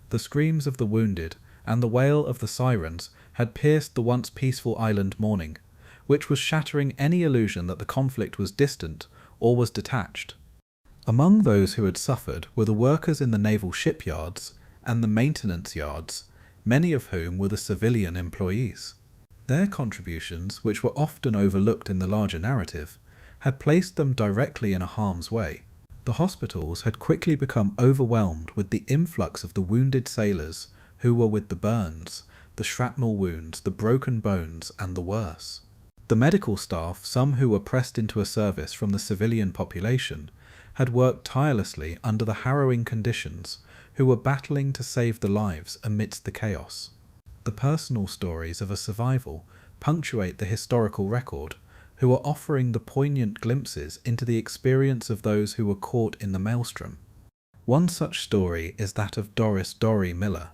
The screams of the wounded and the wail of the sirens had pierced the once peaceful island morning, which was shattering any illusion that the conflict was distant or was detached. Among those who had suffered were the workers in the naval shipyards and the maintenance yards, many of whom were the civilian employees. Their contributions, which were often overlooked in the larger narrative, had placed them directly in a harm's way. The hospitals had quickly become overwhelmed with the influx of the wounded sailors who were with the burns, the shrapnel wounds, the broken bones, and the worse. The medical staff, some who were pressed into a service from the civilian population, had worked tirelessly under the harrowing conditions, who were battling to save the lives amidst the chaos. The personal stories of a survival punctuate the historical record, who are offering the poignant glimpses into the experience of those who were caught in the maelstrom. One such story is that of Doris "Dory" Miller,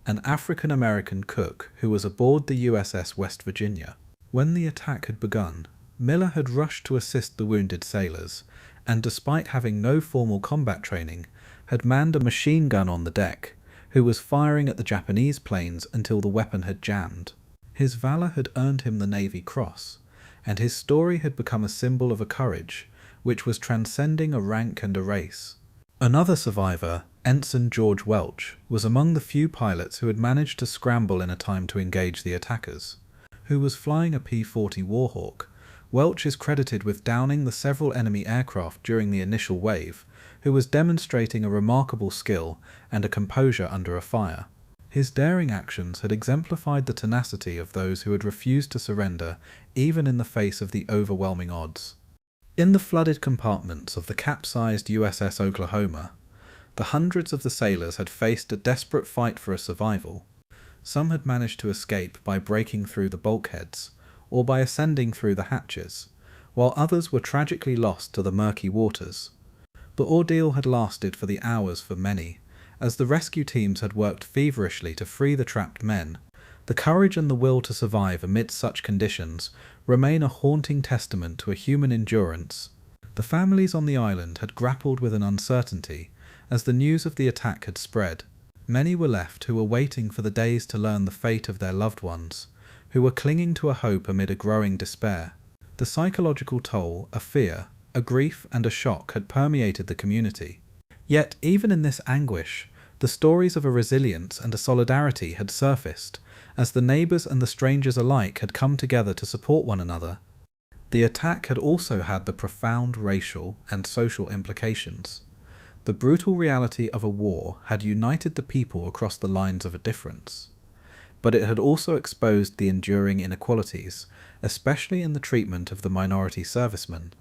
an African-American cook who was aboard the USS West Virginia. When the attack had begun, Miller had rushed to assist the wounded sailors, and despite having no formal combat training, had manned a machine gun on the deck, who was firing at the Japanese planes until the weapon had jammed. His valor had earned him the Navy Cross, and his story had become a symbol of a courage which was transcending a rank and a race. Another survivor, Ensign George Welch, was among the few pilots who had managed to scramble in a time to engage the attackers. Who was flying a P-40 Warhawk, Welch is credited with downing the several enemy aircraft during the initial wave, who was demonstrating a remarkable skill and a composure under a fire. His daring actions had exemplified the tenacity of those who had refused to surrender even in the face of the overwhelming odds. In the flooded compartments of the capsized USS Oklahoma, the hundreds of the sailors had faced a desperate fight for a survival. Some had managed to escape by breaking through the bulkheads, or by ascending through the hatches, while others were tragically lost to the murky waters. The ordeal had lasted for the hours for many, as the rescue teams had worked feverishly to free the trapped men. The courage and the will to survive amidst such conditions remain a haunting testament to a human endurance. The families on the island had grappled with an uncertainty as the news of the attack had spread. Many were left who were waiting for the days to learn the fate of their loved ones, who were clinging to a hope amid a growing despair. The psychological toll, a fear, a grief and a shock had permeated the community. Yet, even in this anguish, the stories of a resilience and a solidarity had surfaced, as the neighbours and the strangers alike had come together to support one another. The attack had also had the profound racial and social implications. The brutal reality of a war had united the people across the lines of a difference. But it had also exposed the enduring inequalities, especially in the treatment of the minority servicemen.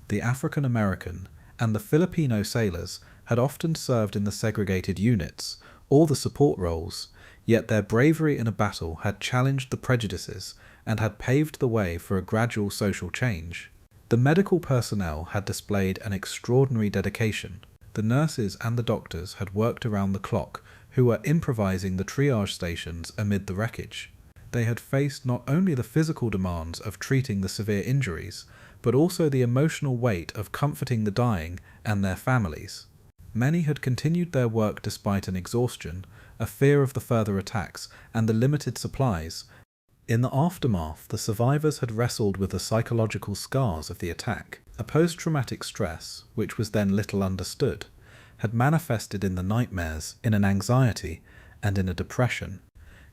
The African American and the Filipino sailors had often served in the segregated units, or the support roles, yet their bravery in a battle had challenged the prejudices and had paved the way for a gradual social change. The medical personnel had displayed an extraordinary dedication. The nurses and the doctors had worked around the clock, who were improvising the triage stations amid the wreckage. They had faced not only the physical demands of treating the severe injuries, but also the emotional weight of comforting the dying and their families. Many had continued their work despite an exhaustion, a fear of the further attacks, and the limited supplies. In the aftermath, the survivors had wrestled with the psychological scars of the attack. A post-traumatic stress, which was then little understood, had manifested in the nightmares, in an anxiety, and in a depression.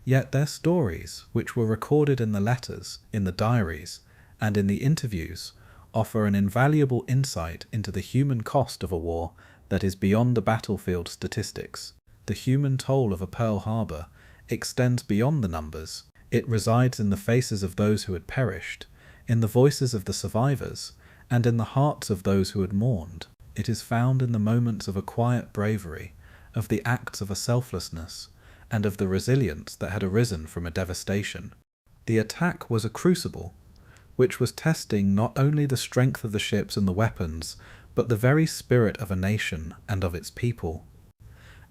Yet their stories, which were recorded in the letters, in the diaries, and in the interviews, offer an invaluable insight into the human cost of a war that is beyond the battlefield statistics. The human toll of a Pearl Harbor extends beyond the numbers. It resides in the faces of those who had perished, in the voices of the survivors, and in the hearts of those who had mourned. It is found in the moments of a quiet bravery, of the acts of a selflessness, and of the resilience that had arisen from a devastation. The attack was a crucible, which was testing not only the strength of the ships and the weapons, but the very spirit of a nation and of its people.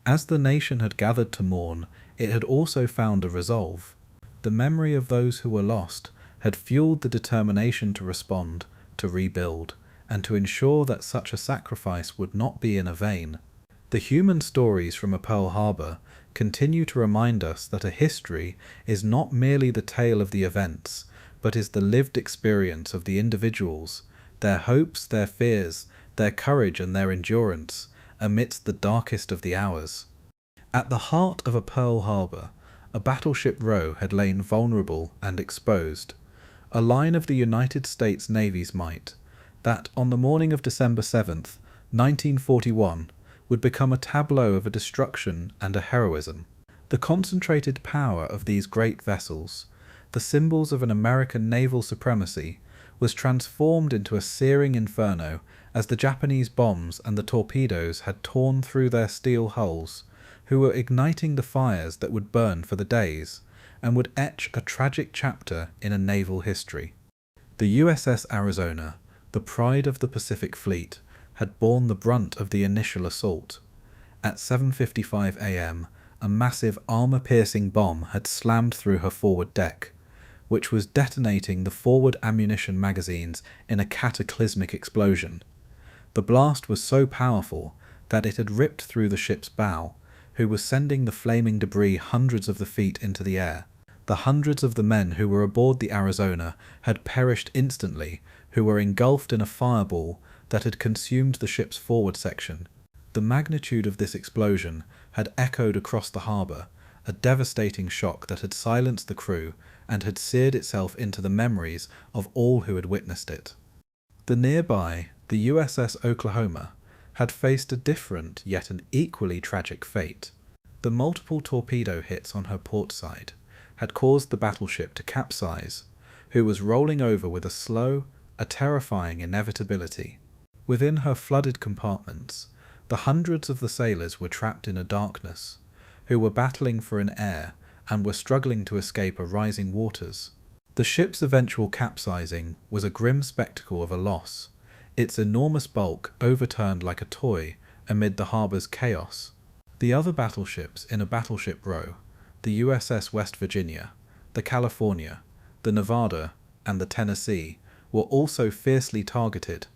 As the nation had gathered to mourn, it had also found a resolve. The memory of those who were lost had fueled the determination to respond, to rebuild, and to ensure that such a sacrifice would not be in vain. The human stories from a Pearl Harbor continue to remind us that a history is not merely the tale of the events, but is the lived experience of the individuals, their hopes, their fears, their courage and their endurance, amidst the darkest of the hours. At the heart of a Pearl Harbor, a battleship row had lain vulnerable and exposed, a line of the United States Navy's might, that on the morning of December 7th, 1941, would become a tableau of a destruction and a heroism. The concentrated power of these great vessels, the symbols of an American naval supremacy, was transformed into a searing inferno as the Japanese bombs and the torpedoes had torn through their steel hulls, who were igniting the fires that would burn for the days, and would etch a tragic chapter in a naval history. The USS Arizona, the pride of the Pacific Fleet, had borne the brunt of the initial assault. At 7:55 a.m., a massive armour-piercing bomb had slammed through her forward deck, which was detonating the forward ammunition magazines in a cataclysmic explosion. The blast was so powerful that it had ripped through the ship's bow, who was sending the flaming debris hundreds of the feet into the air. The hundreds of the men who were aboard the Arizona had perished instantly, who were engulfed in a fireball that had consumed the ship's forward section. The magnitude of this explosion had echoed across the harbour, a devastating shock that had silenced the crew and had seared itself into the memories of all who had witnessed it. The nearby, the USS Oklahoma, had faced a different yet an equally tragic fate. The multiple torpedo hits on her port side had caused the battleship to capsize, who was rolling over with a terrifying inevitability. Within her flooded compartments, the hundreds of the sailors were trapped in a darkness, who were battling for an air and were struggling to escape a rising waters. The ship's eventual capsizing was a grim spectacle of a loss, its enormous bulk overturned like a toy amid the harbour's chaos. The other battleships in a battleship row, the USS West Virginia, the California, the Nevada, and the Tennessee, were also fiercely targeted.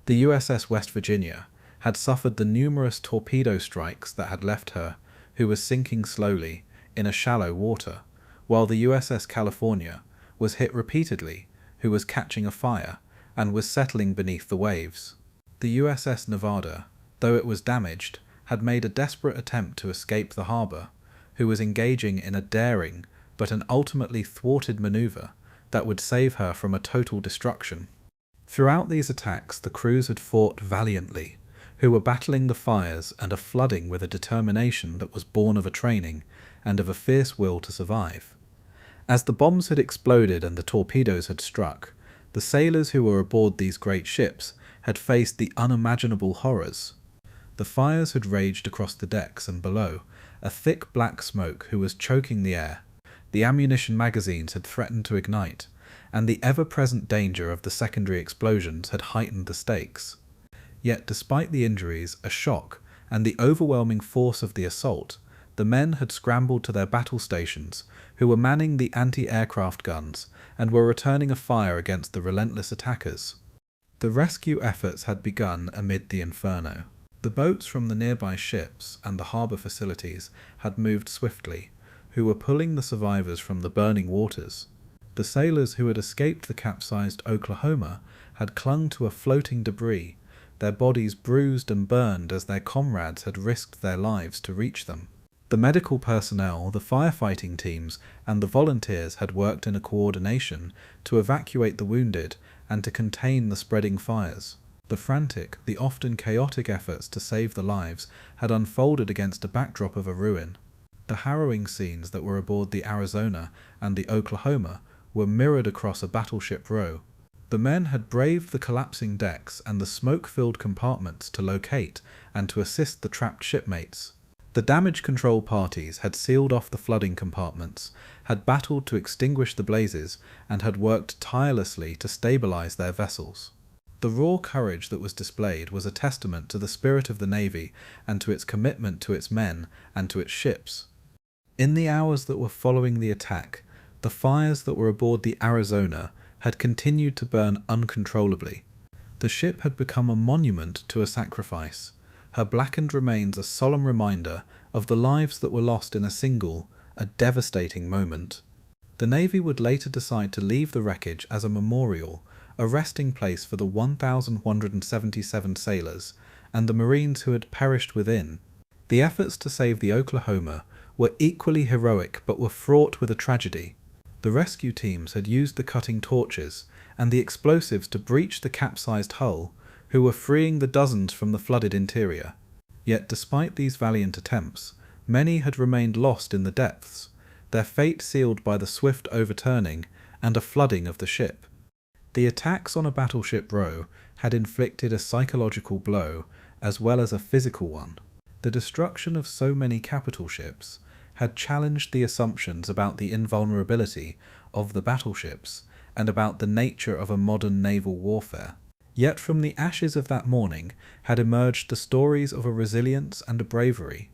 The USS West Virginia had suffered the numerous torpedo strikes that had left her, who was sinking slowly, in a shallow water, while the USS California was hit repeatedly, who was catching a fire, and was settling beneath the waves. The USS Nevada, though it was damaged, had made a desperate attempt to escape the harbour, who was engaging in a daring but an ultimately thwarted manoeuvre that would save her from a total destruction. Throughout these attacks, the crews had fought valiantly, who were battling the fires and a flooding with a determination that was born of a training and of a fierce will to survive. As the bombs had exploded and the torpedoes had struck, the sailors who were aboard these great ships had faced the unimaginable horrors. The fires had raged across the decks and below, a thick black smoke who was choking the air. The ammunition magazines had threatened to ignite, and the ever-present danger of the secondary explosions had heightened the stakes. Yet despite the injuries, a shock, and the overwhelming force of the assault, the men had scrambled to their battle stations, who were manning the anti-aircraft guns and were returning a fire against the relentless attackers. The rescue efforts had begun amid the inferno. The boats from the nearby ships and the harbour facilities had moved swiftly, who were pulling the survivors from the burning waters. The sailors who had escaped the capsized Oklahoma had clung to a floating debris, their bodies bruised and burned as their comrades had risked their lives to reach them. The medical personnel, the firefighting teams, and the volunteers had worked in a coordination to evacuate the wounded and to contain the spreading fires. The frantic, the often chaotic efforts to save the lives had unfolded against a backdrop of a ruin. The harrowing scenes that were aboard the Arizona and the Oklahoma were mirrored across a battleship row. The men had braved the collapsing decks and the smoke-filled compartments to locate and to assist the trapped shipmates. The damage control parties had sealed off the flooding compartments, had battled to extinguish the blazes, and had worked tirelessly to stabilize their vessels. The raw courage that was displayed was a testament to the spirit of the Navy and to its commitment to its men and to its ships. In the hours that were following the attack, the fires that were aboard the Arizona had continued to burn uncontrollably. The ship had become a monument to a sacrifice, her blackened remains a solemn reminder of the lives that were lost in a single, a devastating moment. The Navy would later decide to leave the wreckage as a memorial, a resting place for the 1,177 sailors and the Marines who had perished within. The efforts to save the Oklahoma were equally heroic but were fraught with a tragedy. The rescue teams had used the cutting torches and the explosives to breach the capsized hull, who were freeing the dozens from the flooded interior. Yet despite these valiant attempts, many had remained lost in the depths, their fate sealed by the swift overturning and a flooding of the ship. The attacks on a battleship row had inflicted a psychological blow as well as a physical one. The destruction of so many capital ships had challenged the assumptions about the invulnerability of the battleships and about the nature of a modern naval warfare. Yet from the ashes of that morning had emerged the stories of a resilience and a bravery,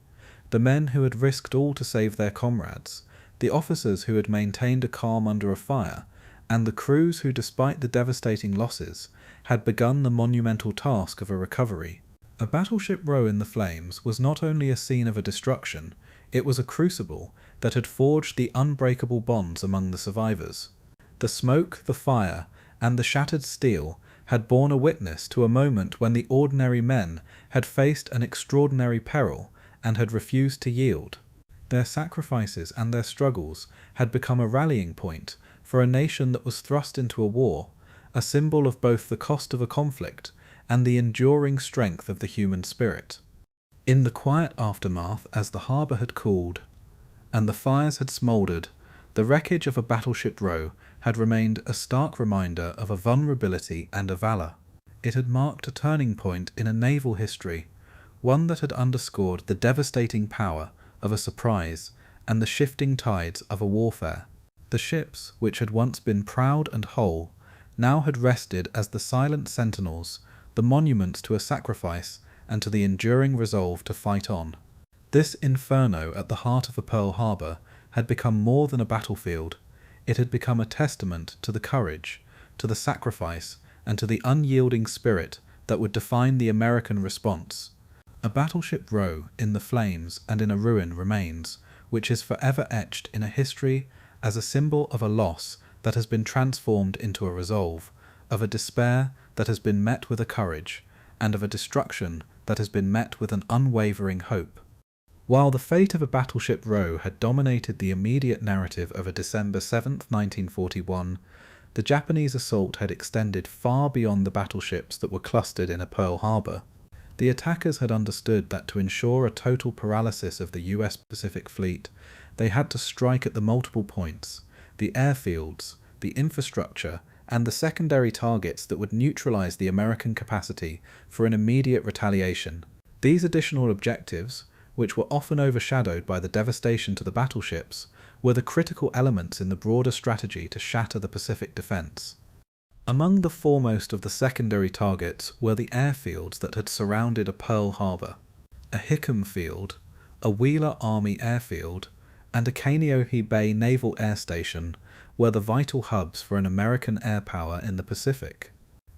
the men who had risked all to save their comrades, the officers who had maintained a calm under a fire, and the crews who, despite the devastating losses, had begun the monumental task of a recovery. A battleship row in the flames was not only a scene of a destruction, it was a crucible that had forged the unbreakable bonds among the survivors. The smoke, the fire, and the shattered steel had borne a witness to a moment when the ordinary men had faced an extraordinary peril and had refused to yield. Their sacrifices and their struggles had become a rallying point for a nation that was thrust into a war, a symbol of both the cost of a conflict and the enduring strength of the human spirit. In the quiet aftermath, as the harbour had cooled and the fires had smouldered, the wreckage of a battleship row had remained a stark reminder of a vulnerability and a valour. It had marked a turning point in a naval history, one that had underscored the devastating power of a surprise and the shifting tides of a warfare. The ships, which had once been proud and whole, now had rested as the silent sentinels, the monuments to a sacrifice and to the enduring resolve to fight on. This inferno at the heart of a Pearl Harbor had become more than a battlefield. It had become a testament to the courage, to the sacrifice, and to the unyielding spirit that would define the American response. A battleship row in the flames and in a ruin remains, which is forever etched in a history as a symbol of a loss that has been transformed into a resolve, of a despair that has been met with a courage, and of a destruction that has been met with an unwavering hope. While the fate of a battleship row had dominated the immediate narrative of a December 7, 1941, the Japanese assault had extended far beyond the battleships that were clustered in a Pearl Harbor. The attackers had understood that to ensure a total paralysis of the US Pacific Fleet, they had to strike at the multiple points, the airfields, the infrastructure, and the secondary targets that would neutralize the American capacity for an immediate retaliation. These additional objectives, which were often overshadowed by the devastation to the battleships, were the critical elements in the broader strategy to shatter the Pacific defense. Among the foremost of the secondary targets were the airfields that had surrounded a Pearl Harbor. A Hickam Field, a Wheeler Army Airfield, and a Kaneohe Bay Naval Air Station were the vital hubs for an American air power in the Pacific.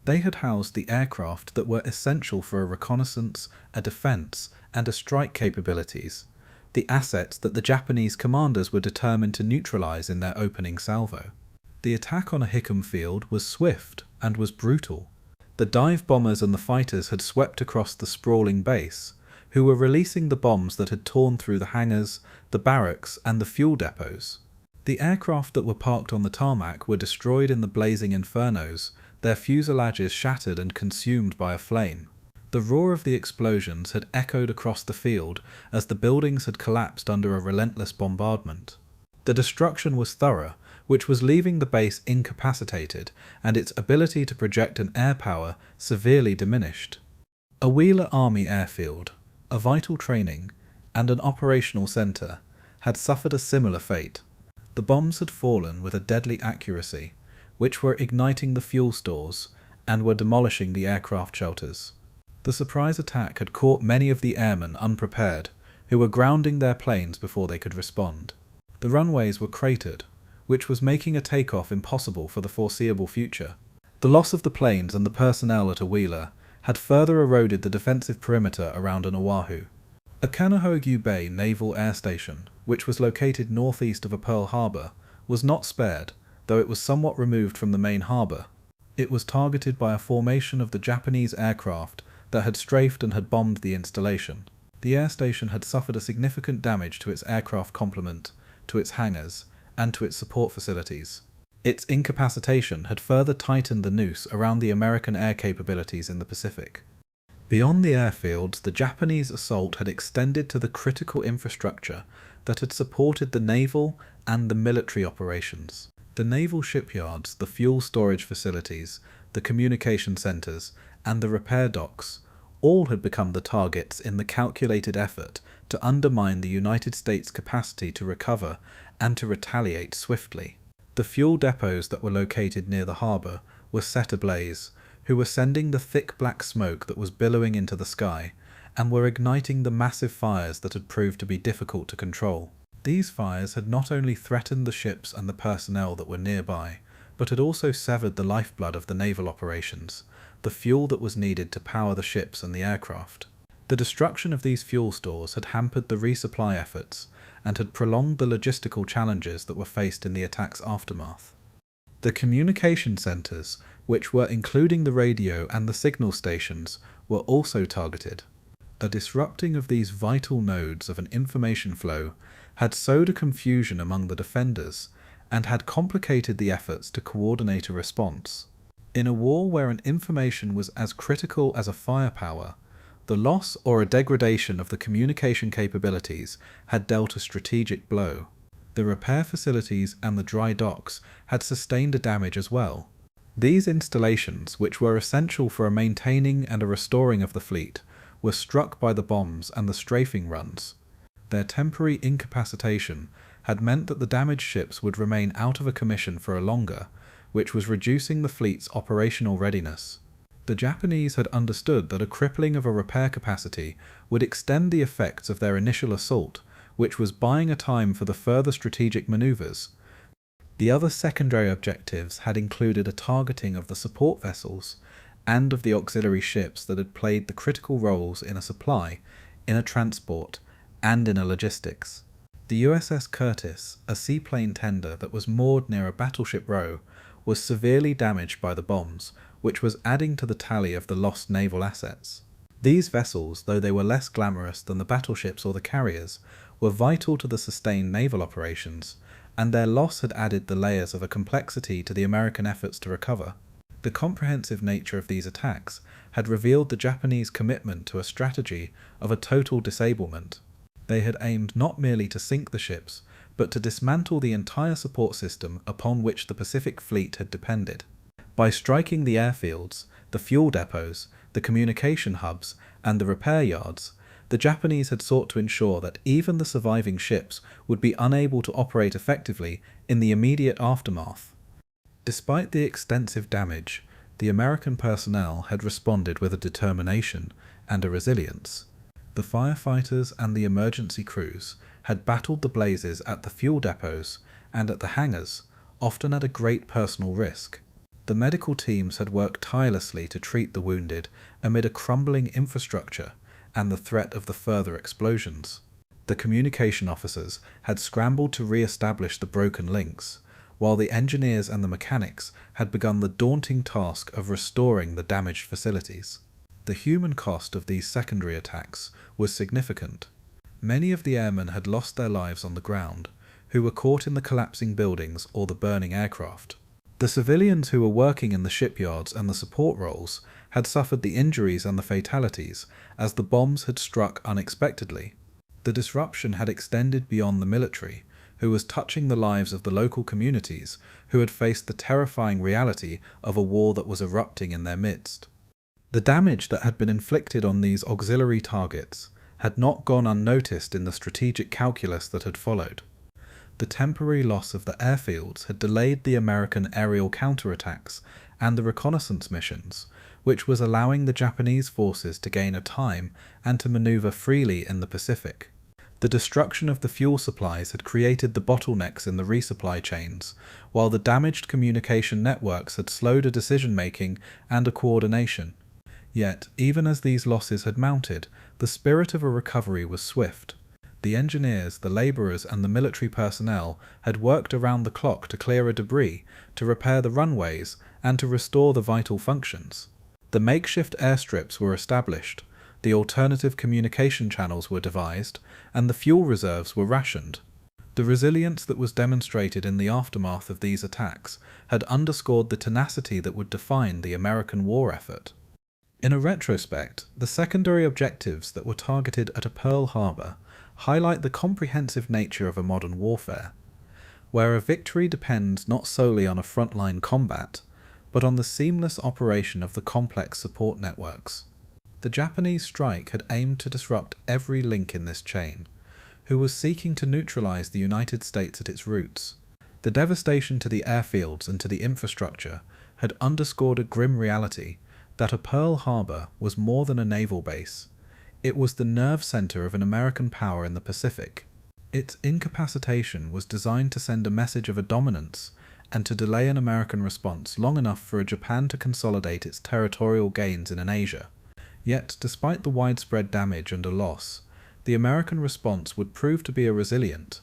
They had housed the aircraft that were essential for a reconnaissance, a defense, and a strike capabilities, the assets that the Japanese commanders were determined to neutralize in their opening salvo. The attack on a Hickam Field was swift and was brutal. The dive bombers and the fighters had swept across the sprawling base, who were releasing the bombs that had torn through the hangars, the barracks, and the fuel depots. The aircraft that were parked on the tarmac were destroyed in the blazing infernos, their fuselages shattered and consumed by a flame. The roar of the explosions had echoed across the field as the buildings had collapsed under a relentless bombardment. The destruction was thorough, which was leaving the base incapacitated and its ability to project an air power severely diminished. A Wheeler Army Airfield, a vital training, and an operational centre had suffered a similar fate. The bombs had fallen with a deadly accuracy, which were igniting the fuel stores and were demolishing the aircraft shelters. The surprise attack had caught many of the airmen unprepared, who were grounding their planes before they could respond. The runways were cratered, which was making a takeoff impossible for the foreseeable future. The loss of the planes and the personnel at a Wheeler had further eroded the defensive perimeter around an Oahu. A Kaneohe Bay Naval Air Station, which was located northeast of a Pearl Harbor, was not spared, though it was somewhat removed from the main harbor. It was targeted by a formation of the Japanese aircraft that had strafed and had bombed the installation. The air station had suffered a significant damage to its aircraft complement, to its hangars, and to its support facilities. Its incapacitation had further tightened the noose around the American air capabilities in the Pacific. Beyond the airfields, the Japanese assault had extended to the critical infrastructure that had supported the naval and the military operations. The naval shipyards, the fuel storage facilities, the communication centres, and the repair docks all had become the targets in the calculated effort to undermine the United States' capacity to recover and to retaliate swiftly. The fuel depots that were located near the harbour were set ablaze, who were sending the thick black smoke that was billowing into the sky, and were igniting the massive fires that had proved to be difficult to control. These fires had not only threatened the ships and the personnel that were nearby, but had also severed the lifeblood of the naval operations, the fuel that was needed to power the ships and the aircraft. The destruction of these fuel stores had hampered the resupply efforts and had prolonged the logistical challenges that were faced in the attack's aftermath. The communication centres, which were including the radio and the signal stations, were also targeted. A disrupting of these vital nodes of an information flow had sowed a confusion among the defenders and had complicated the efforts to coordinate a response. In a war where an information was as critical as a firepower, the loss or a degradation of the communication capabilities had dealt a strategic blow. The repair facilities and the dry docks had sustained a damage as well. These installations, which were essential for a maintaining and a restoring of the fleet, were struck by the bombs and the strafing runs. Their temporary incapacitation had meant that the damaged ships would remain out of a commission for a longer, which was reducing the fleet's operational readiness. The Japanese had understood that a crippling of a repair capacity would extend the effects of their initial assault, which was buying a time for the further strategic maneuvers. The other secondary objectives had included a targeting of the support vessels and of the auxiliary ships that had played the critical roles in a supply, in a transport, and in a logistics. The USS Curtis, a seaplane tender that was moored near a battleship row, was severely damaged by the bombs, which was adding to the tally of the lost naval assets. These vessels, though they were less glamorous than the battleships or the carriers, were vital to the sustained naval operations, and their loss had added the layers of a complexity to the American efforts to recover. The comprehensive nature of these attacks had revealed the Japanese commitment to a strategy of a total disablement. They had aimed not merely to sink the ships, but to dismantle the entire support system upon which the Pacific Fleet had depended. By striking the airfields, the fuel depots, the communication hubs, and the repair yards, the Japanese had sought to ensure that even the surviving ships would be unable to operate effectively in the immediate aftermath. Despite the extensive damage, the American personnel had responded with a determination and a resilience. The firefighters and the emergency crews had battled the blazes at the fuel depots and at the hangars, often at a great personal risk. The medical teams had worked tirelessly to treat the wounded amid a crumbling infrastructure and the threat of the further explosions. The communication officers had scrambled to re-establish the broken links, while the engineers and the mechanics had begun the daunting task of restoring the damaged facilities. The human cost of these secondary attacks was significant. Many of the airmen had lost their lives on the ground, who were caught in the collapsing buildings or the burning aircraft. The civilians who were working in the shipyards and the support roles had suffered the injuries and the fatalities as the bombs had struck unexpectedly. The disruption had extended beyond the military, who was touching the lives of the local communities who had faced the terrifying reality of a war that was erupting in their midst. The damage that had been inflicted on these auxiliary targets had not gone unnoticed in the strategic calculus that had followed. The temporary loss of the airfields had delayed the American aerial counterattacks and the reconnaissance missions, which was allowing the Japanese forces to gain a time and to maneuver freely in the Pacific. The destruction of the fuel supplies had created the bottlenecks in the resupply chains, while the damaged communication networks had slowed a decision-making and a coordination. Yet, even as these losses had mounted, the spirit of a recovery was swift. The engineers, the labourers and the military personnel had worked around the clock to clear a debris, to repair the runways, and to restore the vital functions. The makeshift airstrips were established, the alternative communication channels were devised, and the fuel reserves were rationed. The resilience that was demonstrated in the aftermath of these attacks had underscored the tenacity that would define the American war effort. In a retrospect, the secondary objectives that were targeted at a Pearl Harbor highlight the comprehensive nature of a modern warfare, where a victory depends not solely on a frontline combat, but on the seamless operation of the complex support networks. The Japanese strike had aimed to disrupt every link in this chain, who was seeking to neutralize the United States at its roots. The devastation to the airfields and to the infrastructure had underscored a grim reality that a Pearl Harbor was more than a naval base. It was the nerve center of an American power in the Pacific. Its incapacitation was designed to send a message of a dominance and to delay an American response long enough for a Japan to consolidate its territorial gains in Asia. Yet, despite the widespread damage and a loss, the American response would prove to be resilient.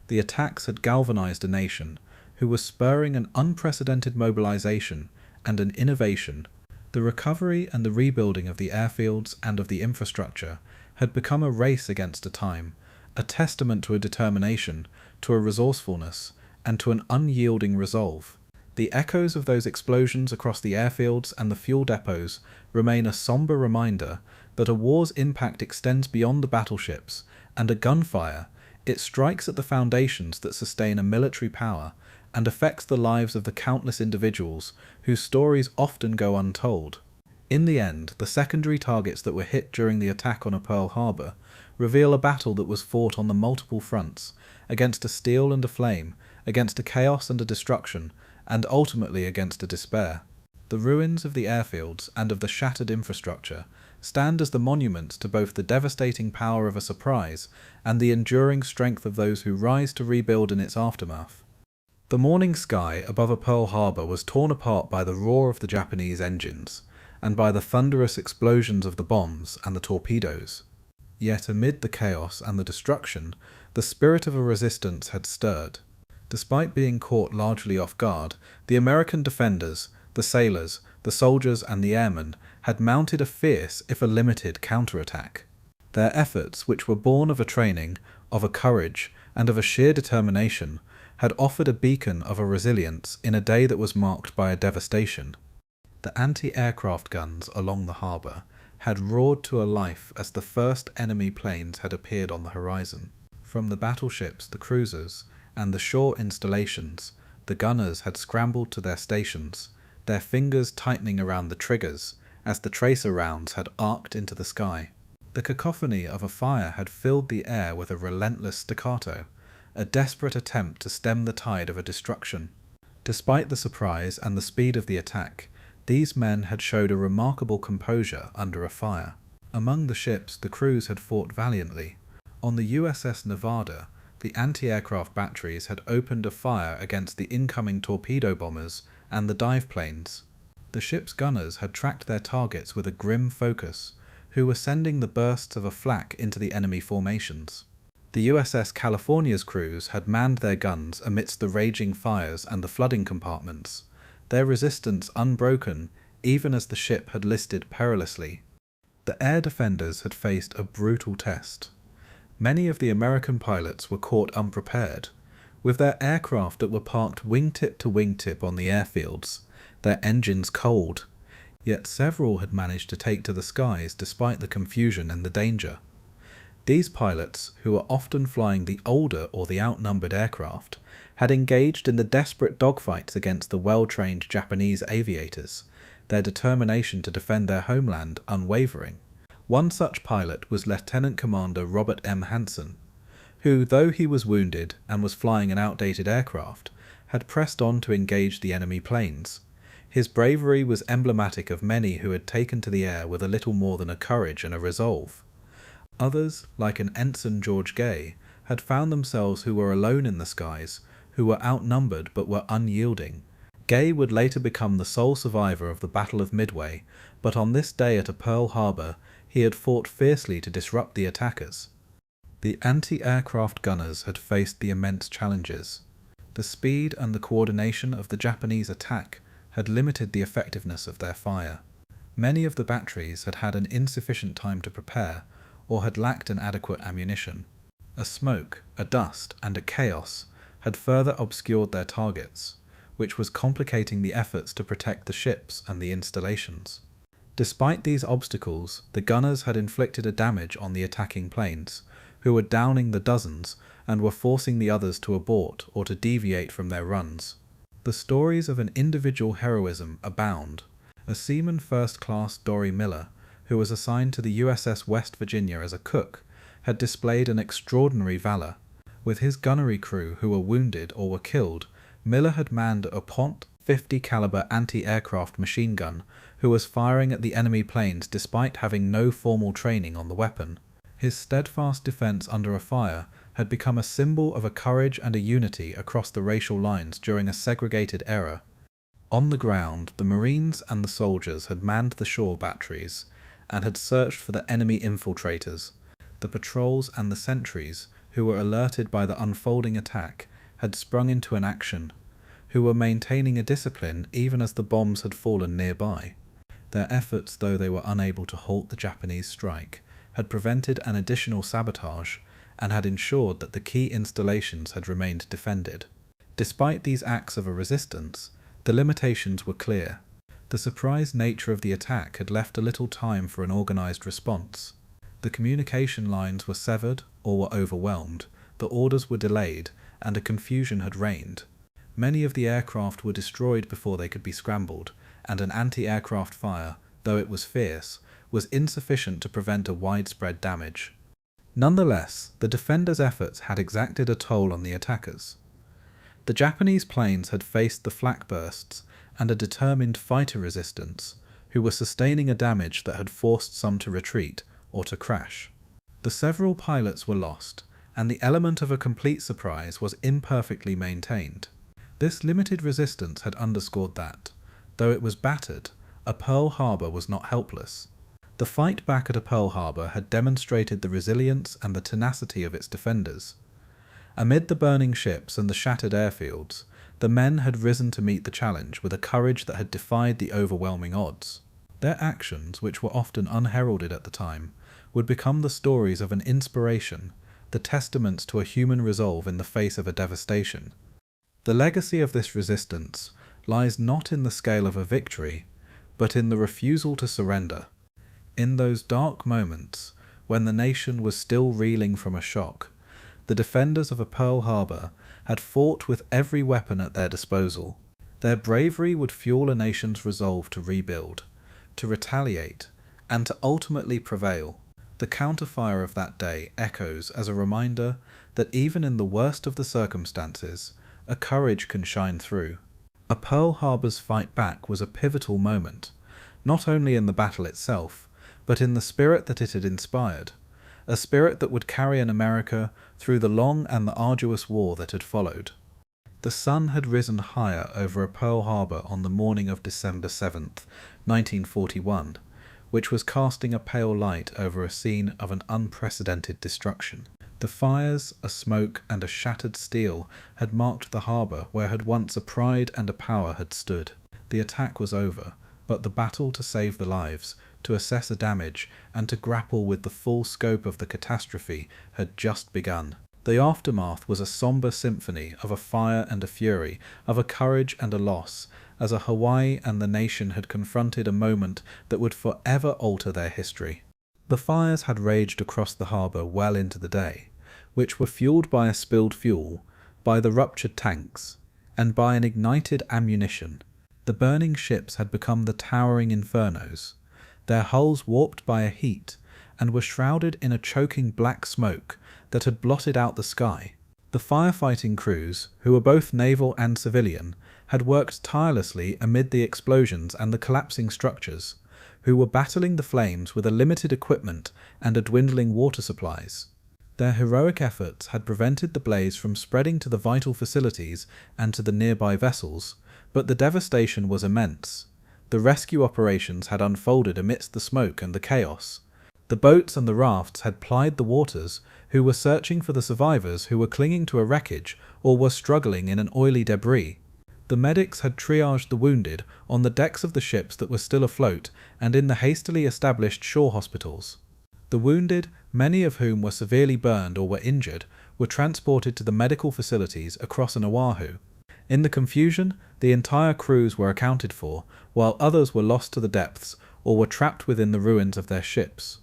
The attacks had galvanized a nation who was spurring an unprecedented mobilization and an innovation. The recovery and the rebuilding of the airfields and of the infrastructure had become a race against a time, a testament to a determination, to a resourcefulness, and to an unyielding resolve. The echoes of those explosions across the airfields and the fuel depots remain a somber reminder that a war's impact extends beyond the battleships, and a gunfire, it strikes at the foundations that sustain a military power and affects the lives of the countless individuals whose stories often go untold. In the end, the secondary targets that were hit during the attack on Pearl Harbor reveal a battle that was fought on the multiple fronts, against a steel and a flame, against a chaos and a destruction, and ultimately against a despair. The ruins of the airfields and of the shattered infrastructure stand as the monuments to both the devastating power of a surprise and the enduring strength of those who rise to rebuild in its aftermath. The morning sky above a Pearl Harbor was torn apart by the roar of the Japanese engines, and by the thunderous explosions of the bombs and the torpedoes. Yet amid the chaos and the destruction, the spirit of a resistance had stirred. Despite being caught largely off guard, the American defenders, the sailors, the soldiers and the airmen had mounted a fierce, if a limited, counterattack. Their efforts, which were born of a training, of a courage, and of a sheer determination, had offered a beacon of a resilience in a day that was marked by a devastation. The anti-aircraft guns along the harbour had roared to a life as the first enemy planes had appeared on the horizon. From the battleships, the cruisers, and the shore installations, the gunners had scrambled to their stations, their fingers tightening around the triggers as the tracer rounds had arced into the sky. The cacophony of a fire had filled the air with a relentless staccato, a desperate attempt to stem the tide of a destruction. Despite the surprise and the speed of the attack, these men had showed a remarkable composure under a fire. Among the ships, the crews had fought valiantly. On the USS Nevada, the anti-aircraft batteries had opened a fire against the incoming torpedo bombers and the dive planes. The ship's gunners had tracked their targets with a grim focus, who were sending the bursts of a flak into the enemy formations. The USS California's crews had manned their guns amidst the raging fires and the flooding compartments, their resistance unbroken even as the ship had listed perilously. The air defenders had faced a brutal test. Many of the American pilots were caught unprepared, with their aircraft that were parked wingtip to wingtip on the airfields, their engines cold, yet several had managed to take to the skies despite the confusion and the danger. These pilots, who were often flying the older or the outnumbered aircraft, had engaged in the desperate dogfights against the well-trained Japanese aviators, their determination to defend their homeland unwavering. One such pilot was Lieutenant Commander Robert M. Hansen, who, though he was wounded and was flying an outdated aircraft, had pressed on to engage the enemy planes. His bravery was emblematic of many who had taken to the air with a little more than a courage and a resolve. Others, like an Ensign George Gay, had found themselves who were alone in the skies, who were outnumbered but were unyielding. Gay would later become the sole survivor of the Battle of Midway, but on this day at Pearl Harbor he had fought fiercely to disrupt the attackers. The anti-aircraft gunners had faced the immense challenges. The speed and the coordination of the Japanese attack had limited the effectiveness of their fire. Many of the batteries had had an insufficient time to prepare, or had lacked an adequate ammunition. A smoke, a dust, and a chaos had further obscured their targets, which was complicating the efforts to protect the ships and the installations. Despite these obstacles, the gunners had inflicted a damage on the attacking planes, who were downing the dozens and were forcing the others to abort or to deviate from their runs. The stories of an individual heroism abound. A Seaman First Class Dory Miller, who was assigned to the USS West Virginia as a cook, had displayed an extraordinary valour. With his gunnery crew who were wounded or were killed, Miller had manned a Pont .50 caliber anti-aircraft machine gun who was firing at the enemy planes despite having no formal training on the weapon. His steadfast defence under a fire had become a symbol of a courage and a unity across the racial lines during a segregated era. On the ground, the Marines and the soldiers had manned the shore batteries and had searched for the enemy infiltrators. The patrols and the sentries, who were alerted by the unfolding attack, had sprung into an action, who were maintaining a discipline even as the bombs had fallen nearby. Their efforts, though they were unable to halt the Japanese strike, had prevented an additional sabotage and had ensured that the key installations had remained defended. Despite these acts of a resistance, the limitations were clear. The surprise nature of the attack had left a little time for an organised response. The communication lines were severed or were overwhelmed, the orders were delayed, and a confusion had reigned. Many of the aircraft were destroyed before they could be scrambled, and an anti-aircraft fire, though it was fierce, was insufficient to prevent a widespread damage. Nonetheless, the defenders' efforts had exacted a toll on the attackers. The Japanese planes had faced the flak bursts and a determined fighter resistance, who were sustaining a damage that had forced some to retreat or to crash. The several pilots were lost, and the element of a complete surprise was imperfectly maintained. This limited resistance had underscored that, though it was battered, a Pearl Harbor was not helpless. The fight back at Pearl Harbor had demonstrated the resilience and the tenacity of its defenders. Amid the burning ships and the shattered airfields, the men had risen to meet the challenge with a courage that had defied the overwhelming odds. Their actions, which were often unheralded at the time, would become the stories of an inspiration, the testaments to a human resolve in the face of a devastation. The legacy of this resistance lies not in the scale of a victory, but in the refusal to surrender. In those dark moments, when the nation was still reeling from a shock, the defenders of Pearl Harbor had fought with every weapon at their disposal. Their bravery would fuel a nation's resolve to rebuild, to retaliate, and to ultimately prevail. The counterfire of that day echoes as a reminder that even in the worst of the circumstances, a courage can shine through. A Pearl Harbor's fight back was a pivotal moment, not only in the battle itself, but in the spirit that it had inspired, a spirit that would carry an America through the long and the arduous war that had followed. The sun had risen higher over Pearl Harbor on the morning of December 7th, 1941, which was casting a pale light over a scene of an unprecedented destruction. The fires, a smoke, and a shattered steel had marked the harbour where had once a pride and a power had stood. The attack was over, but the battle to save the lives, to assess the damage, and to grapple with the full scope of the catastrophe had just begun. The aftermath was a sombre symphony of a fire and a fury, of a courage and a loss, as a Hawaii and the nation had confronted a moment that would forever alter their history. The fires had raged across the harbour well into the day, which were fuelled by a spilled fuel, by the ruptured tanks, and by an ignited ammunition. The burning ships had become the towering infernos, their hulls warped by a heat, and were shrouded in a choking black smoke that had blotted out the sky. The firefighting crews, who were both naval and civilian, had worked tirelessly amid the explosions and the collapsing structures, who were battling the flames with a limited equipment and a dwindling water supplies. Their heroic efforts had prevented the blaze from spreading to the vital facilities and to the nearby vessels, but the devastation was immense. The rescue operations had unfolded amidst the smoke and the chaos. The boats and the rafts had plied the waters, who were searching for the survivors who were clinging to a wreckage or were struggling in an oily debris. The medics had triaged the wounded on the decks of the ships that were still afloat and in the hastily established shore hospitals. The wounded, many of whom were severely burned or were injured, were transported to the medical facilities across an Oahu. In the confusion, the entire crews were accounted for, while others were lost to the depths or were trapped within the ruins of their ships.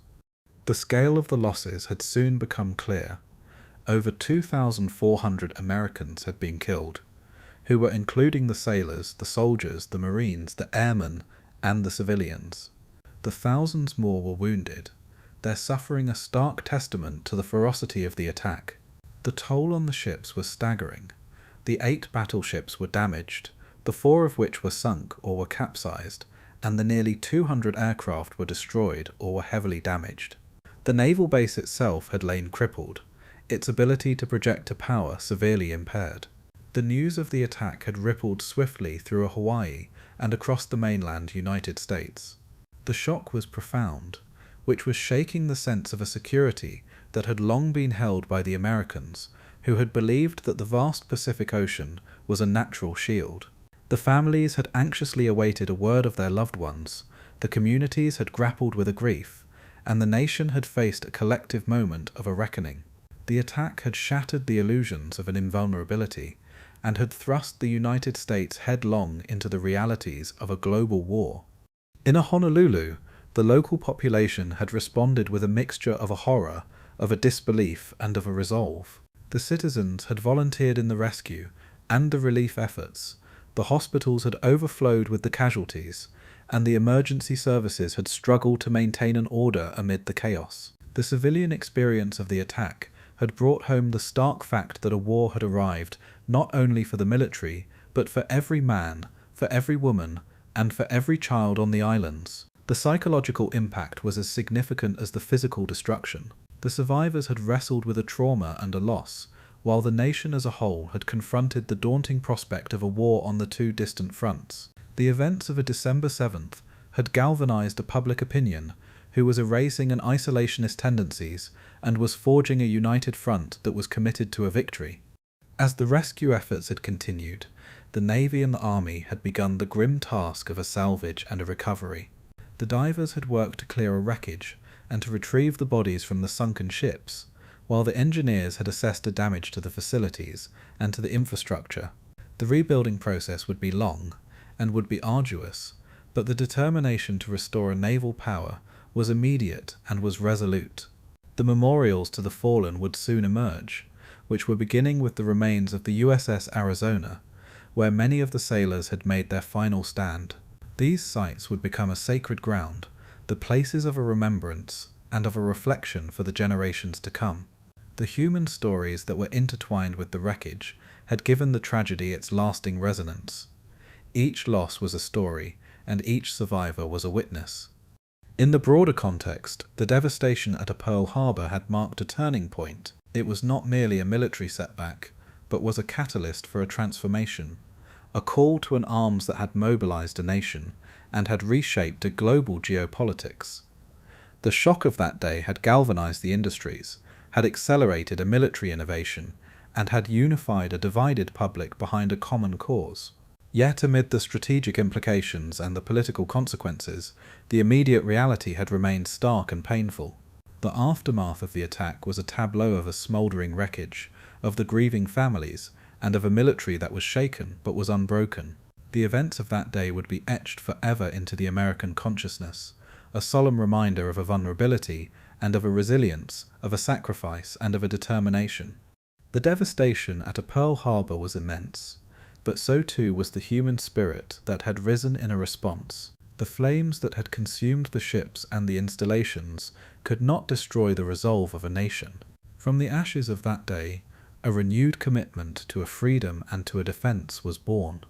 The scale of the losses had soon become clear. Over 2,400 Americans had been killed, who were including the sailors, the soldiers, the marines, the airmen, and the civilians. The thousands more were wounded, their suffering a stark testament to the ferocity of the attack. The toll on the ships was staggering. The 8 battleships were damaged, the 4 of which were sunk or were capsized, and the nearly 200 aircraft were destroyed or were heavily damaged. The naval base itself had lain crippled, its ability to project a power severely impaired. The news of the attack had rippled swiftly through Hawaii and across the mainland United States. The shock was profound, which was shaking the sense of a security that had long been held by the Americans, who had believed that the vast Pacific Ocean was a natural shield. The families had anxiously awaited a word of their loved ones, the communities had grappled with a grief, and the nation had faced a collective moment of a reckoning. The attack had shattered the illusions of an invulnerability, and had thrust the United States headlong into the realities of a global war. In Honolulu, the local population had responded with a mixture of a horror, of a disbelief, and of a resolve. The citizens had volunteered in the rescue and the relief efforts, the hospitals had overflowed with the casualties, and the emergency services had struggled to maintain an order amid the chaos. The civilian experience of the attack had brought home the stark fact that a war had arrived not only for the military, but for every man, for every woman, and for every child on the islands. The psychological impact was as significant as the physical destruction. The survivors had wrestled with a trauma and a loss, while the nation as a whole had confronted the daunting prospect of a war on the 2 distant fronts. The events of a December 7th had galvanized a public opinion who was erasing an isolationist tendencies and was forging a united front that was committed to a victory. As the rescue efforts had continued, the Navy and the Army had begun the grim task of a salvage and a recovery. The divers had worked to clear a wreckage and to retrieve the bodies from the sunken ships, while the engineers had assessed the damage to the facilities and to the infrastructure. The rebuilding process would be long and would be arduous, but the determination to restore a naval power was immediate and was resolute. The memorials to the fallen would soon emerge, which were beginning with the remains of the USS Arizona, where many of the sailors had made their final stand. These sites would become a sacred ground, the places of a remembrance and of a reflection for the generations to come. The human stories that were intertwined with the wreckage had given the tragedy its lasting resonance. Each loss was a story, and each survivor was a witness. In the broader context, the devastation at Pearl Harbor had marked a turning point. It was not merely a military setback, but was a catalyst for a transformation, a call to an arms that had mobilized a nation and had reshaped a global geopolitics. The shock of that day had galvanized the industries, had accelerated a military innovation, and had unified a divided public behind a common cause. Yet amid the strategic implications and the political consequences, the immediate reality had remained stark and painful. The aftermath of the attack was a tableau of a smouldering wreckage, of the grieving families, and of a military that was shaken but was unbroken. The events of that day would be etched forever into the American consciousness, a solemn reminder of a vulnerability and of a resilience, of a sacrifice and of a determination. The devastation at Pearl Harbor was immense, but so too was the human spirit that had risen in a response. The flames that had consumed the ships and the installations could not destroy the resolve of a nation. From the ashes of that day, a renewed commitment to a freedom and to a defense was born,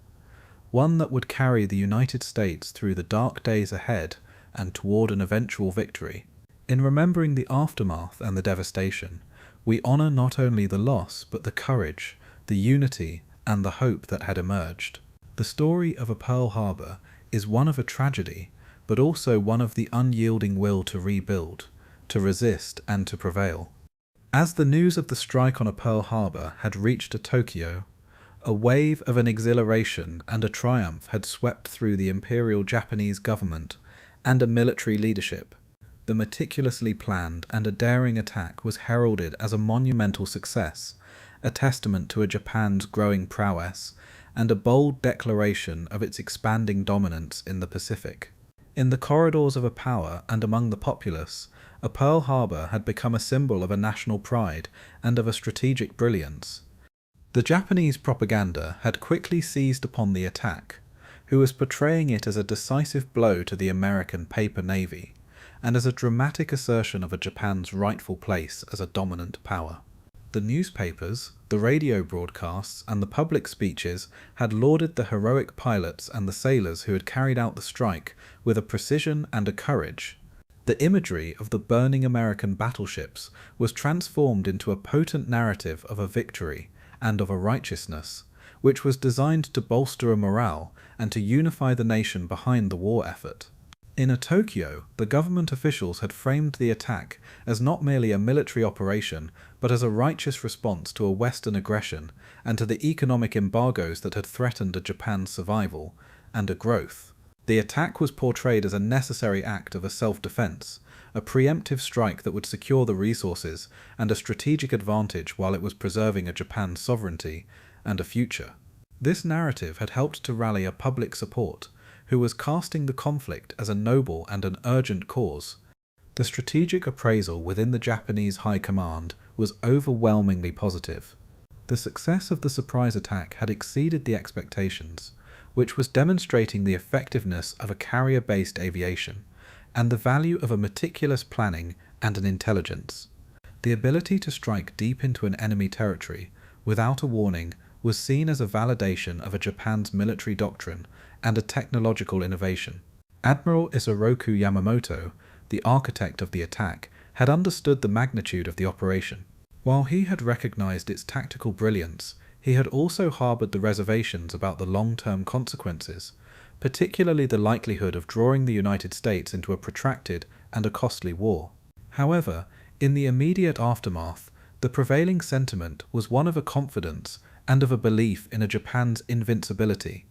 one that would carry the United States through the dark days ahead and toward an eventual victory. In remembering the aftermath and the devastation, we honor not only the loss but the courage, the unity, and the hope that had emerged. The story of Pearl Harbor is one of a tragedy, but also one of the unyielding will to rebuild, to resist, and to prevail. As the news of the strike on Pearl Harbor had reached Tokyo, a wave of an exhilaration and a triumph had swept through the Imperial Japanese government and a military leadership. The meticulously planned and a daring attack was heralded as a monumental success, a testament to Japan's growing prowess, and a bold declaration of its expanding dominance in the Pacific. In the corridors of a power and among the populace, Pearl Harbor had become a symbol of a national pride and of a strategic brilliance. The Japanese propaganda had quickly seized upon the attack, who was portraying it as a decisive blow to the American paper navy, and as a dramatic assertion of Japan's rightful place as a dominant power. The newspapers, the radio broadcasts, and the public speeches had lauded the heroic pilots and the sailors who had carried out the strike with a precision and a courage. The imagery of the burning American battleships was transformed into a potent narrative of a victory and of a righteousness, which was designed to bolster a morale and to unify the nation behind the war effort. In Tokyo, the government officials had framed the attack as not merely a military operation, but as a righteous response to a Western aggression and to the economic embargoes that had threatened Japan's survival and a growth. The attack was portrayed as a necessary act of a self-defense, a preemptive strike that would secure the resources and a strategic advantage while it was preserving Japan's sovereignty and a future. This narrative had helped to rally a public support, who was casting the conflict as a noble and an urgent cause. The strategic appraisal within the Japanese High Command was overwhelmingly positive. The success of the surprise attack had exceeded the expectations, which was demonstrating the effectiveness of a carrier-based aviation and the value of a meticulous planning and an intelligence. The ability to strike deep into an enemy territory without a warning was seen as a validation of Japan's military doctrine and a technological innovation. Admiral Isoroku Yamamoto, the architect of the attack, had understood the magnitude of the operation. While he had recognized its tactical brilliance, he had also harbored the reservations about the long-term consequences, particularly the likelihood of drawing the United States into a protracted and a costly war. However, in the immediate aftermath, the prevailing sentiment was one of a confidence and of a belief in Japan's invincibility.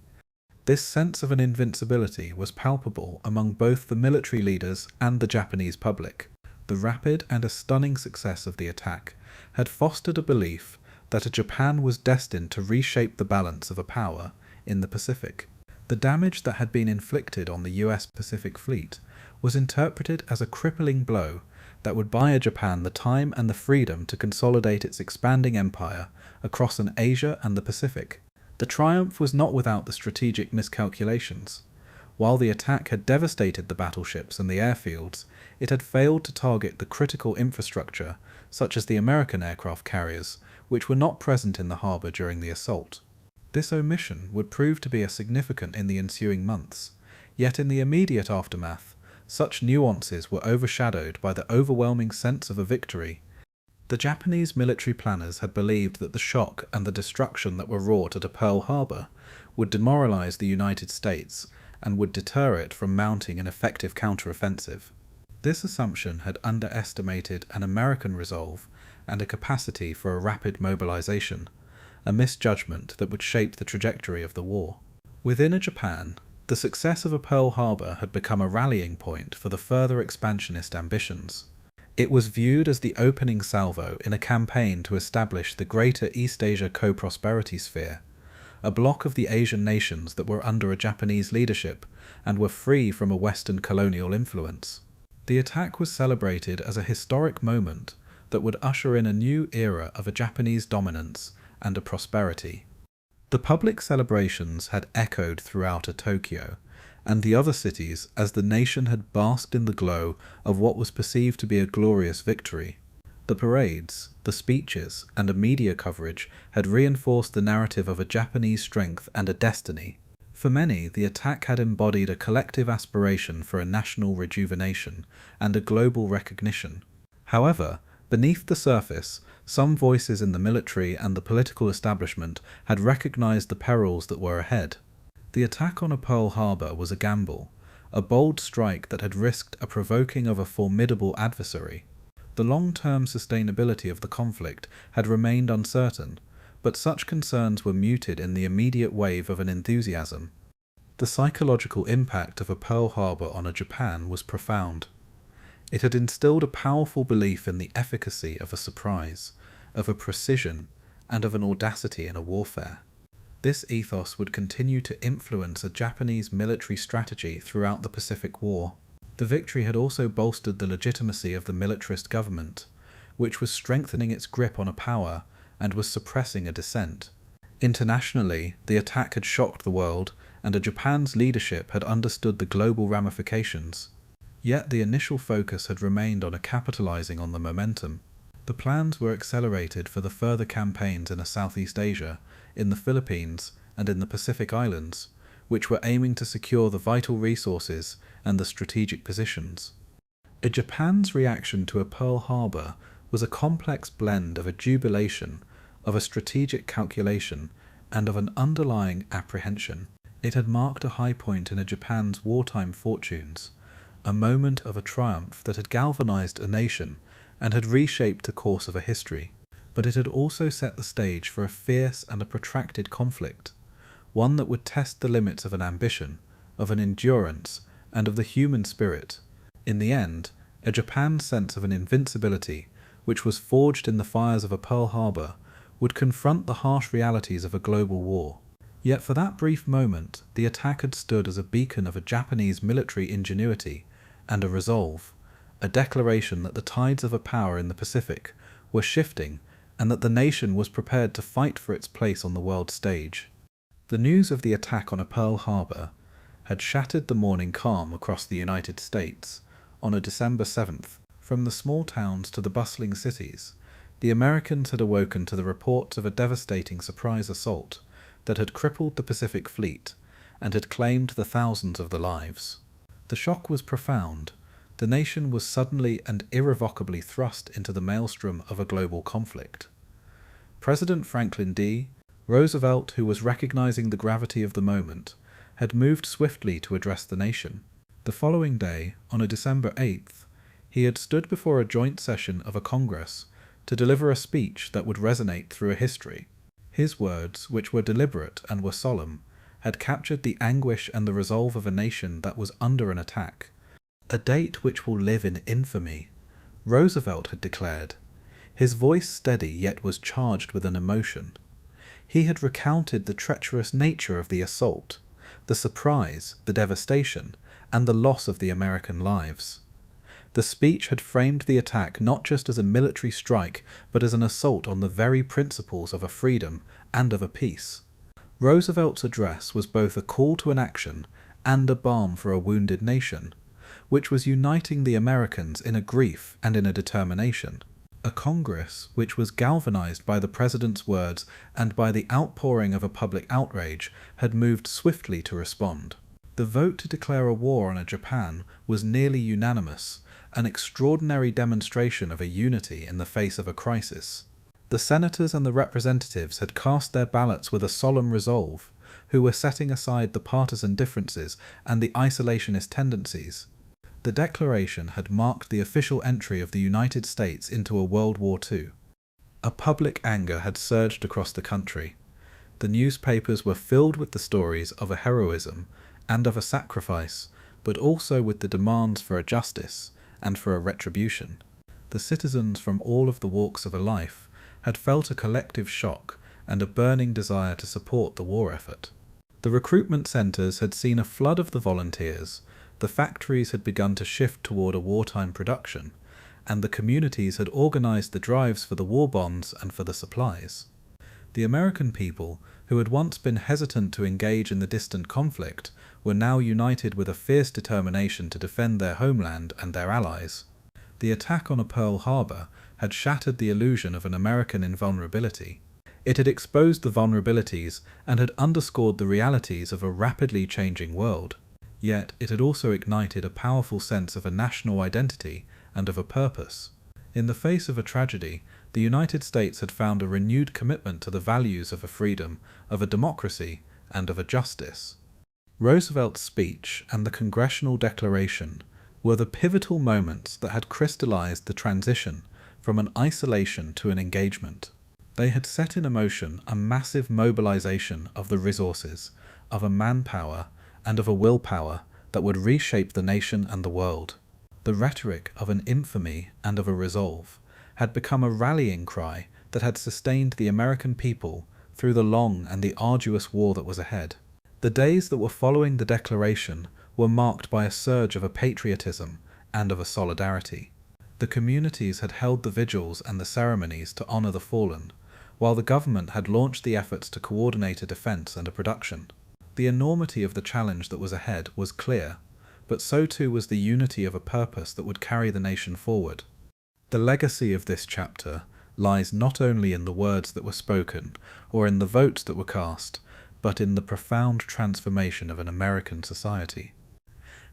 This sense of an invincibility was palpable among both the military leaders and the Japanese public. The rapid and a stunning success of the attack had fostered a belief that Japan was destined to reshape the balance of a power in the Pacific. The damage that had been inflicted on the US Pacific Fleet was interpreted as a crippling blow that would buy Japan the time and the freedom to consolidate its expanding empire across Asia and the Pacific. The triumph was not without the strategic miscalculations. While the attack had devastated the battleships and the airfields, it had failed to target the critical infrastructure, such as the American aircraft carriers, which were not present in the harbour during the assault. This omission would prove to be significant in the ensuing months, yet in the immediate aftermath, such nuances were overshadowed by the overwhelming sense of a victory. The Japanese military planners had believed that the shock and the destruction that were wrought at Pearl Harbor would demoralize the United States and would deter it from mounting an effective counteroffensive. This assumption had underestimated an American resolve and a capacity for a rapid mobilization, a misjudgment that would shape the trajectory of the war. Within Japan, the success of Pearl Harbor had become a rallying point for the further expansionist ambitions. It was viewed as the opening salvo in a campaign to establish the Greater East Asia Co-Prosperity Sphere, a bloc of the Asian nations that were under a Japanese leadership and were free from a Western colonial influence. The attack was celebrated as a historic moment that would usher in a new era of a Japanese dominance and a prosperity. The public celebrations had echoed throughout Tokyo and the other cities as the nation had basked in the glow of what was perceived to be a glorious victory. The parades, the speeches, and a media coverage had reinforced the narrative of a Japanese strength and a destiny. For many, the attack had embodied a collective aspiration for a national rejuvenation and a global recognition. However, beneath the surface, some voices in the military and the political establishment had recognized the perils that were ahead. The attack on Pearl Harbor was a gamble, a bold strike that had risked a provoking of a formidable adversary. The long-term sustainability of the conflict had remained uncertain, but such concerns were muted in the immediate wave of an enthusiasm. The psychological impact of Pearl Harbor on Japan was profound. It had instilled a powerful belief in the efficacy of a surprise, of a precision, and of an audacity in a warfare. This ethos would continue to influence a Japanese military strategy throughout the Pacific War. The victory had also bolstered the legitimacy of the militarist government, which was strengthening its grip on a power and was suppressing a dissent. Internationally, the attack had shocked the world, and Japan's leadership had understood the global ramifications. Yet the initial focus had remained on capitalizing on the momentum. The plans were accelerated for the further campaigns in Southeast Asia, in the Philippines, and in the Pacific Islands, which were aiming to secure the vital resources and the strategic positions. Japan's reaction to Pearl Harbor was a complex blend of a jubilation, of a strategic calculation, and of an underlying apprehension. It had marked a high point in Japan's wartime fortunes, a moment of a triumph that had galvanized a nation and had reshaped the course of a history. But it had also set the stage for a fierce and a protracted conflict, one that would test the limits of an ambition, of an endurance, and of the human spirit. In the end, Japan's sense of an invincibility, which was forged in the fires of Pearl Harbor, would confront the harsh realities of a global war. Yet for that brief moment, the attack had stood as a beacon of a Japanese military ingenuity and a resolve, a declaration that the tides of a power in the Pacific were shifting and that the nation was prepared to fight for its place on the world stage. The news of the attack on Pearl Harbor had shattered the morning calm across the United States. On December 7th, from the small towns to the bustling cities, the Americans had awoken to the reports of a devastating surprise assault that had crippled the Pacific Fleet and had claimed the thousands of the lives. The shock was profound. The nation was suddenly and irrevocably thrust into the maelstrom of a global conflict. President Franklin D. Roosevelt, who was recognizing the gravity of the moment, had moved swiftly to address the nation. The following day, on December 8th, he had stood before a joint session of a Congress to deliver a speech that would resonate through a history. His words, which were deliberate and were solemn, had captured the anguish and the resolve of a nation that was under an attack. A date which will live in infamy, Roosevelt had declared. His voice steady yet was charged with an emotion. He had recounted the treacherous nature of the assault, the surprise, the devastation, and the loss of the American lives. The speech had framed the attack not just as a military strike, but as an assault on the very principles of a freedom and of a peace. Roosevelt's address was both a call to an action and a balm for a wounded nation, which was uniting the Americans in a grief and in a determination. A Congress which was galvanized by the President's words and by the outpouring of a public outrage had moved swiftly to respond. The vote to declare a war on Japan was nearly unanimous, an extraordinary demonstration of a unity in the face of a crisis. The senators and the representatives had cast their ballots with a solemn resolve, who were setting aside the partisan differences and the isolationist tendencies. The declaration had marked the official entry of the United States into a World War II. A public anger had surged across the country. The newspapers were filled with the stories of a heroism and of a sacrifice, but also with the demands for a justice and for a retribution. The citizens from all of the walks of a life had felt a collective shock and a burning desire to support the war effort. The recruitment centres had seen a flood of the volunteers, the factories had begun to shift toward a wartime production, and the communities had organised the drives for the war bonds and for the supplies. The American people, who had once been hesitant to engage in the distant conflict, were now united with a fierce determination to defend their homeland and their allies. The attack on Pearl Harbor had shattered the illusion of an American invulnerability. It had exposed the vulnerabilities and had underscored the realities of a rapidly changing world. Yet it had also ignited a powerful sense of a national identity and of a purpose. In the face of a tragedy, the United States had found a renewed commitment to the values of a freedom, of a democracy, and of a justice. Roosevelt's speech and the Congressional Declaration were the pivotal moments that had crystallized the transition from an isolation to an engagement. They had set in motion a massive mobilization of the resources, of a manpower, and of a willpower that would reshape the nation and the world. The rhetoric of an infamy and of a resolve had become a rallying cry that had sustained the American people through the long and the arduous war that was ahead. The days that were following the declaration were marked by a surge of a patriotism and of a solidarity. The communities had held the vigils and the ceremonies to honour the fallen, while the government had launched the efforts to coordinate a defence and a production. The enormity of the challenge that was ahead was clear, but so too was the unity of a purpose that would carry the nation forward. The legacy of this chapter lies not only in the words that were spoken or in the votes that were cast, but in the profound transformation of an American society.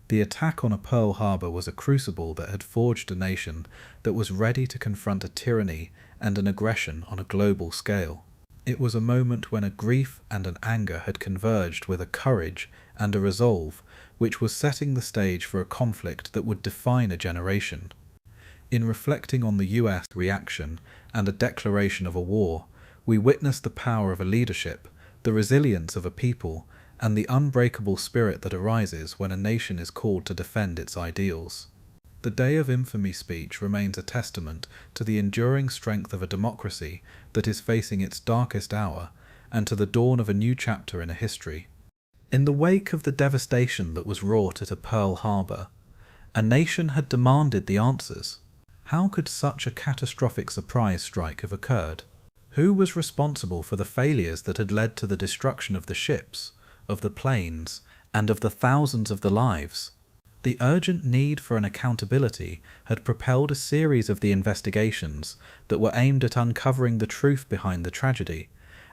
The attack on Pearl Harbor was a crucible that had forged a nation that was ready to confront a tyranny and an aggression on a global scale. It was a moment when a grief and an anger had converged with a courage and a resolve which was setting the stage for a conflict that would define a generation. In reflecting on the US reaction and a declaration of a war, we witnessed the power of a leadership, the resilience of a people, and the unbreakable spirit that arises when a nation is called to defend its ideals. The Day of Infamy speech remains a testament to the enduring strength of a democracy that is facing its darkest hour, and to the dawn of a new chapter in a history. In the wake of the devastation that was wrought at Pearl Harbor, a nation had demanded the answers. How could such a catastrophic surprise strike have occurred? Who was responsible for the failures that had led to the destruction of the ships, of the planes, and of the thousands of the lives? The urgent need for an accountability had propelled a series of the investigations that were aimed at uncovering the truth behind the tragedy,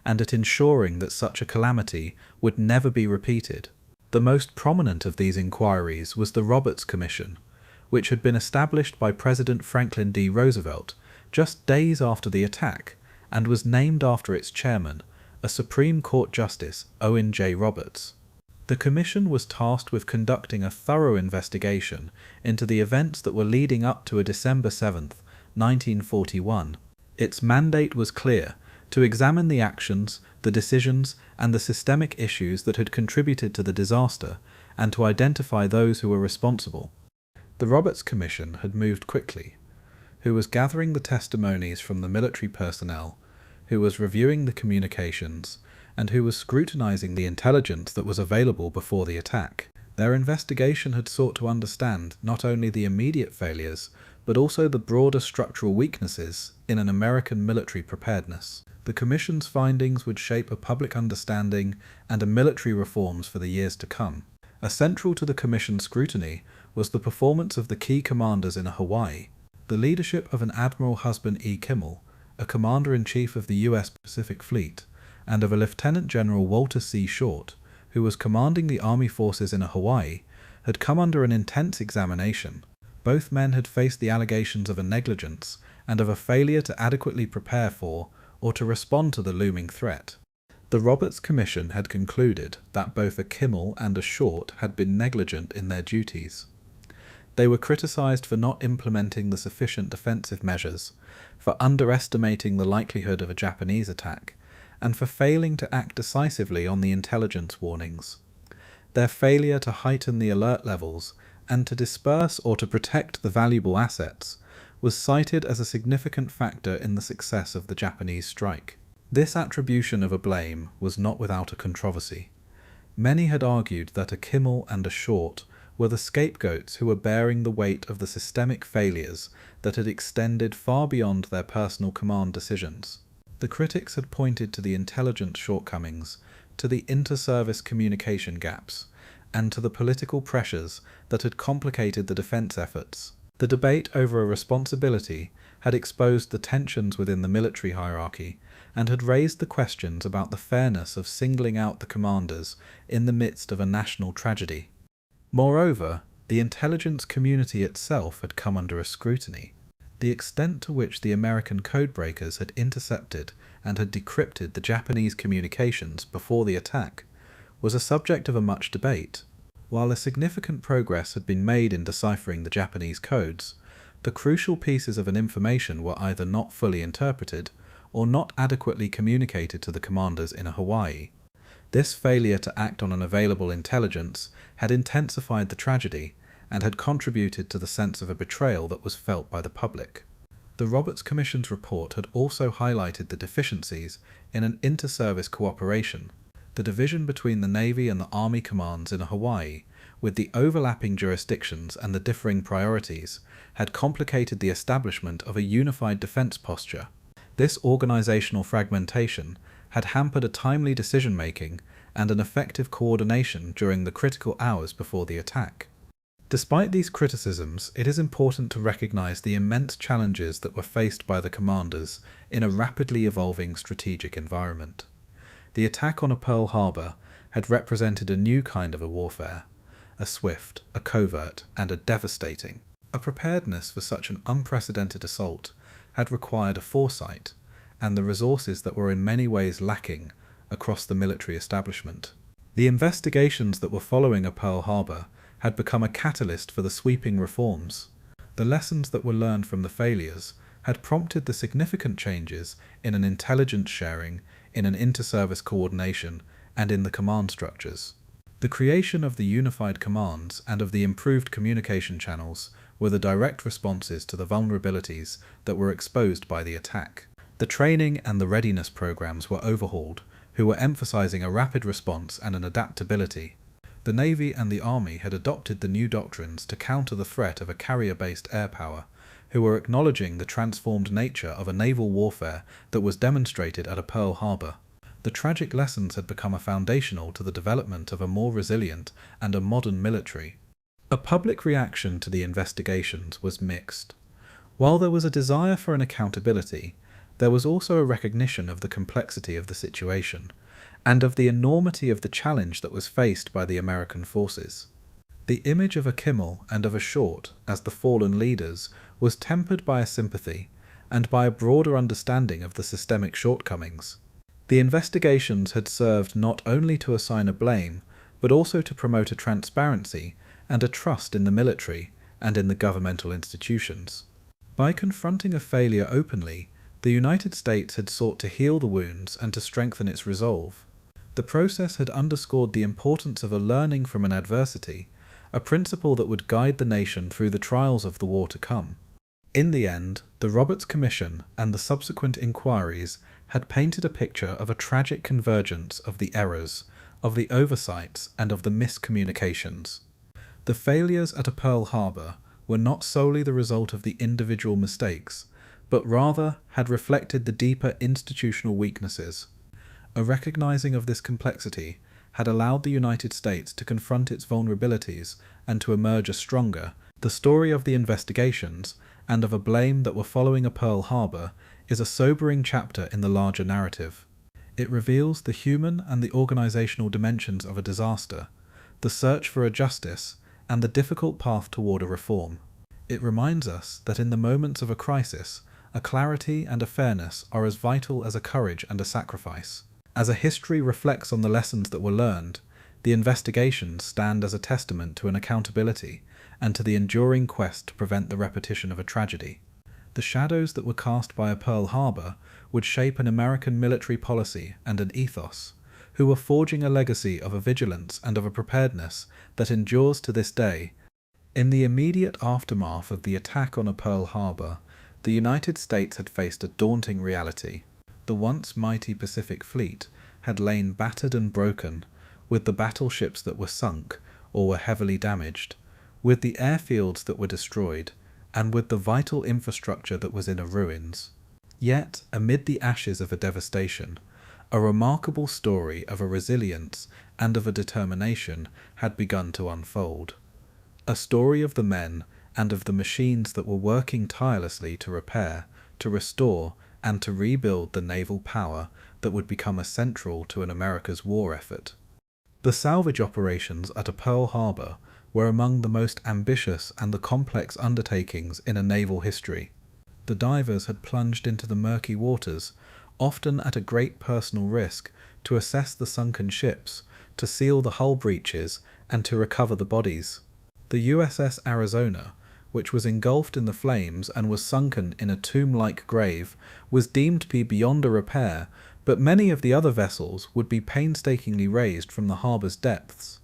and at ensuring that such a calamity would never be repeated. The most prominent of these inquiries was the Roberts Commission, which had been established by President Franklin D. Roosevelt just days after the attack, and was named after its chairman, a Supreme Court Justice, Owen J. Roberts. The Commission was tasked with conducting a thorough investigation into the events that were leading up to a December 7, 1941. Its mandate was clear: to examine the actions, the decisions, and the systemic issues that had contributed to the disaster, and to identify those who were responsible. The Roberts Commission had moved quickly, who was gathering the testimonies from the military personnel, who was reviewing the communications, and who was scrutinizing the intelligence that was available before the attack. Their investigation had sought to understand not only the immediate failures, but also the broader structural weaknesses in an American military preparedness. The Commission's findings would shape a public understanding and a military reforms for the years to come. Essential to the Commission's scrutiny was the performance of the key commanders in Hawaii. The leadership of an Admiral Husband E. Kimmel, a Commander-in-Chief of the U.S. Pacific Fleet, and of a Lieutenant General Walter C. Short, who was commanding the Army forces in Hawaii, had come under an intense examination. Both men had faced the allegations of a negligence and of a failure to adequately prepare for or to respond to the looming threat. The Roberts Commission had concluded that both a Kimmel and a Short had been negligent in their duties. They were criticized for not implementing the sufficient defensive measures, for underestimating the likelihood of a Japanese attack, and for failing to act decisively on the intelligence warnings. Their failure to heighten the alert levels and to disperse or to protect the valuable assets was cited as a significant factor in the success of the Japanese strike. This attribution of a blame was not without a controversy. Many had argued that a Kimmel and a Short were the scapegoats who were bearing the weight of the systemic failures that had extended far beyond their personal command decisions. The critics had pointed to the intelligence shortcomings, to the inter-service communication gaps, and to the political pressures that had complicated the defense efforts. The debate over a responsibility had exposed the tensions within the military hierarchy and had raised the questions about the fairness of singling out the commanders in the midst of a national tragedy. Moreover, the intelligence community itself had come under a scrutiny. The extent to which the American codebreakers had intercepted and had decrypted the Japanese communications before the attack was a subject of much debate. While a significant progress had been made in deciphering the Japanese codes, the crucial pieces of an information were either not fully interpreted or not adequately communicated to the commanders in Hawaii. This failure to act on an available intelligence had intensified the tragedy and had contributed to the sense of a betrayal that was felt by the public. The Roberts Commission's report had also highlighted the deficiencies in an inter-service cooperation. The division between the Navy and the Army commands in Hawaii, with the overlapping jurisdictions and the differing priorities, had complicated the establishment of a unified defense posture. This organizational fragmentation had hampered a timely decision-making and an effective coordination during the critical hours before the attack. Despite these criticisms, it is important to recognize the immense challenges that were faced by the commanders in a rapidly evolving strategic environment. The attack on Pearl Harbor had represented a new kind of a warfare, a swift, a covert, and a devastating. A preparedness for such an unprecedented assault had required a foresight and the resources that were in many ways lacking across the military establishment. The investigations that were following Pearl Harbor had become a catalyst for the sweeping reforms. The lessons that were learned from the failures had prompted the significant changes in an intelligence sharing, in an inter-service coordination, and in the command structures. The creation of the unified commands and of the improved communication channels were the direct responses to the vulnerabilities that were exposed by the attack. The training and the readiness programs were overhauled, who were emphasizing a rapid response and an adaptability. The Navy and the Army had adopted the new doctrines to counter the threat of a carrier-based air power, who were acknowledging the transformed nature of a naval warfare that was demonstrated at Pearl Harbor. The tragic lessons had become foundational to the development of a more resilient and a modern military. A public reaction to the investigations was mixed. While there was a desire for an accountability, there was also a recognition of the complexity of the situation, and of the enormity of the challenge that was faced by the American forces. The image of a Kimmel and of a Short as the fallen leaders was tempered by a sympathy, and by a broader understanding of the systemic shortcomings. The investigations had served not only to assign a blame, but also to promote a transparency and a trust in the military and in the governmental institutions. By confronting a failure openly, The United States had sought to heal the wounds and to strengthen its resolve. The process had underscored the importance of a learning from an adversity, a principle that would guide the nation through the trials of the war to come. In the end, the Roberts Commission and the subsequent inquiries had painted a picture of a tragic convergence of the errors, of the oversights, and of the miscommunications. The failures at Pearl Harbor were not solely the result of the individual mistakes, but rather had reflected the deeper institutional weaknesses. A recognizing of this complexity had allowed the United States to confront its vulnerabilities and to emerge a stronger. The story of the investigations and of a blame that were following a Pearl Harbor is a sobering chapter in the larger narrative. It reveals the human and the organizational dimensions of a disaster, the search for a justice, and the difficult path toward a reform. It reminds us that in the moments of a crisis, a clarity and a fairness are as vital as a courage and a sacrifice. As a history reflects on the lessons that were learned, the investigations stand as a testament to an accountability and to the enduring quest to prevent the repetition of a tragedy. The shadows that were cast by a Pearl Harbor would shape an American military policy and an ethos, who were forging a legacy of a vigilance and of a preparedness that endures to this day. In the immediate aftermath of the attack on a Pearl Harbor, the United States had faced a daunting reality. The once mighty Pacific Fleet had lain battered and broken, with the battleships that were sunk or were heavily damaged, with the airfields that were destroyed, and with the vital infrastructure that was in ruins. Yet, amid the ashes of a devastation, a remarkable story of a resilience and of a determination had begun to unfold. A story of the men and of the machines that were working tirelessly to repair, to restore, and to rebuild the naval power that would become essential to an America's war effort. The salvage operations at Pearl Harbor were among the most ambitious and the complex undertakings in a naval history. The divers had plunged into the murky waters, often at a great personal risk, to assess the sunken ships, to seal the hull breaches, and to recover the bodies. The USS Arizona, which was engulfed in the flames and was sunken in a tomb-like grave, was deemed to be beyond a repair, but many of the other vessels would be painstakingly raised from the harbor's depths.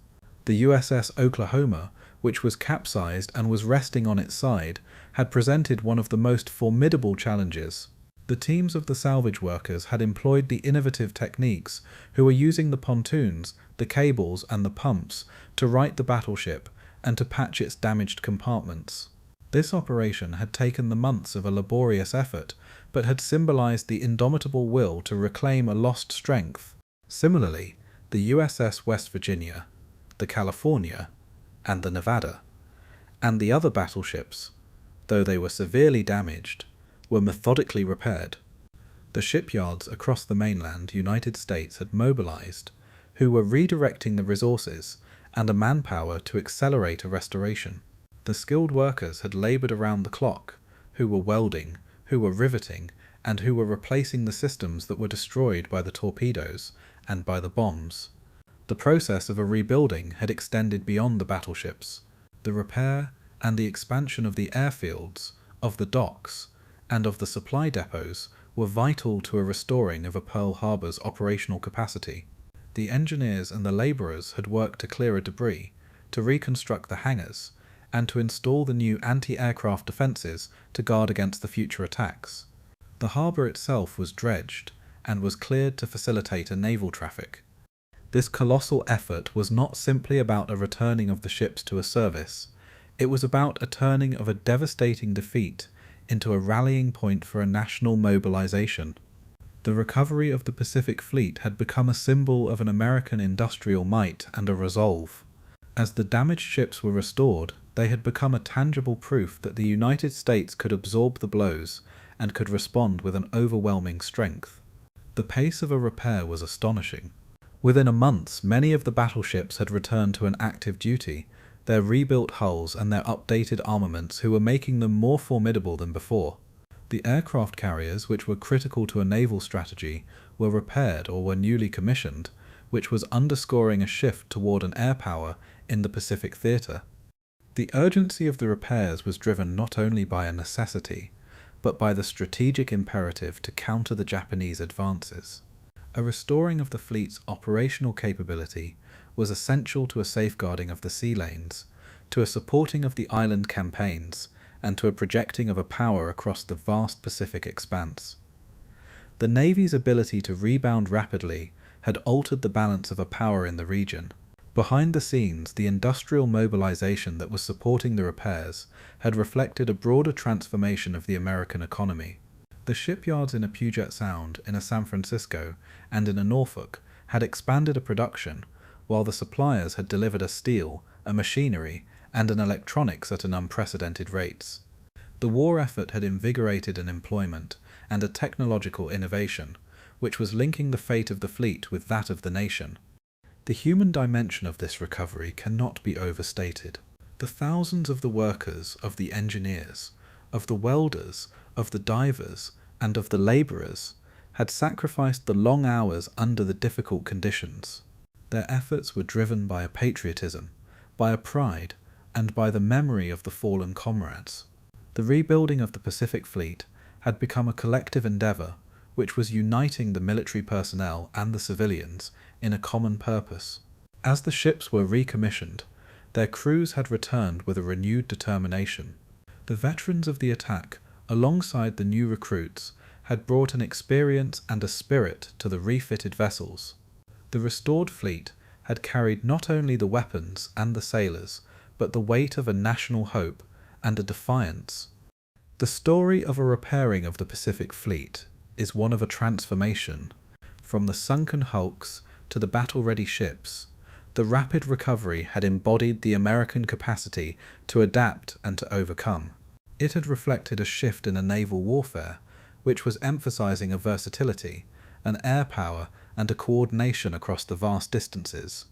The USS Oklahoma, which was capsized and was resting on its side, had presented one of the most formidable challenges. The teams of the salvage workers had employed the innovative techniques, who were using the pontoons, the cables, and the pumps to right the battleship and to patch its damaged compartments. This operation had taken the months of a laborious effort, but had symbolized the indomitable will to reclaim a lost strength. Similarly, the USS West Virginia, the California, and the Nevada, and the other battleships, though they were severely damaged, were methodically repaired. The shipyards across the mainland United States had mobilized, who were redirecting the resources and a manpower to accelerate a restoration. The skilled workers had labored around the clock, who were welding, who were riveting, and who were replacing the systems that were destroyed by the torpedoes and by the bombs. The process of a rebuilding had extended beyond the battleships. The repair and the expansion of the airfields, of the docks, and of the supply depots were vital to a restoring of a Pearl Harbor's operational capacity. The engineers and the labourers had worked to clear debris, to reconstruct the hangars, and to install the new anti-aircraft defences to guard against the future attacks. The harbour itself was dredged, and was cleared to facilitate a naval traffic. This colossal effort was not simply about a returning of the ships to a service, it was about a turning of a devastating defeat into a rallying point for a national mobilization. The recovery of the Pacific Fleet had become a symbol of an American industrial might and a resolve. As the damaged ships were restored, they had become a tangible proof that the United States could absorb the blows and could respond with an overwhelming strength. The pace of a repair was astonishing. Within a month, many of the battleships had returned to an active duty, their rebuilt hulls and their updated armaments who were making them more formidable than before. The aircraft carriers, which were critical to a naval strategy, were repaired or were newly commissioned, which was underscoring a shift toward an air power in the Pacific theatre. The urgency of the repairs was driven not only by a necessity, but by the strategic imperative to counter the Japanese advances. A restoring of the fleet's operational capability was essential to a safeguarding of the sea lanes, to a supporting of the island campaigns, and to a projecting of a power across the vast Pacific expanse. The Navy's ability to rebound rapidly had altered the balance of a power in the region. Behind the scenes, the industrial mobilization that was supporting the repairs had reflected a broader transformation of the American economy. The shipyards in a Puget Sound, in a San Francisco, and in a Norfolk had expanded a production, while the suppliers had delivered a steel, a machinery, and an electronics at an unprecedented rates. The war effort had invigorated an employment and a technological innovation, which was linking the fate of the fleet with that of the nation. The human dimension of this recovery cannot be overstated. The thousands of the workers, of the engineers, of the welders, of the divers, and of the labourers had sacrificed the long hours under the difficult conditions. Their efforts were driven by a patriotism, by a pride, and by the memory of the fallen comrades. The rebuilding of the Pacific Fleet had become a collective endeavour which was uniting the military personnel and the civilians in a common purpose. As the ships were recommissioned, their crews had returned with a renewed determination. The veterans of the attack, alongside the new recruits, had brought an experience and a spirit to the refitted vessels. The restored fleet had carried not only the weapons and the sailors, but the weight of a national hope and a defiance. The story of a repairing of the Pacific Fleet is one of a transformation. From the sunken hulks to the battle-ready ships, the rapid recovery had embodied the American capacity to adapt and to overcome. It had reflected a shift in a naval warfare, which was emphasizing a versatility, an air power, and a coordination across the vast distances.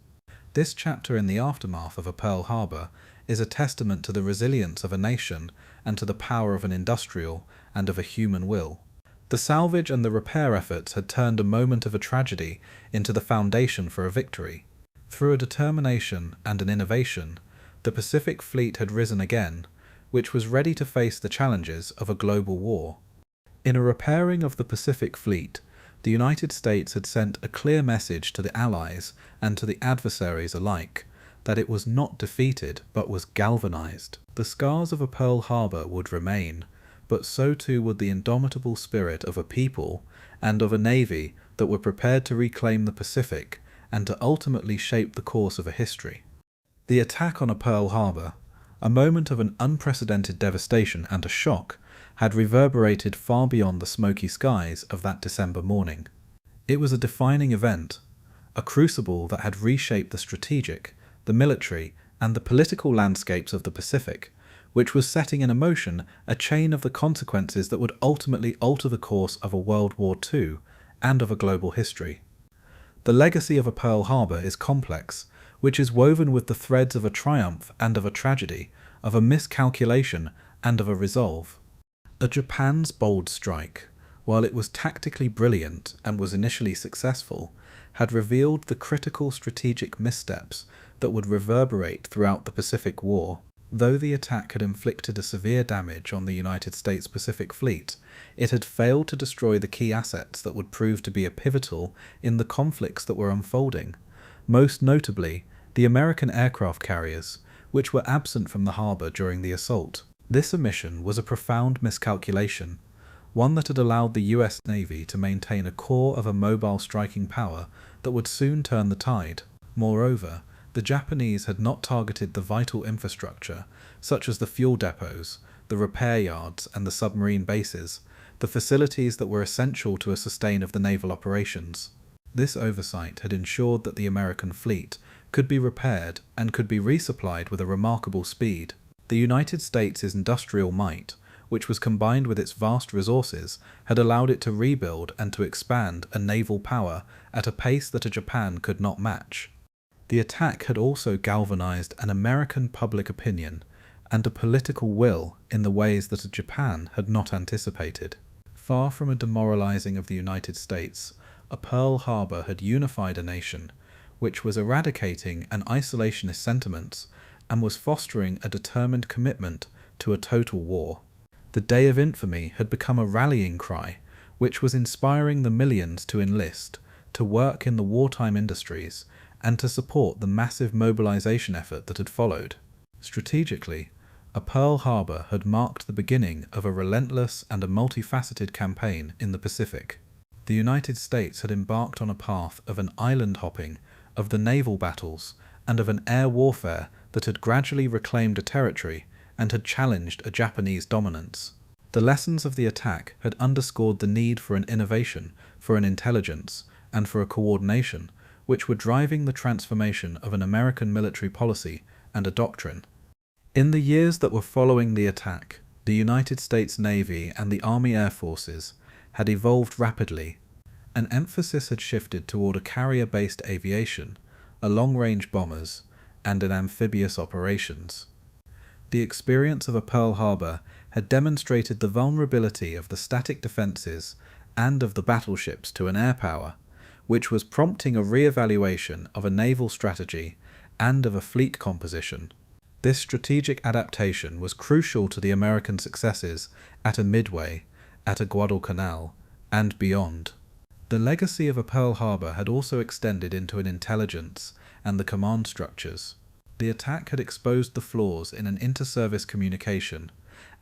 This chapter in the aftermath of a Pearl Harbor is a testament to the resilience of a nation and to the power of an industrial and of a human will. The salvage and the repair efforts had turned a moment of a tragedy into the foundation for a victory. Through a determination and an innovation, the Pacific Fleet had risen again, which was ready to face the challenges of a global war. In a repairing of the Pacific Fleet, the United States had sent a clear message to the Allies and to the adversaries alike that it was not defeated but was galvanized. The scars of a Pearl Harbor would remain, but so too would the indomitable spirit of a people and of a navy that were prepared to reclaim the Pacific and to ultimately shape the course of a history. The attack on a Pearl Harbor, a moment of an unprecedented devastation and a shock, had reverberated far beyond the smoky skies of that December morning. It was a defining event, a crucible that had reshaped the strategic, the military, and the political landscapes of the Pacific, which was setting in motion a chain of the consequences that would ultimately alter the course of a World War II and of a global history. The legacy of a Pearl Harbor is complex, which is woven with the threads of a triumph and of a tragedy, of a miscalculation and of a resolve. A Japan's bold strike, while it was tactically brilliant and was initially successful, had revealed the critical strategic missteps that would reverberate throughout the Pacific War. Though the attack had inflicted a severe damage on the United States Pacific Fleet, it had failed to destroy the key assets that would prove to be pivotal in the conflicts that were unfolding, most notably the American aircraft carriers, which were absent from the harbour during the assault. This omission was a profound miscalculation, one that had allowed the US Navy to maintain a core of a mobile striking power that would soon turn the tide. Moreover, the Japanese had not targeted the vital infrastructure, such as the fuel depots, the repair yards, and the submarine bases, the facilities that were essential to a sustain of the naval operations. This oversight had ensured that the American fleet could be repaired and could be resupplied with a remarkable speed. The United States' industrial might, which was combined with its vast resources, had allowed it to rebuild and to expand a naval power at a pace that a Japan could not match. The attack had also galvanized an American public opinion and a political will in the ways that a Japan had not anticipated. Far from a demoralizing of the United States, a Pearl Harbor had unified a nation, which was eradicating an isolationist sentiments and was fostering a determined commitment to a total war. The Day of Infamy had become a rallying cry, which was inspiring the millions to enlist, to work in the wartime industries, and to support the massive mobilization effort that had followed. Strategically, a Pearl Harbor had marked the beginning of a relentless and a multifaceted campaign in the Pacific. The United States had embarked on a path of an island hopping, of the naval battles, and of an air warfare that had gradually reclaimed a territory and had challenged a Japanese dominance. The lessons of the attack had underscored the need for an innovation, for an intelligence, and for a coordination, which were driving the transformation of an American military policy and a doctrine. In the years that were following the attack, the United States Navy and the Army Air Forces had evolved rapidly. An emphasis had shifted toward a carrier-based aviation, a long-range bombers, and an amphibious operations. The experience of a Pearl Harbor had demonstrated the vulnerability of the static defenses and of the battleships to an air power, which was prompting a re-evaluation of a naval strategy and of a fleet composition. This strategic adaptation was crucial to the American successes at a Midway, at a Guadalcanal, and beyond. The legacy of a Pearl Harbor had also extended into an intelligence and the command structures. The attack had exposed the flaws in an inter-service communication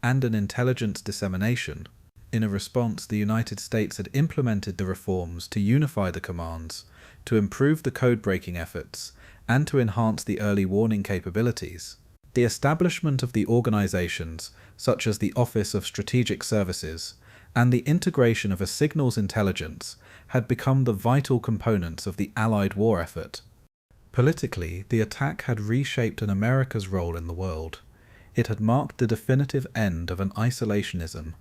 and an intelligence dissemination. In a response, the United States had implemented the reforms to unify the commands, to improve the code-breaking efforts, and to enhance the early warning capabilities. The establishment of the organizations, such as the Office of Strategic Services, and the integration of a signals intelligence had become the vital components of the Allied war effort. Politically, the attack had reshaped an America's role in the world. It had marked the definitive end of an isolationism,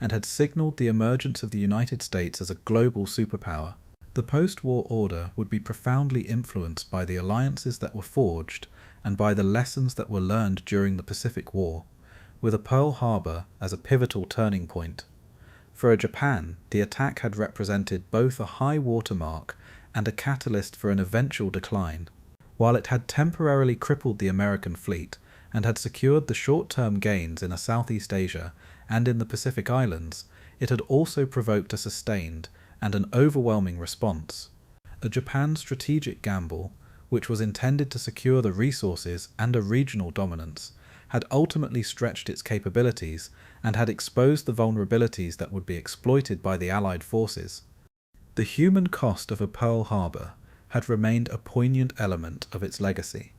and had signaled the emergence of the United States as a global superpower. The post-war order would be profoundly influenced by the alliances that were forged and by the lessons that were learned during the Pacific War, with a Pearl Harbor as a pivotal turning point. For Japan, the attack had represented both a high watermark and a catalyst for an eventual decline. While it had temporarily crippled the American fleet and had secured the short-term gains in Southeast Asia and in the Pacific Islands, it had also provoked a sustained and an overwhelming response. A Japan strategic gamble, which was intended to secure the resources and a regional dominance, had ultimately stretched its capabilities and had exposed the vulnerabilities that would be exploited by the Allied forces. The human cost of a Pearl Harbor had remained a poignant element of its legacy.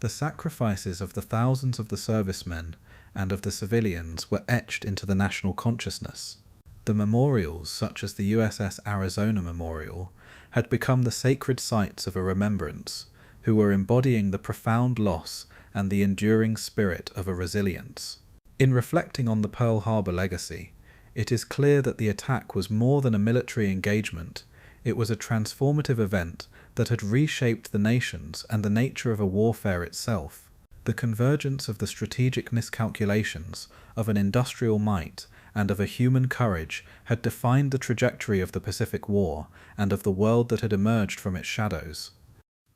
The sacrifices of the thousands of the servicemen and of the civilians were etched into the national consciousness. The memorials, such as the USS Arizona Memorial, had become the sacred sites of a remembrance, who were embodying the profound loss and the enduring spirit of a resilience. In reflecting on the Pearl Harbor legacy, it is clear that the attack was more than a military engagement. It was a transformative event that had reshaped the nations and the nature of a warfare itself. The convergence of the strategic miscalculations, of an industrial might, and of a human courage had defined the trajectory of the Pacific War and of the world that had emerged from its shadows.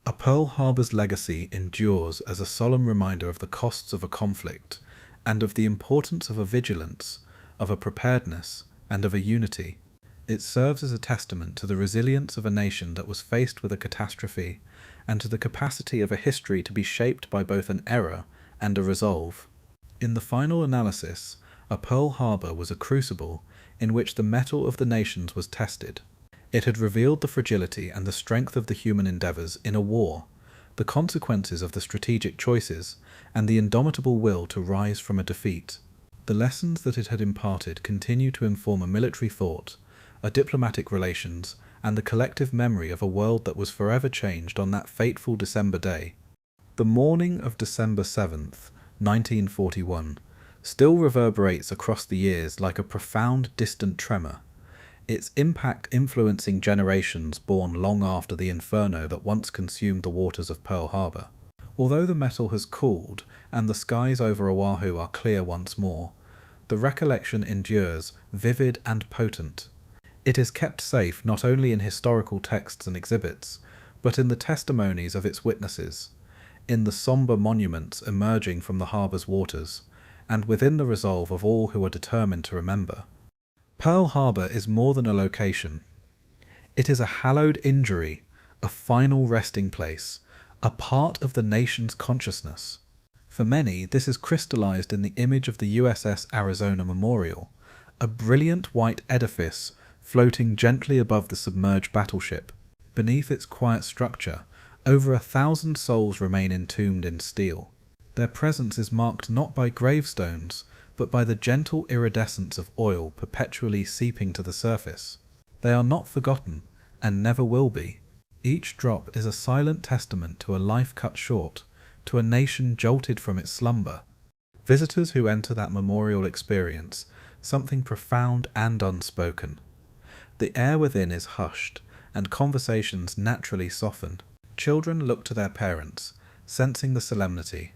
A Pearl Harbor's legacy endures as a solemn reminder of the costs of a conflict, and of the importance of a vigilance, of a preparedness, and of a unity. It serves as a testament to the resilience of a nation that was faced with a catastrophe, and to the capacity of a history to be shaped by both an error and a resolve. In the final analysis, a Pearl Harbor was a crucible in which the mettle of the nations was tested. It had revealed the fragility and the strength of the human endeavors in a war, the consequences of the strategic choices, and the indomitable will to rise from a defeat. The lessons that it had imparted continue to inform a military thought, a diplomatic relations, and the collective memory of a world that was forever changed on that fateful December day. The morning of December 7th, 1941, still reverberates across the years like a profound, distant tremor, its impact influencing generations born long after the inferno that once consumed the waters of Pearl Harbor. Although the metal has cooled and the skies over Oahu are clear once more, the recollection endures, vivid and potent. It is kept safe not only in historical texts and exhibits, but in the testimonies of its witnesses, in the somber monuments emerging from the harbor's waters, and within the resolve of all who are determined to remember. Pearl Harbor is more than a location. It is a hallowed injury, a final resting place, a part of the nation's consciousness. For many, this is crystallized in the image of the USS Arizona Memorial, a brilliant white edifice floating gently above the submerged battleship. Beneath its quiet structure, over 1,000 souls remain entombed in steel. Their presence is marked not by gravestones, but by the gentle iridescence of oil perpetually seeping to the surface. They are not forgotten, and never will be. Each drop is a silent testament to a life cut short, to a nation jolted from its slumber. Visitors who enter that memorial experience something profound and unspoken. The air within is hushed, and conversations naturally soften. Children look to their parents, sensing the solemnity.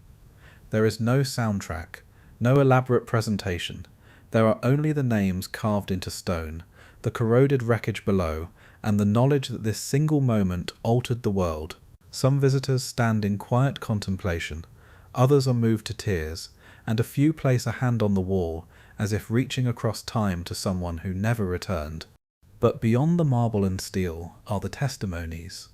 There is no soundtrack, no elaborate presentation. There are only the names carved into stone, the corroded wreckage below, and the knowledge that this single moment altered the world. Some visitors stand in quiet contemplation, others are moved to tears, and a few place a hand on the wall, as if reaching across time to someone who never returned. But beyond the marble and steel are the testimonies,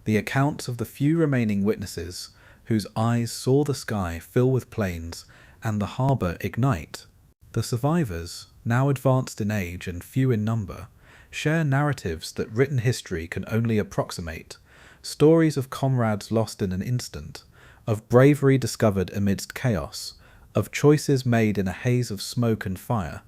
the accounts of the few remaining witnesses whose eyes saw the sky fill with planes and the harbour ignite. The survivors, now advanced in age and few in number, share narratives that written history can only approximate, stories of comrades lost in an instant, of bravery discovered amidst chaos, of choices made in a haze of smoke and fire.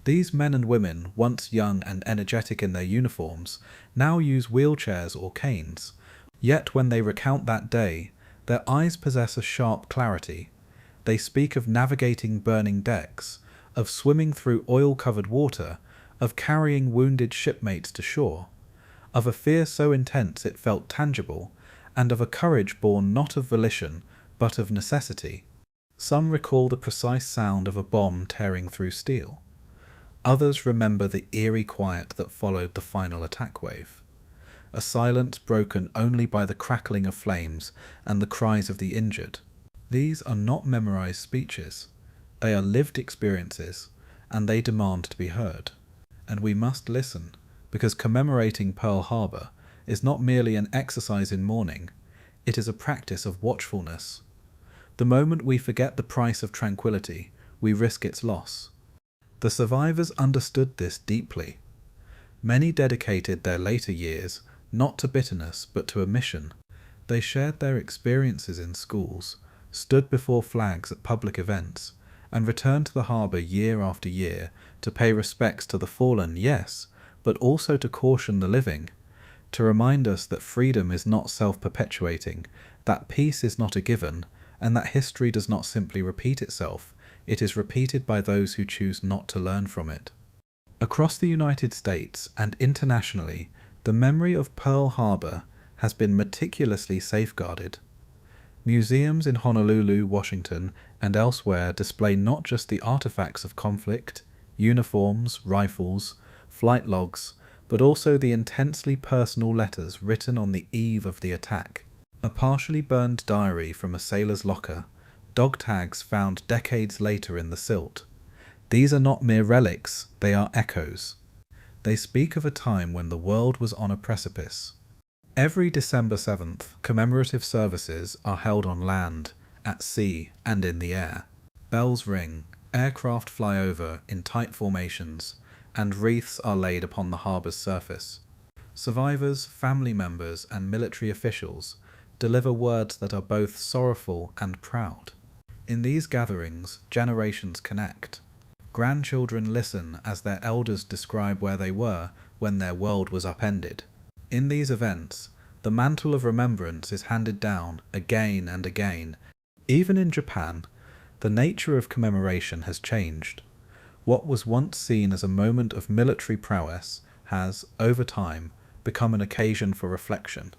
These men and women, once young and energetic in their uniforms, now use wheelchairs or canes. Yet when they recount that day, their eyes possess a sharp clarity. They speak of navigating burning decks, of swimming through oil-covered water, of carrying wounded shipmates to shore, of a fear so intense it felt tangible, and of a courage born not of volition, but of necessity. Some recall the precise sound of a bomb tearing through steel. Others remember the eerie quiet that followed the final attack wave, a silence broken only by the crackling of flames and the cries of the injured. These are not memorized speeches. They are lived experiences, and they demand to be heard. And we must listen, because commemorating Pearl Harbor is not merely an exercise in mourning, it is a practice of watchfulness. The moment we forget the price of tranquility, we risk its loss. The survivors understood this deeply. Many dedicated their later years not to bitterness but to a mission. They shared their experiences in schools, stood before flags at public events, and returned to the harbour year after year to pay respects to the fallen, yes, but also to caution the living, to remind us that freedom is not self-perpetuating, that peace is not a given, and that history does not simply repeat itself, it is repeated by those who choose not to learn from it. Across the United States and internationally, the memory of Pearl Harbor has been meticulously safeguarded. Museums in Honolulu, Washington, and elsewhere display not just the artifacts of conflict, uniforms, rifles, flight logs, but also the intensely personal letters written on the eve of the attack. A partially burned diary from a sailor's locker, dog tags found decades later in the silt. These are not mere relics, they are echoes. They speak of a time when the world was on a precipice. Every December 7th, commemorative services are held on land, at sea, and in the air. Bells ring, aircraft fly over in tight formations, and wreaths are laid upon the harbour's surface. Survivors, family members, and military officials deliver words that are both sorrowful and proud. In these gatherings, generations connect. Grandchildren listen as their elders describe where they were when their world was upended. In these events, the mantle of remembrance is handed down again and again. Even in Japan, the nature of commemoration has changed. What was once seen as a moment of military prowess has, over time, become an occasion for reflection.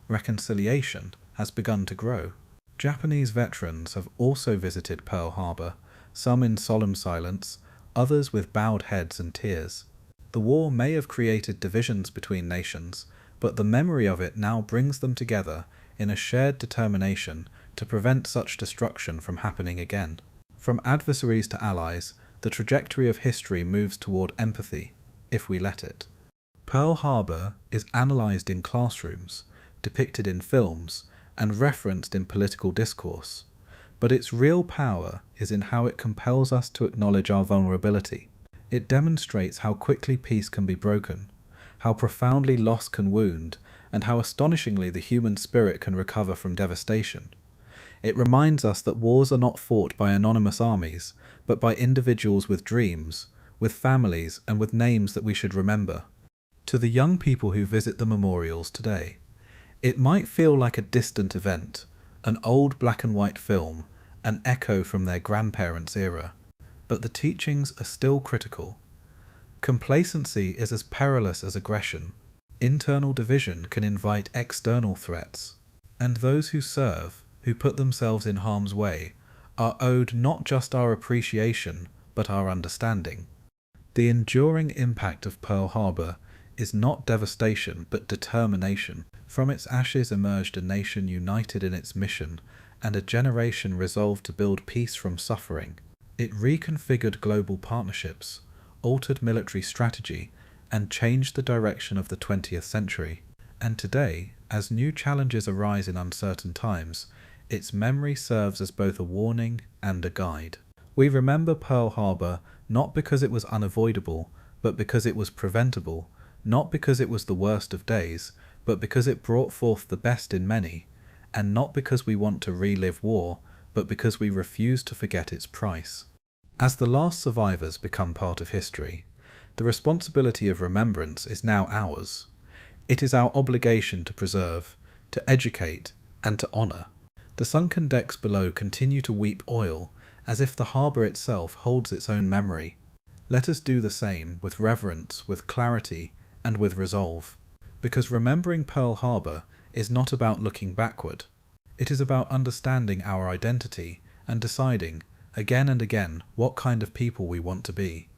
Reconciliation has begun to grow. Japanese veterans have also visited Pearl Harbor, some in solemn silence, others with bowed heads and tears. The war may have created divisions between nations, but the memory of it now brings them together in a shared determination to prevent such destruction from happening again. From adversaries to allies, the trajectory of history moves toward empathy, if we let it. Pearl Harbor is analysed in classrooms, depicted in films, and referenced in political discourse, but its real power is in how it compels us to acknowledge our vulnerability. It demonstrates how quickly peace can be broken, how profoundly loss can wound, and how astonishingly the human spirit can recover from devastation. It reminds us that wars are not fought by anonymous armies, but by individuals with dreams, with families, and with names that we should remember. To the young people who visit the memorials today, it might feel like a distant event, an old black and white film, an echo from their grandparents' era. But the teachings are still critical. Complacency is as perilous as aggression. Internal division can invite external threats. And those who serve, who put themselves in harm's way, are owed not just our appreciation, but our understanding. The enduring impact of Pearl Harbor is not devastation, but determination. From its ashes emerged a nation united in its mission, and a generation resolved to build peace from suffering. It reconfigured global partnerships, altered military strategy, and changed the direction of the 20th century. And today, as new challenges arise in uncertain times, its memory serves as both a warning and a guide. We remember Pearl Harbor not because it was unavoidable, but because it was preventable, not because it was the worst of days, but because it brought forth the best in many, and not because we want to relive war, but because we refuse to forget its price. As the last survivors become part of history, the responsibility of remembrance is now ours. It is our obligation to preserve, to educate, and to honour. The sunken decks below continue to weep oil, as if the harbour itself holds its own memory. Let us do the same with reverence, with clarity, and with resolve. Because remembering Pearl Harbor is not about looking backward. It is about understanding our identity and deciding, again and again, what kind of people we want to be.